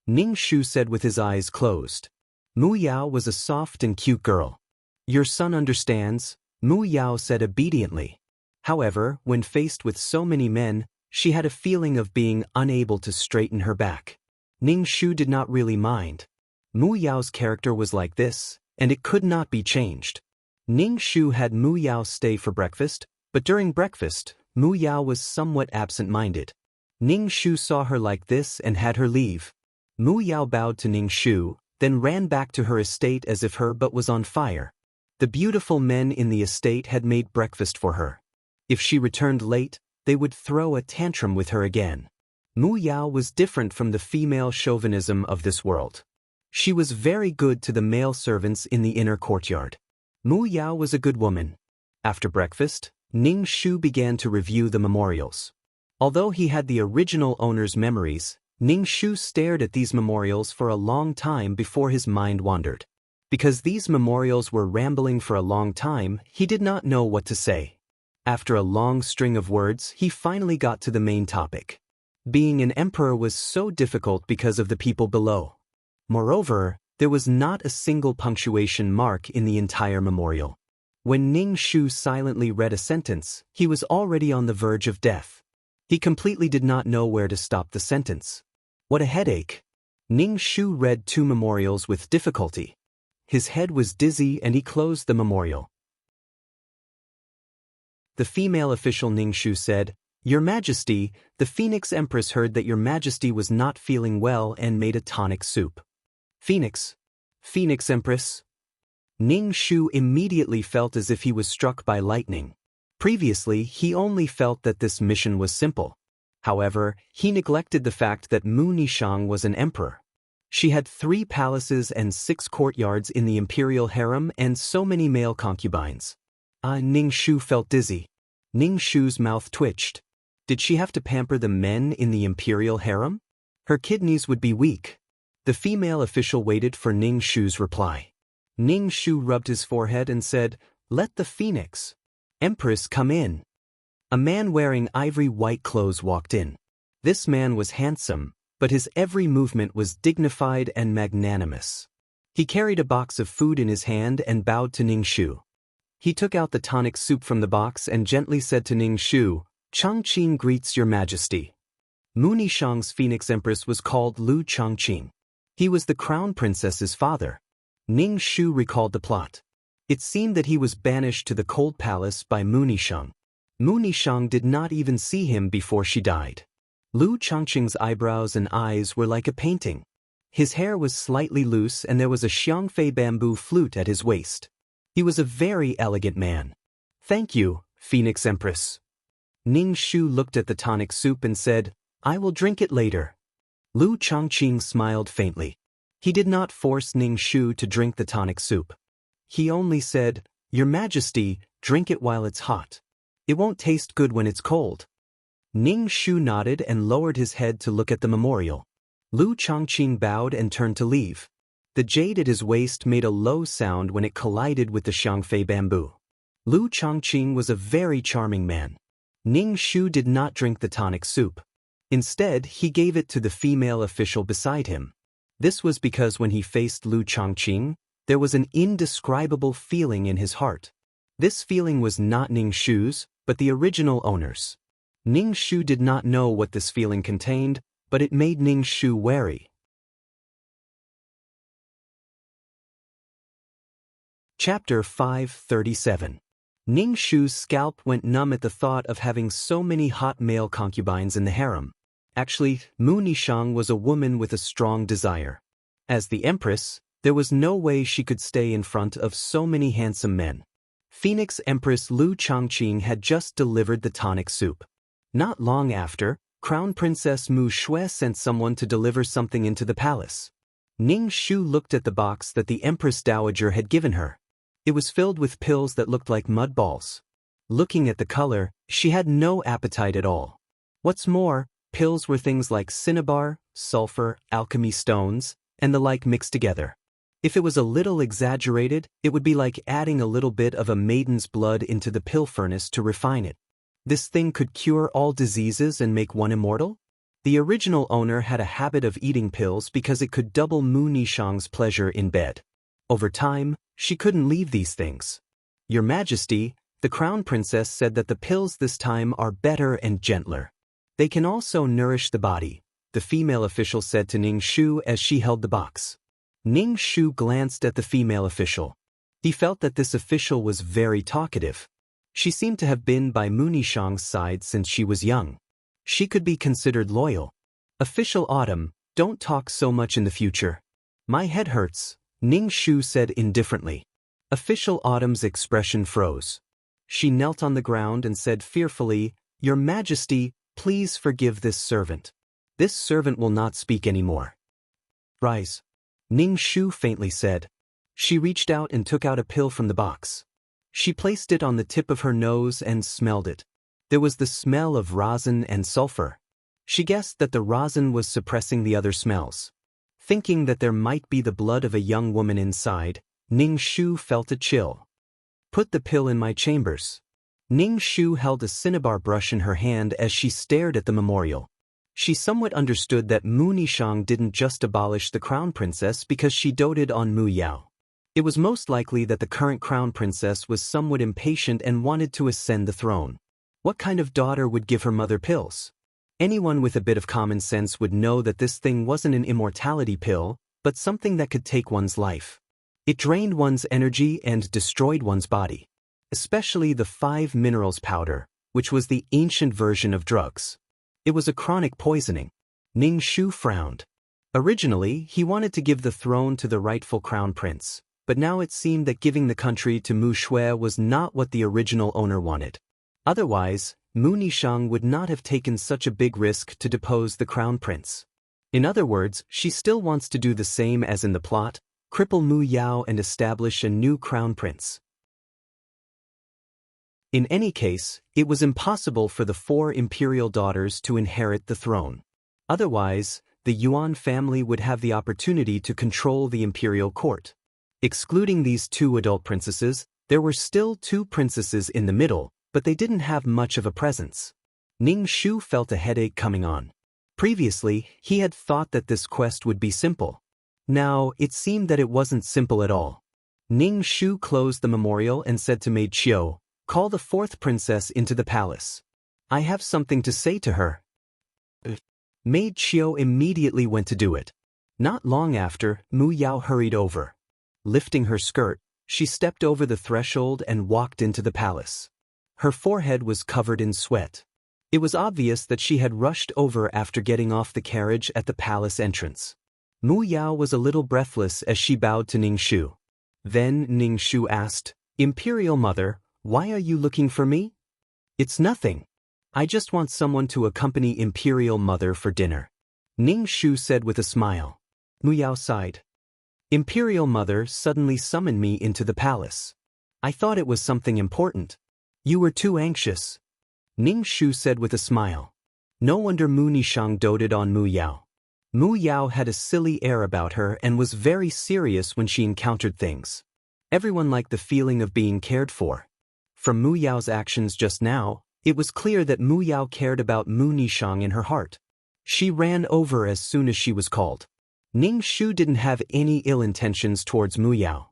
S1: Ning Shu said with his eyes closed. Mu Yao was a soft and cute girl. Your son understands, Mu Yao said obediently. However, when faced with so many men, she had a feeling of being unable to straighten her back. Ning Shu did not really mind. Mu Yao's character was like this, and it could not be changed. Ning Shu had Mu Yao stay for breakfast, but during breakfast, Mu Yao was somewhat absent-minded. Ning Shu saw her like this and had her leave. Mu Yao bowed to Ning Shu, then ran back to her estate as if her butt was on fire. The beautiful men in the estate had made breakfast for her. If she returned late, they would throw a tantrum with her again. Mu Yao was different from the female chauvinism of this world. She was very good to the male servants in the inner courtyard. Mu Yao was a good woman. After breakfast, Ning Shu began to review the memorials. Although he had the original owner's memories, Ning Shu stared at these memorials for a long time before his mind wandered. Because these memorials were rambling for a long time, he did not know what to say. After a long string of words, he finally got to the main topic. Being an emperor was so difficult because of the people below. Moreover, there was not a single punctuation mark in the entire memorial. When Ning Shu silently read a sentence, he was already on the verge of death. He completely did not know where to stop the sentence. What a headache! Ning Shu read 2 memorials with difficulty. His head was dizzy and he closed the memorial. The female official Ning Shu said, "Your Majesty, the Phoenix Empress heard that Your Majesty was not feeling well and made a tonic soup." Phoenix Empress? Ning Shu immediately felt as if he was struck by lightning. Previously, he only felt that this mission was simple. However, he neglected the fact that Mu Nishang was an emperor. She had 3 palaces and 6 courtyards in the imperial harem and so many male concubines. Ning Shu felt dizzy. Ning Shu's mouth twitched. Did she have to pamper the men in the imperial harem? Her kidneys would be weak. The female official waited for Ning Shu's reply. Ning Shu rubbed his forehead and said, "Let the Phoenix Empress come in." A man wearing ivory white clothes walked in. This man was handsome, but his every movement was dignified and magnanimous. He carried a box of food in his hand and bowed to Ning Shu. He took out the tonic soup from the box and gently said to Ning Shu, "Changqing greets Your Majesty." Mu Nishang's Phoenix Empress was called Lu Changqing. He was the crown princess's father. Ning Shu recalled the plot. It seemed that he was banished to the cold palace by Mu Nishang. Mu Nishang did not even see him before she died. Lu Changqing's eyebrows and eyes were like a painting. His hair was slightly loose and there was a xiangfei bamboo flute at his waist. He was a very elegant man. "Thank you, Phoenix Empress." Ning Shu looked at the tonic soup and said, "I will drink it later." Lu Changqing smiled faintly. He did not force Ning Shu to drink the tonic soup. He only said, "Your Majesty, drink it while it's hot. It won't taste good when it's cold." Ning Shu nodded and lowered his head to look at the memorial. Lu Changqing bowed and turned to leave. The jade at his waist made a low sound when it collided with the xiangfei bamboo. Lu Changqing was a very charming man. Ning Shu did not drink the tonic soup. Instead, he gave it to the female official beside him. This was because when he faced Lu Changqing, there was an indescribable feeling in his heart. This feeling was not Ning Shu's, but the original owner's. Ning Shu did not know what this feeling contained, but it made Ning Shu wary. Chapter 537. Ning Shu's scalp went numb at the thought of having so many hot male concubines in the harem. Actually, Mu Nishang was a woman with a strong desire. As the empress, there was no way she could stay in front of so many handsome men. Phoenix Empress Lu Changqing had just delivered the tonic soup. Not long after, Crown Princess Mu Shui sent someone to deliver something into the palace. Ning Shu looked at the box that the Empress Dowager had given her. It was filled with pills that looked like mud balls. Looking at the color, she had no appetite at all. What's more, pills were things like cinnabar, sulfur, alchemy stones, and the like mixed together. If it was a little exaggerated, it would be like adding a little bit of a maiden's blood into the pill furnace to refine it. This thing could cure all diseases and make one immortal? The original owner had a habit of eating pills because it could double Mu Nishang's pleasure in bed. Over time, she couldn't leave these things. "Your Majesty," the crown princess said that the pills this time are better and gentler. "They can also nourish the body," the female official said to Ning Shu as she held the box. Ning Shu glanced at the female official. He felt that this official was very talkative. She seemed to have been by Mu Nishang's side since she was young. She could be considered loyal. "Official Autumn, don't talk so much in the future." My head hurts, Ning Shu said indifferently. Official Autumn's expression froze. She knelt on the ground and said fearfully, Your Majesty, please forgive this servant. This servant will not speak anymore. Rise. Ning Shu faintly said. She reached out and took out a pill from the box. She placed it on the tip of her nose and smelled it. There was the smell of rosin and sulfur. She guessed that the rosin was suppressing the other smells. Thinking that there might be the blood of a young woman inside, Ning Shu felt a chill. Put the pill in my chambers. Ning Shu held a cinnabar brush in her hand as she stared at the memorial. She somewhat understood that Mu Nishang didn't just abolish the crown princess because she doted on Mu Yao. It was most likely that the current crown princess was somewhat impatient and wanted to ascend the throne. What kind of daughter would give her mother pills? Anyone with a bit of common sense would know that this thing wasn't an immortality pill, but something that could take one's life. It drained one's energy and destroyed one's body. Especially the 5 minerals powder, which was the ancient version of drugs. It was a chronic poisoning. Ning Shu frowned. Originally, he wanted to give the throne to the rightful crown prince, but now it seemed that giving the country to Mu Shui was not what the original owner wanted. Otherwise, Mu Nishang would not have taken such a big risk to depose the crown prince. In other words, she still wants to do the same as in the plot, cripple Mu Yao and establish a new crown prince. In any case, it was impossible for the 4 imperial daughters to inherit the throne. Otherwise, the Yuan family would have the opportunity to control the imperial court. Excluding these 2 adult princesses, there were still 2 princesses in the middle, but they didn't have much of a presence. Ning Shu felt a headache coming on. Previously, he had thought that this quest would be simple. Now, it seemed that it wasn't simple at all. Ning Shu closed the memorial and said to Maid Qiu, Call the 4th princess into the palace. I have something to say to her. Maid Qiu immediately went to do it. Not long after, Mu Yao hurried over. Lifting her skirt, she stepped over the threshold and walked into the palace. Her forehead was covered in sweat. It was obvious that she had rushed over after getting off the carriage at the palace entrance. Mu Yao was a little breathless as she bowed to Ning Shu. Then Ning Shu asked, Imperial Mother, why are you looking for me? It's nothing. I just want someone to accompany Imperial Mother for dinner. Ning Shu said with a smile. Mu Yao sighed. Imperial Mother suddenly summoned me into the palace. I thought it was something important. You were too anxious. Ning Shu said with a smile. No wonder Mu Nishang doted on Mu Yao. Mu Yao had a silly air about her and was very serious when she encountered things. Everyone liked the feeling of being cared for. From Mu Yao's actions just now, it was clear that Mu Yao cared about Mu Nishang in her heart. She ran over as soon as she was called. Ning Shu didn't have any ill intentions towards Mu Yao.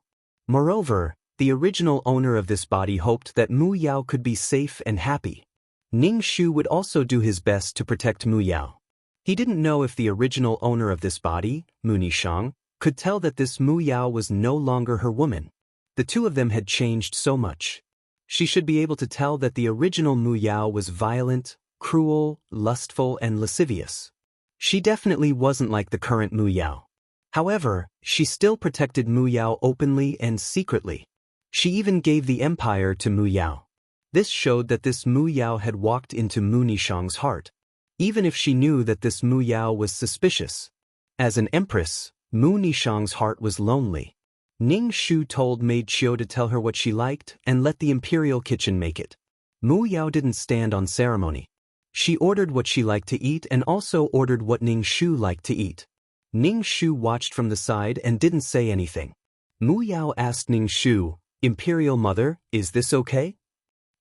S1: Moreover, the original owner of this body hoped that Mu Yao could be safe and happy. Ning Shu would also do his best to protect Mu Yao. He didn't know if the original owner of this body, Mu Nishang, could tell that this Mu Yao was no longer her woman. The 2 of them had changed so much. She should be able to tell that the original Mu Yao was violent, cruel, lustful, and lascivious. She definitely wasn't like the current Mu Yao. However, she still protected Mu Yao openly and secretly. She even gave the empire to Mu Yao. This showed that this Mu Yao had walked into Mu Nishang's heart, even if she knew that this Mu Yao was suspicious. As an empress, Mu Nishang's heart was lonely. Ning Shu told Maid Qiu to tell her what she liked and let the imperial kitchen make it. Mu Yao didn't stand on ceremony. She ordered what she liked to eat and also ordered what Ning Shu liked to eat. Ning Shu watched from the side and didn't say anything. Mu Yao asked Ning Shu, Imperial Mother, is this okay?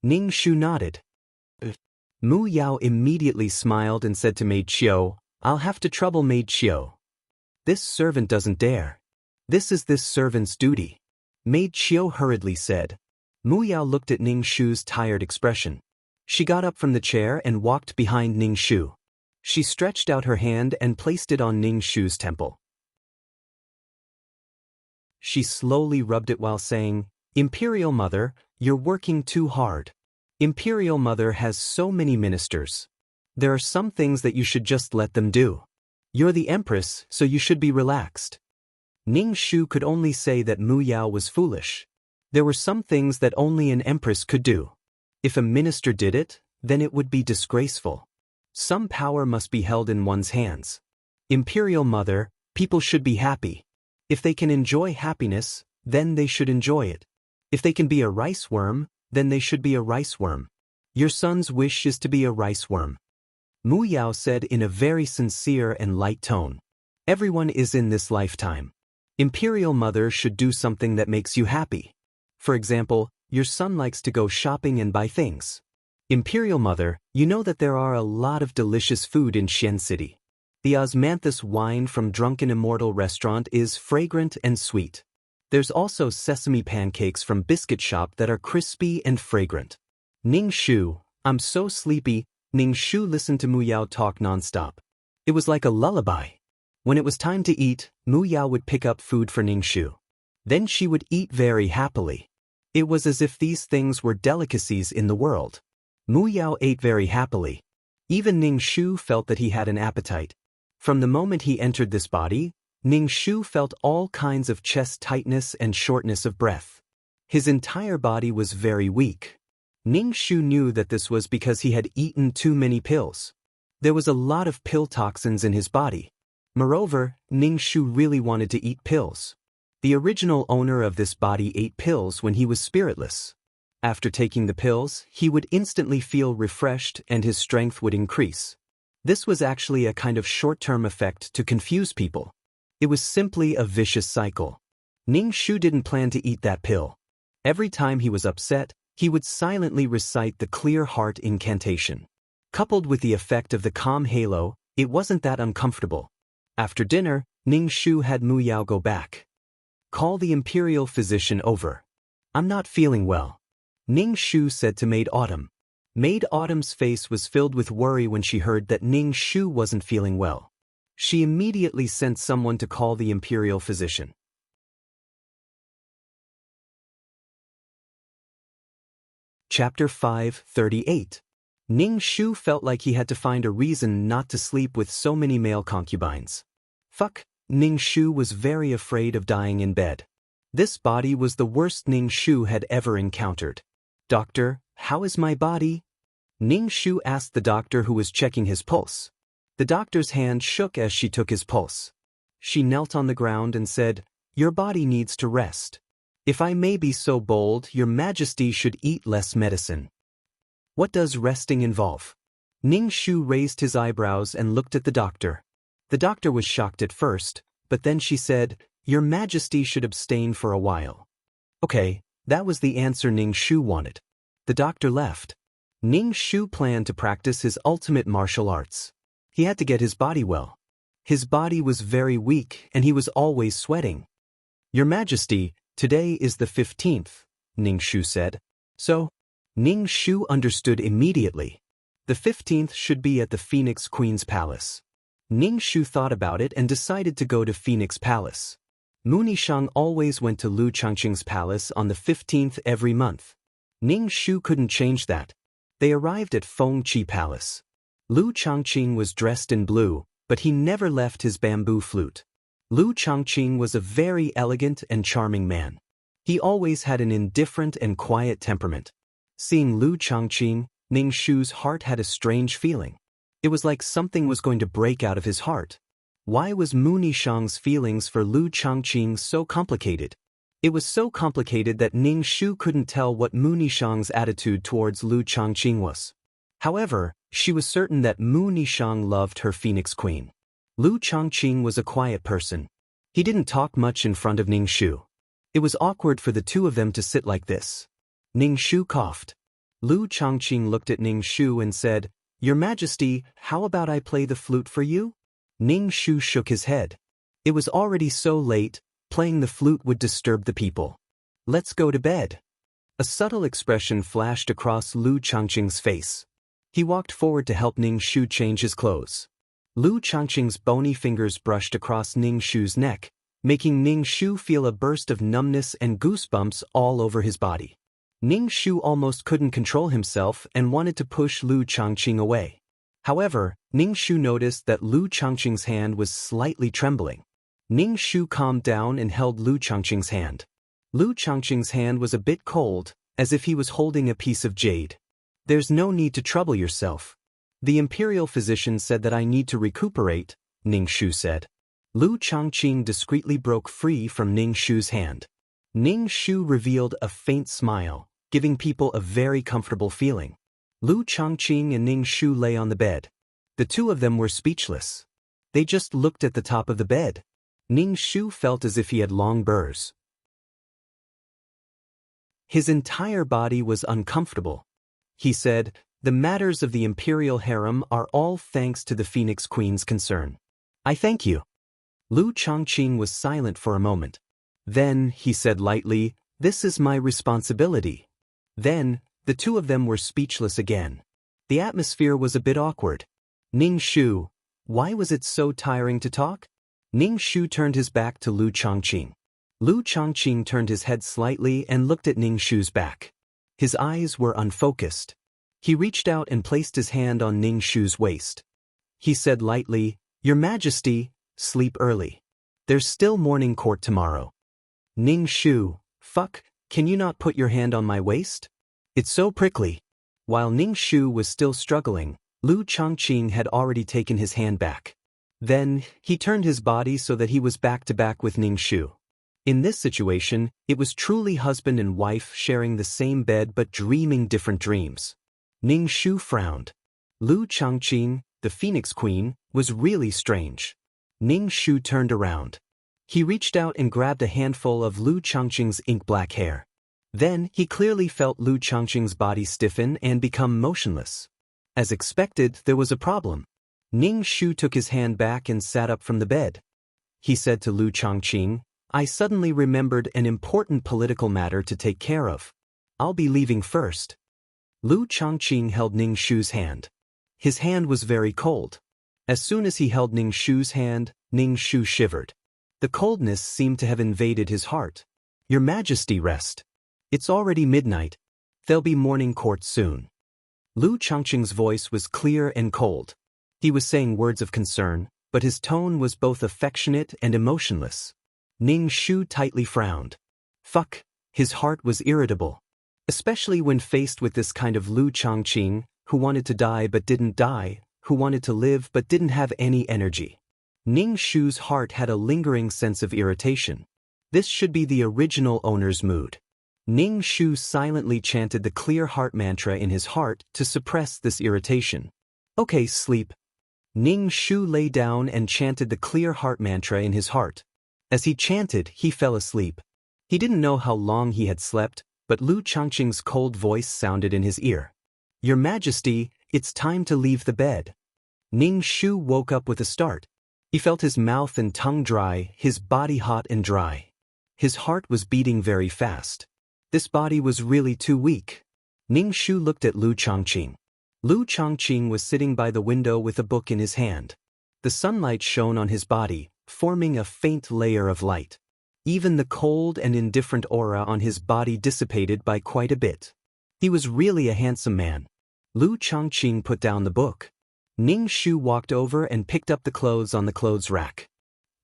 S1: Ning Shu nodded. Mu Yao immediately smiled and said to Maid Qiu, I'll have to trouble Maid Qiu. This servant doesn't dare. This is this servant's duty. Maid Qiu hurriedly said. Mu Yao looked at Ning Shu's tired expression. She got up from the chair and walked behind Ning Shu. She stretched out her hand and placed it on Ning Shu's temple. She slowly rubbed it while saying, Imperial Mother, you're working too hard. Imperial Mother has so many ministers. There are some things that you should just let them do. You're the Empress, so you should be relaxed. Ning Shu could only say that Mu Yao was foolish. There were some things that only an empress could do. If a minister did it, then it would be disgraceful. Some power must be held in one's hands. Imperial Mother, people should be happy. If they can enjoy happiness, then they should enjoy it. If they can be a rice worm, then they should be a rice worm. Your son's wish is to be a rice worm. Mu Yao said in a very sincere and light tone. Everyone is in this lifetime. Imperial Mother should do something that makes you happy. For example, your son likes to go shopping and buy things. Imperial Mother, you know that there are a lot of delicious food in Xian City. The osmanthus wine from Drunken Immortal restaurant is fragrant and sweet. There's also sesame pancakes from Biscuit Shop that are crispy and fragrant. Ning Shu, I'm so sleepy. Ning Shu listened to Mu Yao talk nonstop. It was like a lullaby. When it was time to eat, Mu Yao would pick up food for Ning Shu. Then she would eat very happily. It was as if these things were delicacies in the world. Mu Yao ate very happily. Even Ning Shu felt that he had an appetite. From the moment he entered this body, Ning Shu felt all kinds of chest tightness and shortness of breath. His entire body was very weak. Ning Shu knew that this was because he had eaten too many pills. There was a lot of pill toxins in his body. Moreover, Ning Shu really wanted to eat pills. The original owner of this body ate pills when he was spiritless. After taking the pills, he would instantly feel refreshed and his strength would increase. This was actually a kind of short-term effect to confuse people. It was simply a vicious cycle. Ning Shu didn't plan to eat that pill. Every time he was upset, he would silently recite the clear heart incantation. Coupled with the effect of the calm halo, it wasn't that uncomfortable. After dinner, Ning Shu had Mu Yao go back. Call the imperial physician over. I'm not feeling well. Ning Shu said to Maid Autumn. Maid Autumn's face was filled with worry when she heard that Ning Shu wasn't feeling well. She immediately sent someone to call the imperial physician. Chapter 5:38. Ning Shu felt like he had to find a reason not to sleep with so many male concubines. Fuck. Ning Shu was very afraid of dying in bed. This body was the worst Ning Shu had ever encountered. Doctor, how is my body? Ning Shu asked the doctor who was checking his pulse. The doctor's hand shook as she took his pulse. She knelt on the ground and said, Your body needs to rest. If I may be so bold, Your Majesty should eat less medicine. What does resting involve? Ning Shu raised his eyebrows and looked at the doctor. The doctor was shocked at first, but then she said, Your Majesty should abstain for a while. Okay, that was the answer Ning Shu wanted. The doctor left. Ning Shu planned to practice his ultimate martial arts. He had to get his body well. His body was very weak and he was always sweating. Your Majesty, today is the 15th, Ning Shu said. So? Ning Shu understood immediately. The 15th should be at the Phoenix Queen's Palace. Ning Shu thought about it and decided to go to Phoenix Palace. Mu Nishang always went to Lu Changqing's palace on the 15th every month. Ning Shu couldn't change that. They arrived at Feng Qi Palace. Lu Changqing was dressed in blue, but he never left his bamboo flute. Lu Changqing was a very elegant and charming man. He always had an indifferent and quiet temperament. Seeing Lu Changqing, Ning Shu's heart had a strange feeling. It was like something was going to break out of his heart. Why was Mu Nishang's feelings for Lu Changqing so complicated? It was so complicated that Ning Shu couldn't tell what Mu Nishang's attitude towards Lu Changqing was. However, she was certain that Mu Nishang loved her Phoenix Queen. Lu Changqing was a quiet person. He didn't talk much in front of Ning Shu. It was awkward for the two of them to sit like this. Ning Shu coughed. Lu Changqing looked at Ning Shu and said, Your Majesty, how about I play the flute for you? Ning Shu shook his head. It was already so late, playing the flute would disturb the people. Let's go to bed. A subtle expression flashed across Lu Changqing's face. He walked forward to help Ning Shu change his clothes. Lu Changqing's bony fingers brushed across Ning Shu's neck, making Ning Shu feel a burst of numbness and goosebumps all over his body. Ning Shu almost couldn't control himself and wanted to push Lu Changqing away. However, Ning Shu noticed that Lu Changqing's hand was slightly trembling. Ning Shu calmed down and held Lu Changqing's hand. Lu Changqing's hand was a bit cold, as if he was holding a piece of jade. "There's no need to trouble yourself. The imperial physician said that I need to recuperate," Ning Shu said. Lu Changqing discreetly broke free from Ning Shu's hand. Ning Shu revealed a faint smile, giving people a very comfortable feeling. Lu Changqing and Ning Shu lay on the bed. The two of them were speechless. They just looked at the top of the bed. Ning Shu felt as if he had long burrs. His entire body was uncomfortable. He said, "The matters of the imperial harem are all thanks to the Phoenix Queen's concern. I thank you." Lu Changqing was silent for a moment. Then, he said lightly, "This is my responsibility." Then, the two of them were speechless again. The atmosphere was a bit awkward. "Ning Shu, why was it so tiring to talk?" Ning Shu turned his back to Lu Changqing. Lu Changqing turned his head slightly and looked at Ning Shu's back. His eyes were unfocused. He reached out and placed his hand on Ning Shu's waist. He said lightly, "Your Majesty, sleep early. There's still morning court tomorrow." "Ning Shu, fuck, can you not put your hand on my waist? It's so prickly." While Ning Shu was still struggling, Lu Changqing had already taken his hand back. Then, he turned his body so that he was back to back with Ning Shu. In this situation, it was truly husband and wife sharing the same bed but dreaming different dreams. Ning Shu frowned. Lu Changqing, the Phoenix Queen, was really strange. Ning Shu turned around. He reached out and grabbed a handful of Lu Changqing's ink-black hair. Then, he clearly felt Lu Changqing's body stiffen and become motionless. As expected, there was a problem. Ning Shu took his hand back and sat up from the bed. He said to Lu Changqing, "I suddenly remembered an important political matter to take care of. I'll be leaving first." Lu Changqing held Ning Shu's hand. His hand was very cold. As soon as he held Ning Shu's hand, Ning Shu shivered. The coldness seemed to have invaded his heart. "Your Majesty, rest. It's already midnight. There'll be morning court soon." Lu Changqing's voice was clear and cold. He was saying words of concern, but his tone was both affectionate and emotionless. Ning Shu tightly frowned. Fuck, his heart was irritable. Especially when faced with this kind of Lu Changqing, who wanted to die but didn't die, who wanted to live but didn't have any energy. Ning Shu's heart had a lingering sense of irritation. This should be the original owner's mood. Ning Shu silently chanted the clear heart mantra in his heart to suppress this irritation. "Okay, sleep." Ning Shu lay down and chanted the clear heart mantra in his heart. As he chanted, he fell asleep. He didn't know how long he had slept, but Lu Changqing's cold voice sounded in his ear. "Your Majesty, it's time to leave the bed." Ning Shu woke up with a start. He felt his mouth and tongue dry, his body hot and dry. His heart was beating very fast. This body was really too weak. Ning Shu looked at Lu Changqing. Lu Changqing was sitting by the window with a book in his hand. The sunlight shone on his body, forming a faint layer of light. Even the cold and indifferent aura on his body dissipated by quite a bit. He was really a handsome man. Lu Changqing put down the book. Ning Shu walked over and picked up the clothes on the clothes rack.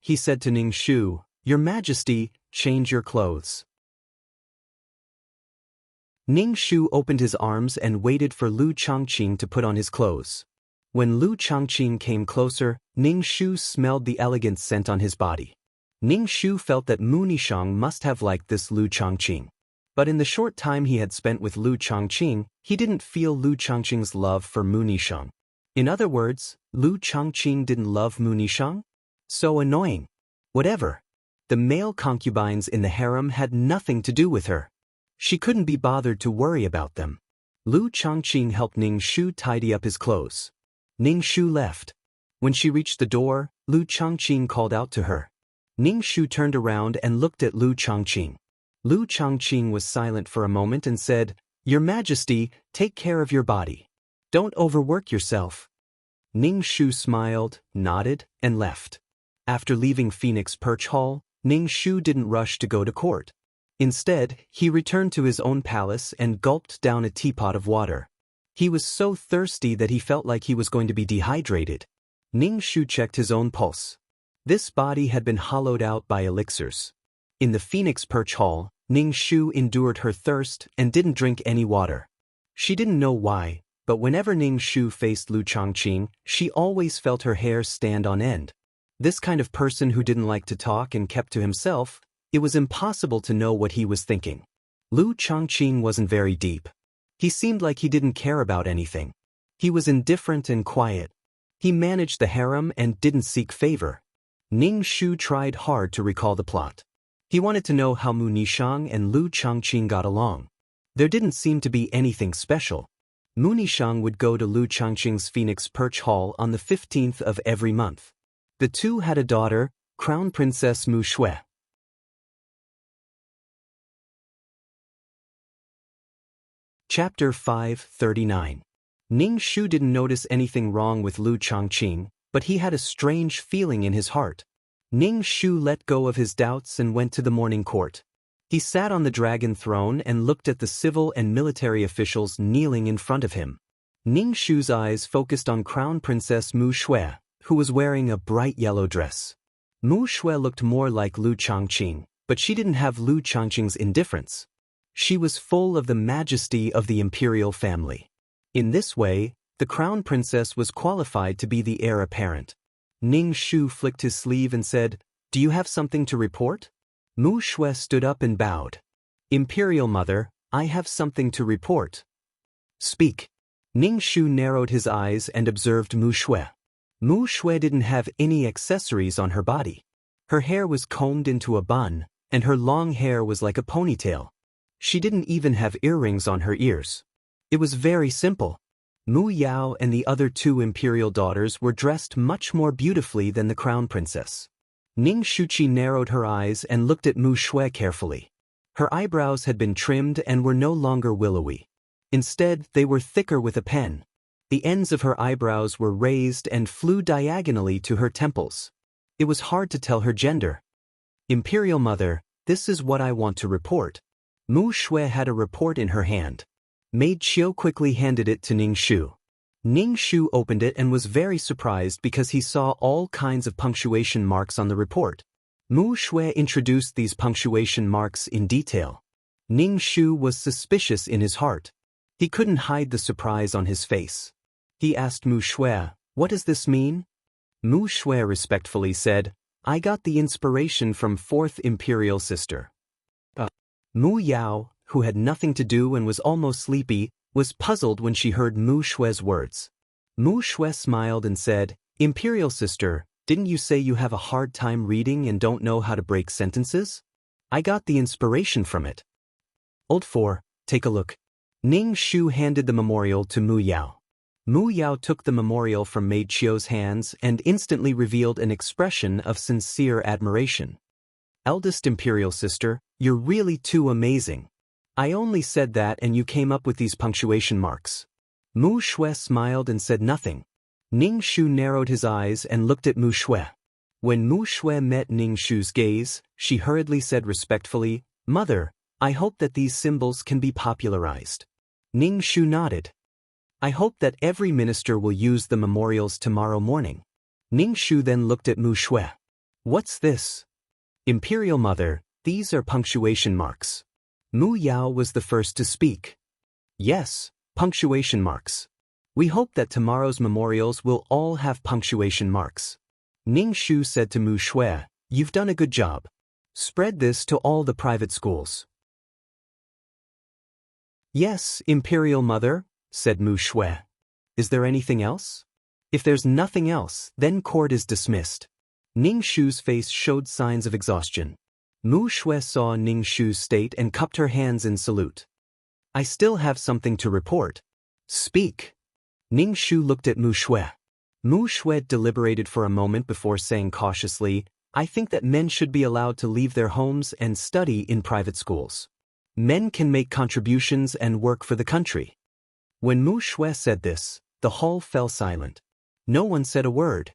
S1: He said to Ning Shu, "Your Majesty, change your clothes." Ning Shu opened his arms and waited for Lu Changqing to put on his clothes. When Lu Changqing came closer, Ning Shu smelled the elegant scent on his body. Ning Shu felt that Mu Nishang must have liked this Lu Changqing. But in the short time he had spent with Lu Changqing, he didn't feel Lu Changqing's love for Mu Nishang. In other words, Lu Changqing didn't love Mu Nishang? So annoying. Whatever. The male concubines in the harem had nothing to do with her. She couldn't be bothered to worry about them. Lu Changqing helped Ning Shu tidy up his clothes. Ning Shu left. When she reached the door, Lu Changqing called out to her. Ning Shu turned around and looked at Lu Changqing. Lu Changqing was silent for a moment and said, "Your Majesty, take care of your body. Don't overwork yourself." Ning Shu smiled, nodded, and left. After leaving Phoenix Perch Hall, Ning Shu didn't rush to go to court. Instead, he returned to his own palace and gulped down a teapot of water. He was so thirsty that he felt like he was going to be dehydrated. Ning Shu checked his own pulse. This body had been hollowed out by elixirs. In the Phoenix Perch Hall, Ning Shu endured her thirst and didn't drink any water. She didn't know why, but whenever Ning Shu faced Lu Changqing, she always felt her hair stand on end. This kind of person who didn't like to talk and kept to himself, it was impossible to know what he was thinking. Lu Changqing wasn't very deep. He seemed like he didn't care about anything. He was indifferent and quiet. He managed the harem and didn't seek favor. Ning Shu tried hard to recall the plot. He wanted to know how Mu Nishang and Lu Changqing got along. There didn't seem to be anything special. Mu Nishang would go to Lu Changqing's Phoenix Perch Hall on the 15th of every month. The two had a daughter, Crown Princess Mu Shui. Chapter 539. Ning Shu didn't notice anything wrong with Lu Changqing, but he had a strange feeling in his heart. Ning Shu let go of his doubts and went to the morning court. He sat on the dragon throne and looked at the civil and military officials kneeling in front of him. Ning Shu's eyes focused on Crown Princess Mu Shui, who was wearing a bright yellow dress. Mu Shui looked more like Lu Changqing, but she didn't have Lu Changqing's indifference. She was full of the majesty of the imperial family. In this way, the crown princess was qualified to be the heir apparent. Ning Shu flicked his sleeve and said, "Do you have something to report?" Mu Shui stood up and bowed. "Imperial Mother, I have something to report." "Speak." Ning Shu narrowed his eyes and observed Mu Shui. Mu Shui didn't have any accessories on her body. Her hair was combed into a bun, and her long hair was like a ponytail. She didn't even have earrings on her ears. It was very simple. Mu Yao and the other two imperial daughters were dressed much more beautifully than the crown princess. Ning Shuqi narrowed her eyes and looked at Mu Shui carefully. Her eyebrows had been trimmed and were no longer willowy. Instead, they were thicker with a pen. The ends of her eyebrows were raised and flew diagonally to her temples. It was hard to tell her gender. "Imperial Mother, this is what I want to report." Mu Shui had a report in her hand. Maid Qiu quickly handed it to Ning Shu. Ning Shu opened it and was very surprised because he saw all kinds of punctuation marks on the report. Mu Shui introduced these punctuation marks in detail. Ning Shu was suspicious in his heart. He couldn't hide the surprise on his face. He asked Mu Shui, "What does this mean?" Mu Shui respectfully said, "I got the inspiration from fourth imperial sister." Mu Yao, who had nothing to do and was almost sleepy, was puzzled when she heard Mu Shui's words. Mu Shui smiled and said, "Imperial sister, didn't you say you have a hard time reading and don't know how to break sentences? I got the inspiration from it." Old 4, take a look. Ning Shu handed the memorial to Mu Yao. Mu Yao took the memorial from Maid Qiu's hands and instantly revealed an expression of sincere admiration. "Eldest imperial sister, you're really too amazing. I only said that and you came up with these punctuation marks." Mu Shui smiled and said nothing. Ning Shu narrowed his eyes and looked at Mu Shui. When Mu Shui met Ning Shu's gaze, she hurriedly said respectfully, "Mother, I hope that these symbols can be popularized." Ning Shu nodded. "I hope that every minister will use the memorials tomorrow morning." Ning Shu then looked at Mu Shui. "What's this?" "Imperial Mother, these are punctuation marks." Mu Yao was the first to speak. "Yes, punctuation marks. We hope that tomorrow's memorials will all have punctuation marks." Ning Shu said to Mu Shui, "You've done a good job. Spread this to all the private schools." "Yes, Imperial Mother," said Mu Shui. "Is there anything else?" "If there's nothing else, then court is dismissed." Ning Shu's face showed signs of exhaustion. Mu Shui saw Ning Shu's state and cupped her hands in salute. "I still have something to report." "Speak." Ning Shu looked at Mu Shui. Mu Shui deliberated for a moment before saying cautiously, "I think that men should be allowed to leave their homes and study in private schools. Men can make contributions and work for the country." When Mu Shui said this, the hall fell silent. No one said a word.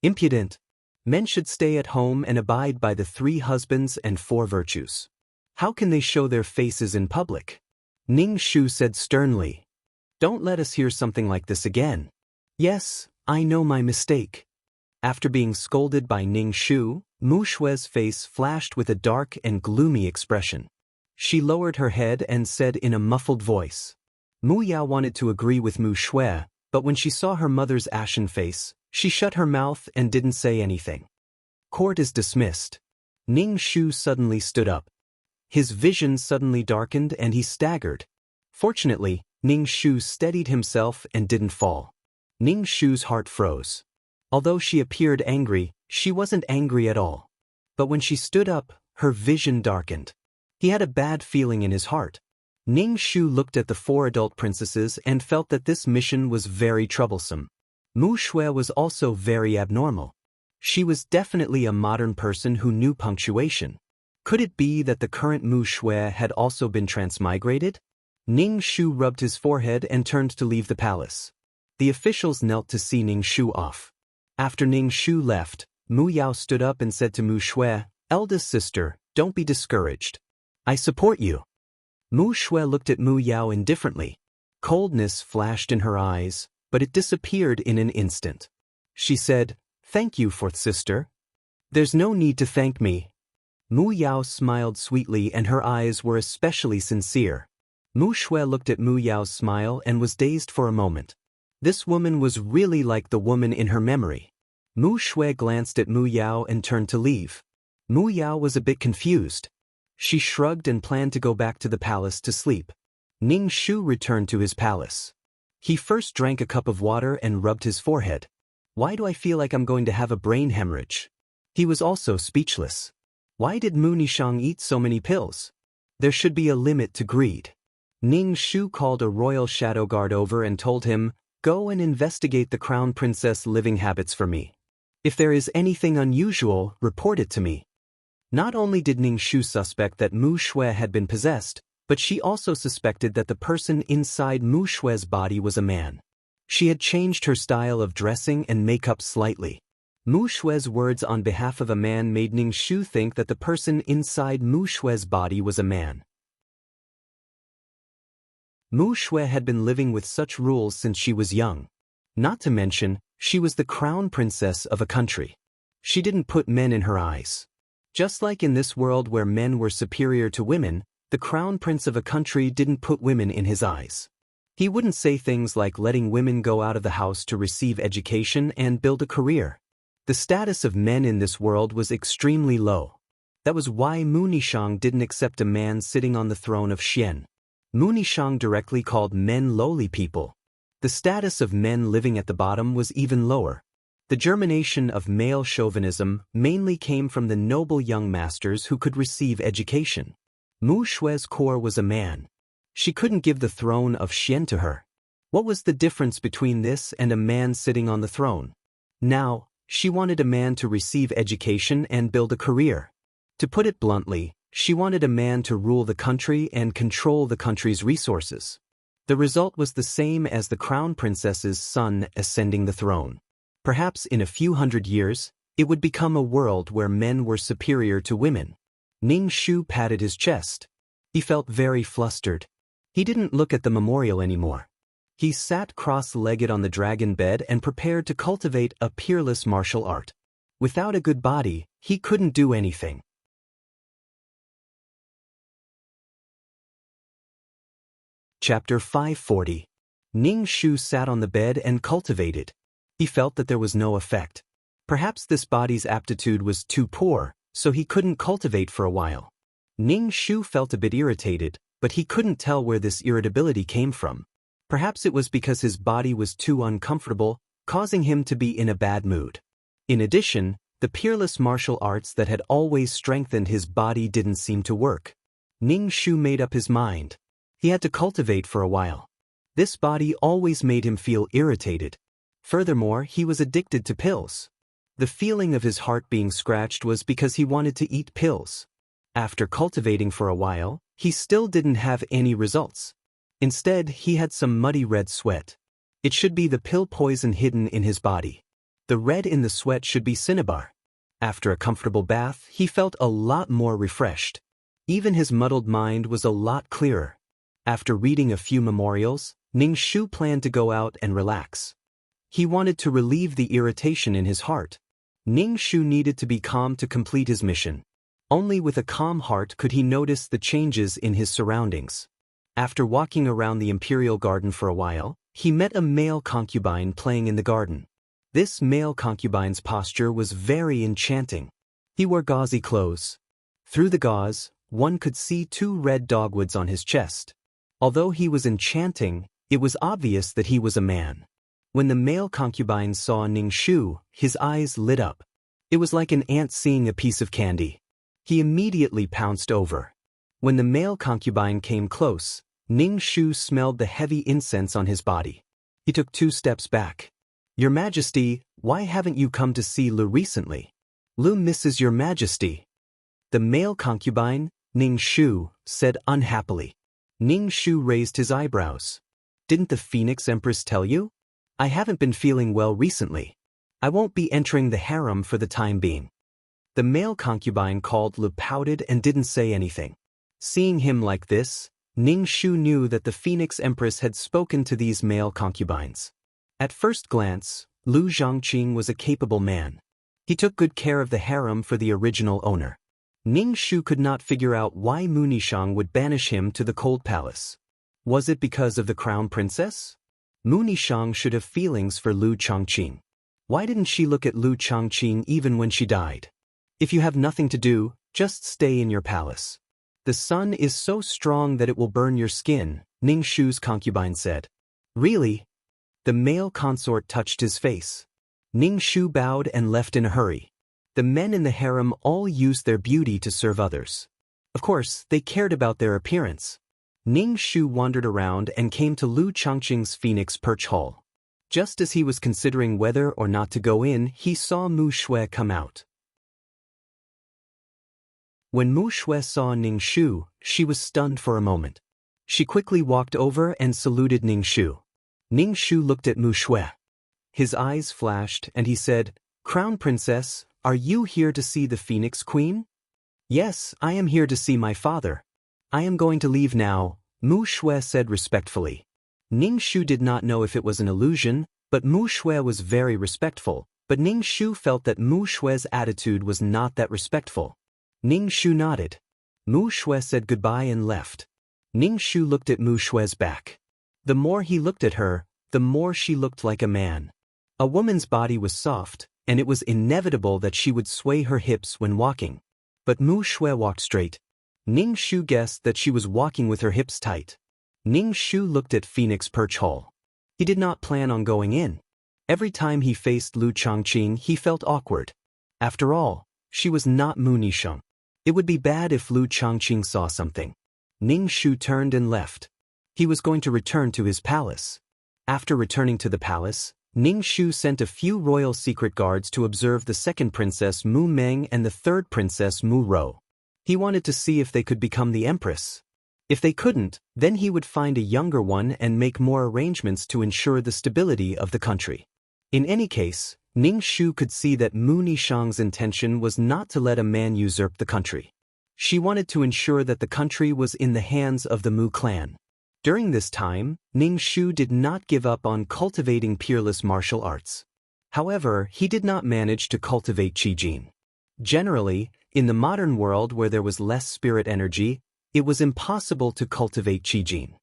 S1: "Impudent. Men should stay at home and abide by the 3 husbands and 4 virtues. How can they show their faces in public?" Ning Shu said sternly. "Don't let us hear something like this again." "Yes, I know my mistake." After being scolded by Ning Shu, Mu Xue's face flashed with a dark and gloomy expression. She lowered her head and said in a muffled voice. Mu Yao wanted to agree with Mu Xue, but when she saw her mother's ashen face, she shut her mouth and didn't say anything. Court is dismissed. Ning Shu suddenly stood up. His vision suddenly darkened and he staggered. Fortunately, Ning Shu steadied himself and didn't fall. Ning Shu's heart froze. Although she appeared angry, she wasn't angry at all. But when she stood up, her vision darkened. He had a bad feeling in his heart. Ning Shu looked at the 4 adult princesses and felt that this mission was very troublesome. Mu Xue was also very abnormal. She was definitely a modern person who knew punctuation. Could it be that the current Mu Xue had also been transmigrated? Ning Shu rubbed his forehead and turned to leave the palace. The officials knelt to see Ning Shu off. After Ning Shu left, Mu Yao stood up and said to Mu Xue, "Eldest sister, don't be discouraged. I support you." Mu Xue looked at Mu Yao indifferently. Coldness flashed in her eyes, but it disappeared in an instant. She said, "Thank you, fourth sister." "There's no need to thank me." Mu Yao smiled sweetly and her eyes were especially sincere. Mu Xue looked at Mu Yao's smile and was dazed for a moment. This woman was really like the woman in her memory. Mu Xue glanced at Mu Yao and turned to leave. Mu Yao was a bit confused. She shrugged and planned to go back to the palace to sleep. Ning Shu returned to his palace. He first drank a cup of water and rubbed his forehead. "Why do I feel like I'm going to have a brain hemorrhage?" He was also speechless. Why did Mu Nishang eat so many pills? There should be a limit to greed. Ning Shu called a royal shadow guard over and told him, "Go and investigate the crown princess' living habits for me. If there is anything unusual, report it to me." Not only did Ning Shu suspect that Mu Xue had been possessed, but she also suspected that the person inside Mu Xue's body was a man. She had changed her style of dressing and makeup slightly. Mu Xue's words on behalf of a man made Ning Shu think that the person inside Mu Xue's body was a man. Mu Xue had been living with such rules since she was young. Not to mention, she was the crown princess of a country. She didn't put men in her eyes. Just like in this world where men were superior to women, the crown prince of a country didn't put women in his eyes. He wouldn't say things like letting women go out of the house to receive education and build a career. The status of men in this world was extremely low. That was why Mu Nishang didn't accept a man sitting on the throne of Xian. Mu Nishang directly called men lowly people. The status of men living at the bottom was even lower. The germination of male chauvinism mainly came from the noble young masters who could receive education. Mu Xue's core was a man. She couldn't give the throne of Xian to her. What was the difference between this and a man sitting on the throne? Now, she wanted a man to receive education and build a career. To put it bluntly, she wanted a man to rule the country and control the country's resources. The result was the same as the crown princess's son ascending the throne. Perhaps in a few hundred years, it would become a world where men were superior to women. Ning Shu patted his chest. He felt very flustered. He didn't look at the memorial anymore. He sat cross-legged on the dragon bed and prepared to cultivate a peerless martial art. Without a good body, he couldn't do anything. Chapter 540. Ning Shu sat on the bed and cultivated. He felt that there was no effect. Perhaps this body's aptitude was too poor, so he couldn't cultivate for a while. Ning Shu felt a bit irritated, but he couldn't tell where this irritability came from. Perhaps it was because his body was too uncomfortable, causing him to be in a bad mood. In addition, the peerless martial arts that had always strengthened his body didn't seem to work. Ning Shu made up his mind. He had to cultivate for a while. This body always made him feel irritated. Furthermore, he was addicted to pills. The feeling of his heart being scratched was because he wanted to eat pills. After cultivating for a while, he still didn't have any results. Instead, he had some muddy red sweat. It should be the pill poison hidden in his body. The red in the sweat should be cinnabar. After a comfortable bath, he felt a lot more refreshed. Even his muddled mind was a lot clearer. After reading a few memorials, Ning Shu planned to go out and relax. He wanted to relieve the irritation in his heart. Ning Shu needed to be calm to complete his mission. Only with a calm heart could he notice the changes in his surroundings. After walking around the imperial garden for a while, he met a male concubine playing in the garden. This male concubine's posture was very enchanting. He wore gauzy clothes. Through the gauze, one could see 2 red dogwoods on his chest. Although he was enchanting, it was obvious that he was a man. When the male concubine saw Ning Shu, his eyes lit up. It was like an ant seeing a piece of candy. He immediately pounced over. When the male concubine came close, Ning Shu smelled the heavy incense on his body. He took 2 steps back. "Your Majesty, why haven't you come to see Lu recently? Lu misses your Majesty." The male concubine, Ning Shu, said unhappily. Ning Shu raised his eyebrows. "Didn't the Phoenix Empress tell you? I haven't been feeling well recently. I won't be entering the harem for the time being." The male concubine called Lu pouted and didn't say anything. Seeing him like this, Ning Shu knew that the Phoenix Empress had spoken to these male concubines. At first glance, Lu Zhongqing was a capable man. He took good care of the harem for the original owner. Ning Shu could not figure out why Mu Nishang would banish him to the cold palace. Was it because of the crown princess? Mu Nishang should have feelings for Lu Chongqing. Why didn't she look at Lu Chongqing even when she died? If you have nothing to do, just stay in your palace. The sun is so strong that it will burn your skin, Ning Shu's concubine said. Really? The male consort touched his face. Ning Shu bowed and left in a hurry. The men in the harem all used their beauty to serve others. Of course, they cared about their appearance. Ning Shu wandered around and came to Lu Chongqing's Phoenix Perch Hall. Just as he was considering whether or not to go in, he saw Mu Shui come out. When Mu Shui saw Ning Shu, she was stunned for a moment. She quickly walked over and saluted Ning Shu. Ning Shu looked at Mu Shui. His eyes flashed and he said, "Crown Princess, are you here to see the Phoenix Queen?" "Yes, I am here to see my father. I am going to leave now," Mu Shui said respectfully. Ning Shu did not know if it was an illusion, but Mu Shui was very respectful, but Ning Shu felt that Mu Shui's attitude was not that respectful. Ning Shu nodded. Mu Shui said goodbye and left. Ning Shu looked at Mu Shui's back. The more he looked at her, the more she looked like a man. A woman's body was soft, and it was inevitable that she would sway her hips when walking. But Mu Shui walked straight. Ning Shu guessed that she was walking with her hips tight. Ning Shu looked at Phoenix Perch Hall. He did not plan on going in. Every time he faced Lu Chongqing, he felt awkward. After all, she was not Mu Nishang. It would be bad if Lu Chongqing saw something. Ning Shu turned and left. He was going to return to his palace. After returning to the palace, Ning Shu sent a few royal secret guards to observe the second princess Mu Meng and the third princess Mu Rou. He wanted to see if they could become the empress. If they couldn't, then he would find a younger one and make more arrangements to ensure the stability of the country. In any case, Ning Shu could see that Mu Nishang's intention was not to let a man usurp the country. She wanted to ensure that the country was in the hands of the Mu clan. During this time, Ning Shu did not give up on cultivating peerless martial arts. However, he did not manage to cultivate Qijin. Generally, in the modern world where there was less spirit energy, it was impossible to cultivate Qijin.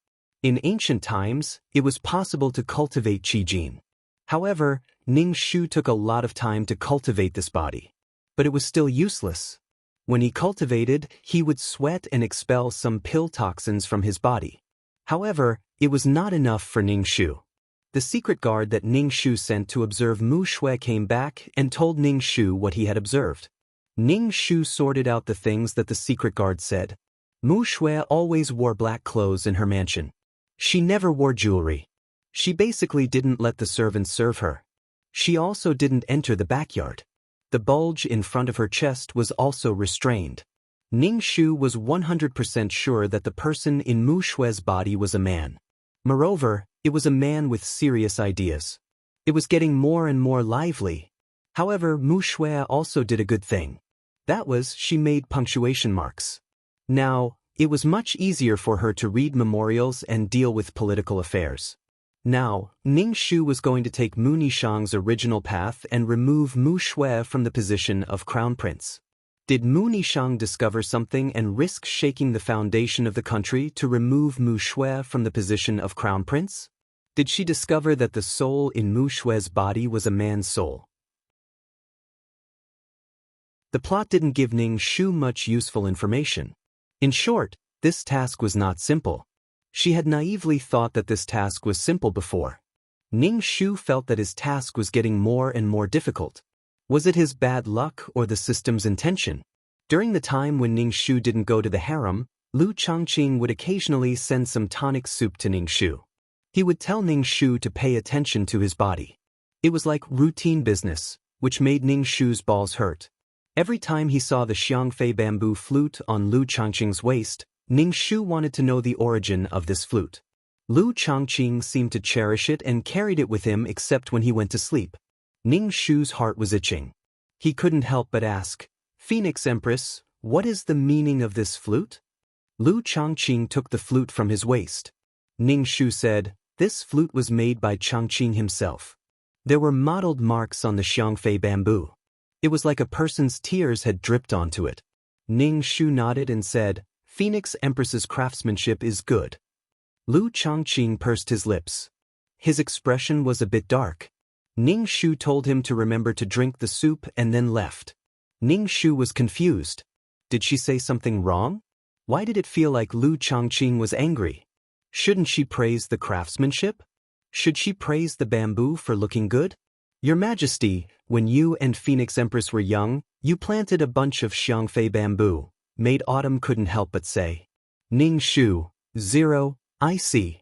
S1: In ancient times, it was possible to cultivate Qijin. However, Ning Shu took a lot of time to cultivate this body. But it was still useless. When he cultivated, he would sweat and expel some pill toxins from his body. However, it was not enough for Ning Shu. The secret guard that Ning Shu sent to observe Mu Shui came back and told Ning Shu what he had observed. Ning Shu sorted out the things that the secret guard said. Mu Shui always wore black clothes in her mansion. She never wore jewelry. She basically didn't let the servants serve her. She also didn't enter the backyard. The bulge in front of her chest was also restrained. Ning Shu was 100% sure that the person in Mu Shui's body was a man. Moreover, it was a man with serious ideas. It was getting more and more lively. However, Mu Shui also did a good thing. That was, she made punctuation marks. Now, it was much easier for her to read memorials and deal with political affairs. Now, Ning Shu was going to take Mu Nishang's original path and remove Mu Shui from the position of crown prince. Did Mu Nishang discover something and risk shaking the foundation of the country to remove Mu Shui from the position of crown prince? Did she discover that the soul in Mu Shui's body was a man's soul? The plot didn't give Ning Shu much useful information. In short, this task was not simple. She had naively thought that this task was simple before. Ning Shu felt that his task was getting more and more difficult. Was it his bad luck or the system's intention? During the time when Ning Shu didn't go to the harem, Lu Changqing would occasionally send some tonic soup to Ning Shu. He would tell Ning Shu to pay attention to his body. It was like routine business, which made Ning Shu's balls hurt. Every time he saw the Xiangfei bamboo flute on Lu Changqing's waist, Ning Shu wanted to know the origin of this flute. Lu Changqing seemed to cherish it and carried it with him except when he went to sleep. Ning Shu's heart was itching. He couldn't help but ask, "Phoenix Empress, what is the meaning of this flute?" Lu Changqing took the flute from his waist. Ning Shu said, "This flute was made by Changqing himself." There were mottled marks on the Xiangfei bamboo. It was like a person's tears had dripped onto it. Ning Shu nodded and said, "Phoenix Empress's craftsmanship is good." Lu Changqing pursed his lips. His expression was a bit dark. Ning Shu told him to remember to drink the soup and then left. Ning Shu was confused. Did she say something wrong? Why did it feel like Lu Changqing was angry? Shouldn't she praise the craftsmanship? Should she praise the bamboo for looking good? "Your Majesty, when you and Phoenix Empress were young, you planted a bunch of Xiangfei bamboo," Maid Autumn couldn't help but say. Ning Shu, 0, I see.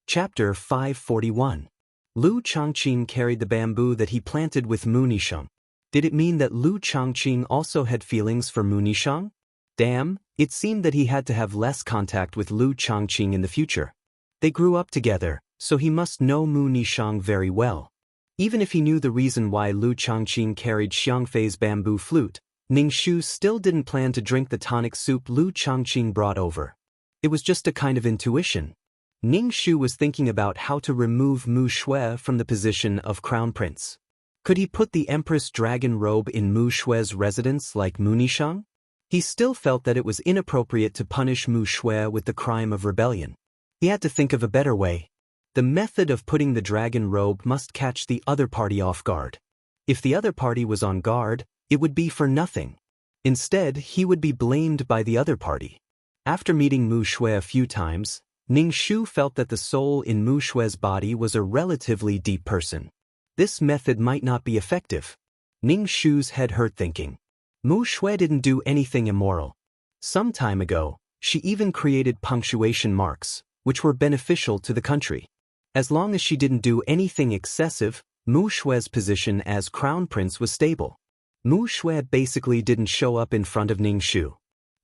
S1: Chapter 541. Lu Changqing carried the bamboo that he planted with Mu Nishang. Did it mean that Lu Changqing also had feelings for Mu Nishang? Damn, it seemed that he had to have less contact with Lu Changqing in the future. They grew up together, so he must know Mu Nishang very well. Even if he knew the reason why Lu Changqing carried Xiangfei's bamboo flute, Ning Shu still didn't plan to drink the tonic soup Lu Changqing brought over. It was just a kind of intuition. Ning Shu was thinking about how to remove Mu Shui from the position of crown prince. Could he put the Empress dragon robe in Mu Shui's residence like Mu Nishang? He still felt that it was inappropriate to punish Mu Shui with the crime of rebellion. He had to think of a better way. The method of putting the dragon robe must catch the other party off guard. If the other party was on guard, it would be for nothing. Instead, he would be blamed by the other party. After meeting Mu Shui a few times, Ning Shu felt that the soul in Mu Shui's body was a relatively deep person. This method might not be effective. Ning Shu's head hurt thinking. Mu Shui didn't do anything immoral. Some time ago, she even created punctuation marks, which were beneficial to the country. As long as she didn't do anything excessive, Mu Shui's position as crown prince was stable. Mu Shui basically didn't show up in front of Ning Shu.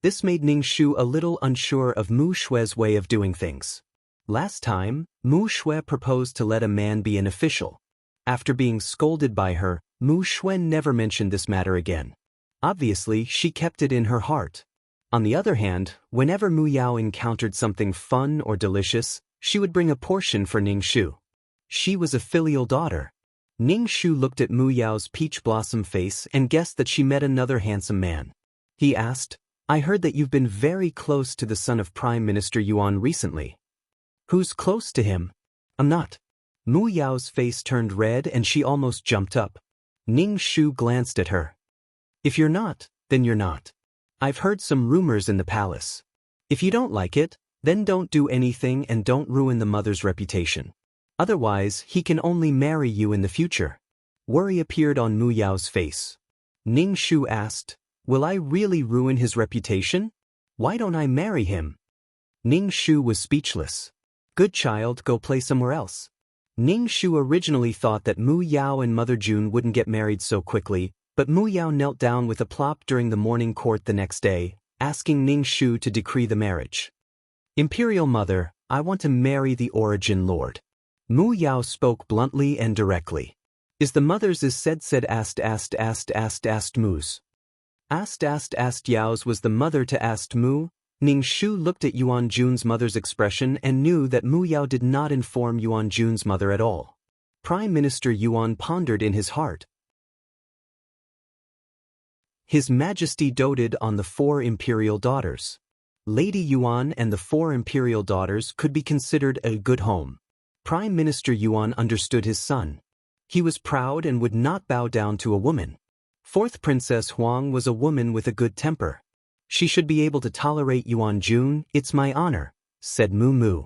S1: This made Ning Shu a little unsure of Mu Shui's way of doing things. Last time, Mu Shui proposed to let a man be an official. After being scolded by her, Mu Shui never mentioned this matter again. Obviously, she kept it in her heart. On the other hand, whenever Mu Yao encountered something fun or delicious, she would bring a portion for Ning Shu. She was a filial daughter. Ning Shu looked at Mu Yao's peach blossom face and guessed that she met another handsome man. He asked, "I heard that you've been very close to the son of Prime Minister Yuan recently." "Who's close to him?" "I'm not." Mu Yao's face turned red and she almost jumped up. Ning Shu glanced at her. "If you're not, then you're not. I've heard some rumors in the palace. If you don't like it, then don't do anything and don't ruin the mother's reputation. Otherwise, he can only marry you in the future." Worry appeared on Mu Yao's face. Ning Shu asked, "Will I really ruin his reputation? Why don't I marry him?" Ning Shu was speechless. "Good child, go play somewhere else." Ning Shu originally thought that Mu Yao and Mother June wouldn't get married so quickly, but Mu Yao knelt down with a plop during the morning court the next day, asking Ning Shu to decree the marriage. "Imperial Mother, I want to marry the Origin Lord." Mu Yao spoke bluntly and directly. "Is the mother's is said asked Mu's?" Asked Yao's was the mother to asked Mu, Ning Shu looked at Yuan Jun's mother's expression and knew that Mu Yao did not inform Yuan Jun's mother at all. Prime Minister Yuan pondered in his heart. His Majesty doted on the 4 imperial daughters. Lady Yuan and the 4 imperial daughters could be considered a good home. Prime Minister Yuan understood his son. He was proud and would not bow down to a woman. 4th Princess Huang was a woman with a good temper. She should be able to tolerate Yuan Jun, it's my honor, said Mu Mu.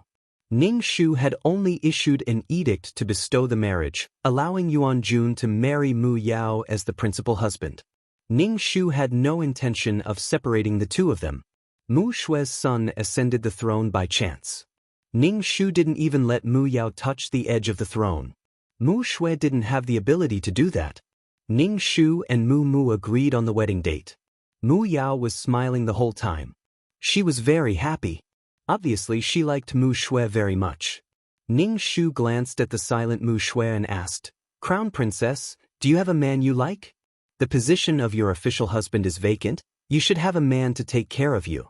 S1: Ning Shu had only issued an edict to bestow the marriage, allowing Yuan Jun to marry Mu Yao as the principal husband. Ning Shu had no intention of separating the two of them. Mu Shui's son ascended the throne by chance. Ning Shu didn't even let Mu Yao touch the edge of the throne. Mu Shui didn't have the ability to do that. Ning Shu and Mu Mu agreed on the wedding date. Mu Yao was smiling the whole time. She was very happy. Obviously she liked Mu Shui very much. Ning Shu glanced at the silent Mu Shui and asked, "Crown Princess, do you have a man you like? The position of your official husband is vacant. You should have a man to take care of you."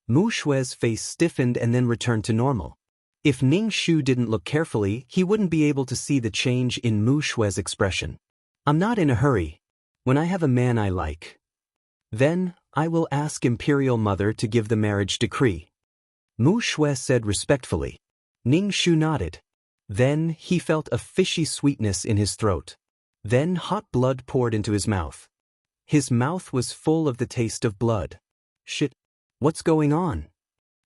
S1: Mu Shui's face stiffened and then returned to normal. If Ning Shu didn't look carefully, he wouldn't be able to see the change in Mu Shui's expression. "I'm not in a hurry. When I have a man I like, then I will ask Imperial Mother to give the marriage decree," Mu Shui said respectfully. Ning Shu nodded. Then he felt a fishy sweetness in his throat. Then hot blood poured into his mouth. His mouth was full of the taste of blood. Shit, what's going on?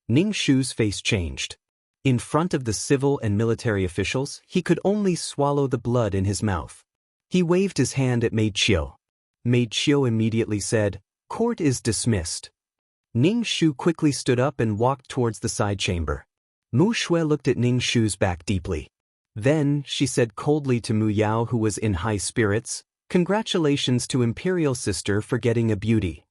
S1: Ning Shu's face changed. In front of the civil and military officials, he could only swallow the blood in his mouth. He waved his hand at Maid Chiu. Maid Chiu immediately said, "Court is dismissed." Ning Shu quickly stood up and walked towards the side chamber. Mu Shui looked at Ning Shu's back deeply. Then she said coldly to Mu Yao, who was in high spirits, "Congratulations to Imperial Sister for getting a beauty."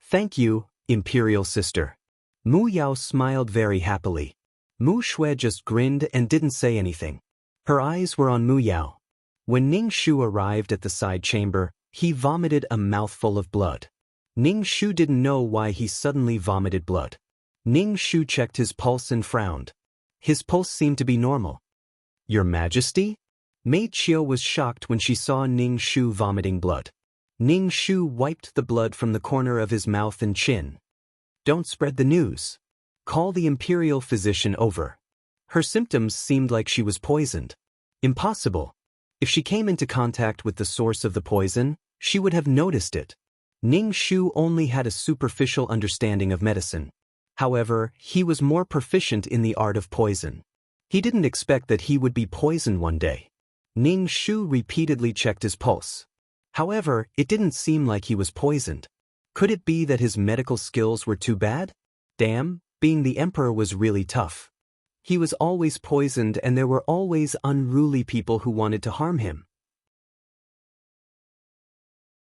S1: "Thank you, Imperial Sister." Mu Yao smiled very happily. Mu Shui just grinned and didn't say anything. Her eyes were on Mu Yao. When Ning Shu arrived at the side chamber, he vomited a mouthful of blood. Ning Shu didn't know why he suddenly vomited blood. Ning Shu checked his pulse and frowned. His pulse seemed to be normal. "Your Majesty?" Maid Chiu was shocked when she saw Ning Shu vomiting blood. Ning Shu wiped the blood from the corner of his mouth and chin. "Don't spread the news. Call the imperial physician over." Her symptoms seemed like she was poisoned. Impossible. If she came into contact with the source of the poison, she would have noticed it. Ning Shu only had a superficial understanding of medicine. However, he was more proficient in the art of poison. He didn't expect that he would be poisoned one day. Ning Shu repeatedly checked his pulse. However, it didn't seem like he was poisoned. Could it be that his medical skills were too bad? Damn, being the emperor was really tough. He was always poisoned and there were always unruly people who wanted to harm him.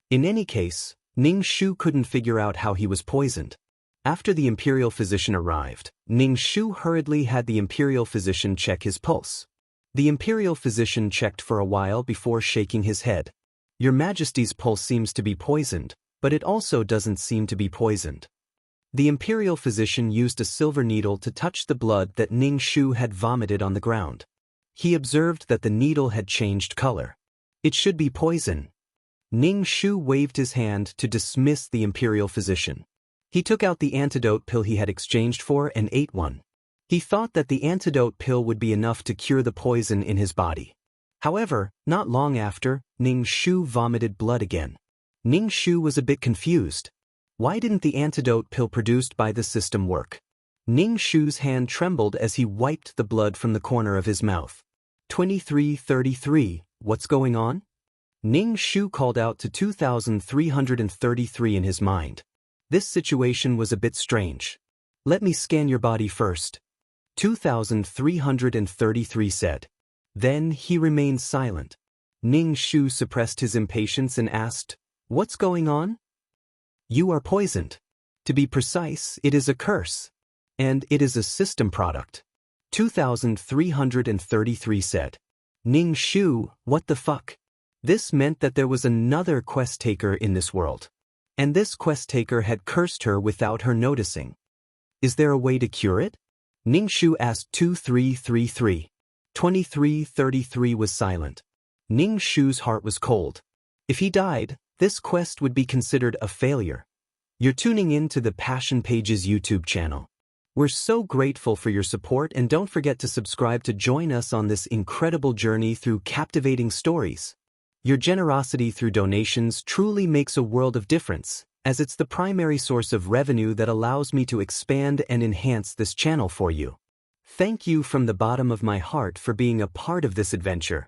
S1: In any case, Ning Shu couldn't figure out how he was poisoned. After the imperial physician arrived, Ning Shu hurriedly had the imperial physician check his pulse. The imperial physician checked for a while before shaking his head. "Your Majesty's pulse seems to be poisoned, but it also doesn't seem to be poisoned." The imperial physician used a silver needle to touch the blood that Ning Shu had vomited on the ground. He observed that the needle had changed color. "It should be poison." Ning Shu waved his hand to dismiss the imperial physician. He took out the antidote pill he had exchanged for and ate one. He thought that the antidote pill would be enough to cure the poison in his body. However, not long after, Ning Shu vomited blood again. Ning Shu was a bit confused. Why didn't the antidote pill produced by the system work? Ning Shu's hand trembled as he wiped the blood from the corner of his mouth. 2333, what's going on? Ning Shu called out to 2333 in his mind. This situation was a bit strange. "Let me scan your body first," 2333 said. Then he remained silent. Ning Shu suppressed his impatience and asked, "What's going on?" "You are poisoned. To be precise, it is a curse. And it is a system product," 2333 said. Ning Shu, what the fuck? This meant that there was another quest taker in this world. And this quest taker had cursed her without her noticing. Is there a way to cure it? Ningshu asked 2333. 2333 was silent. Ningshu's heart was cold. If he died, this quest would be considered a failure. You're tuning in to the Passion Pages YouTube channel. We're so grateful for your support, and don't forget to subscribe to join us on this incredible journey through captivating stories. Your generosity through donations truly makes a world of difference, as it's the primary source of revenue that allows me to expand and enhance this channel for you. Thank you from the bottom of my heart for being a part of this adventure.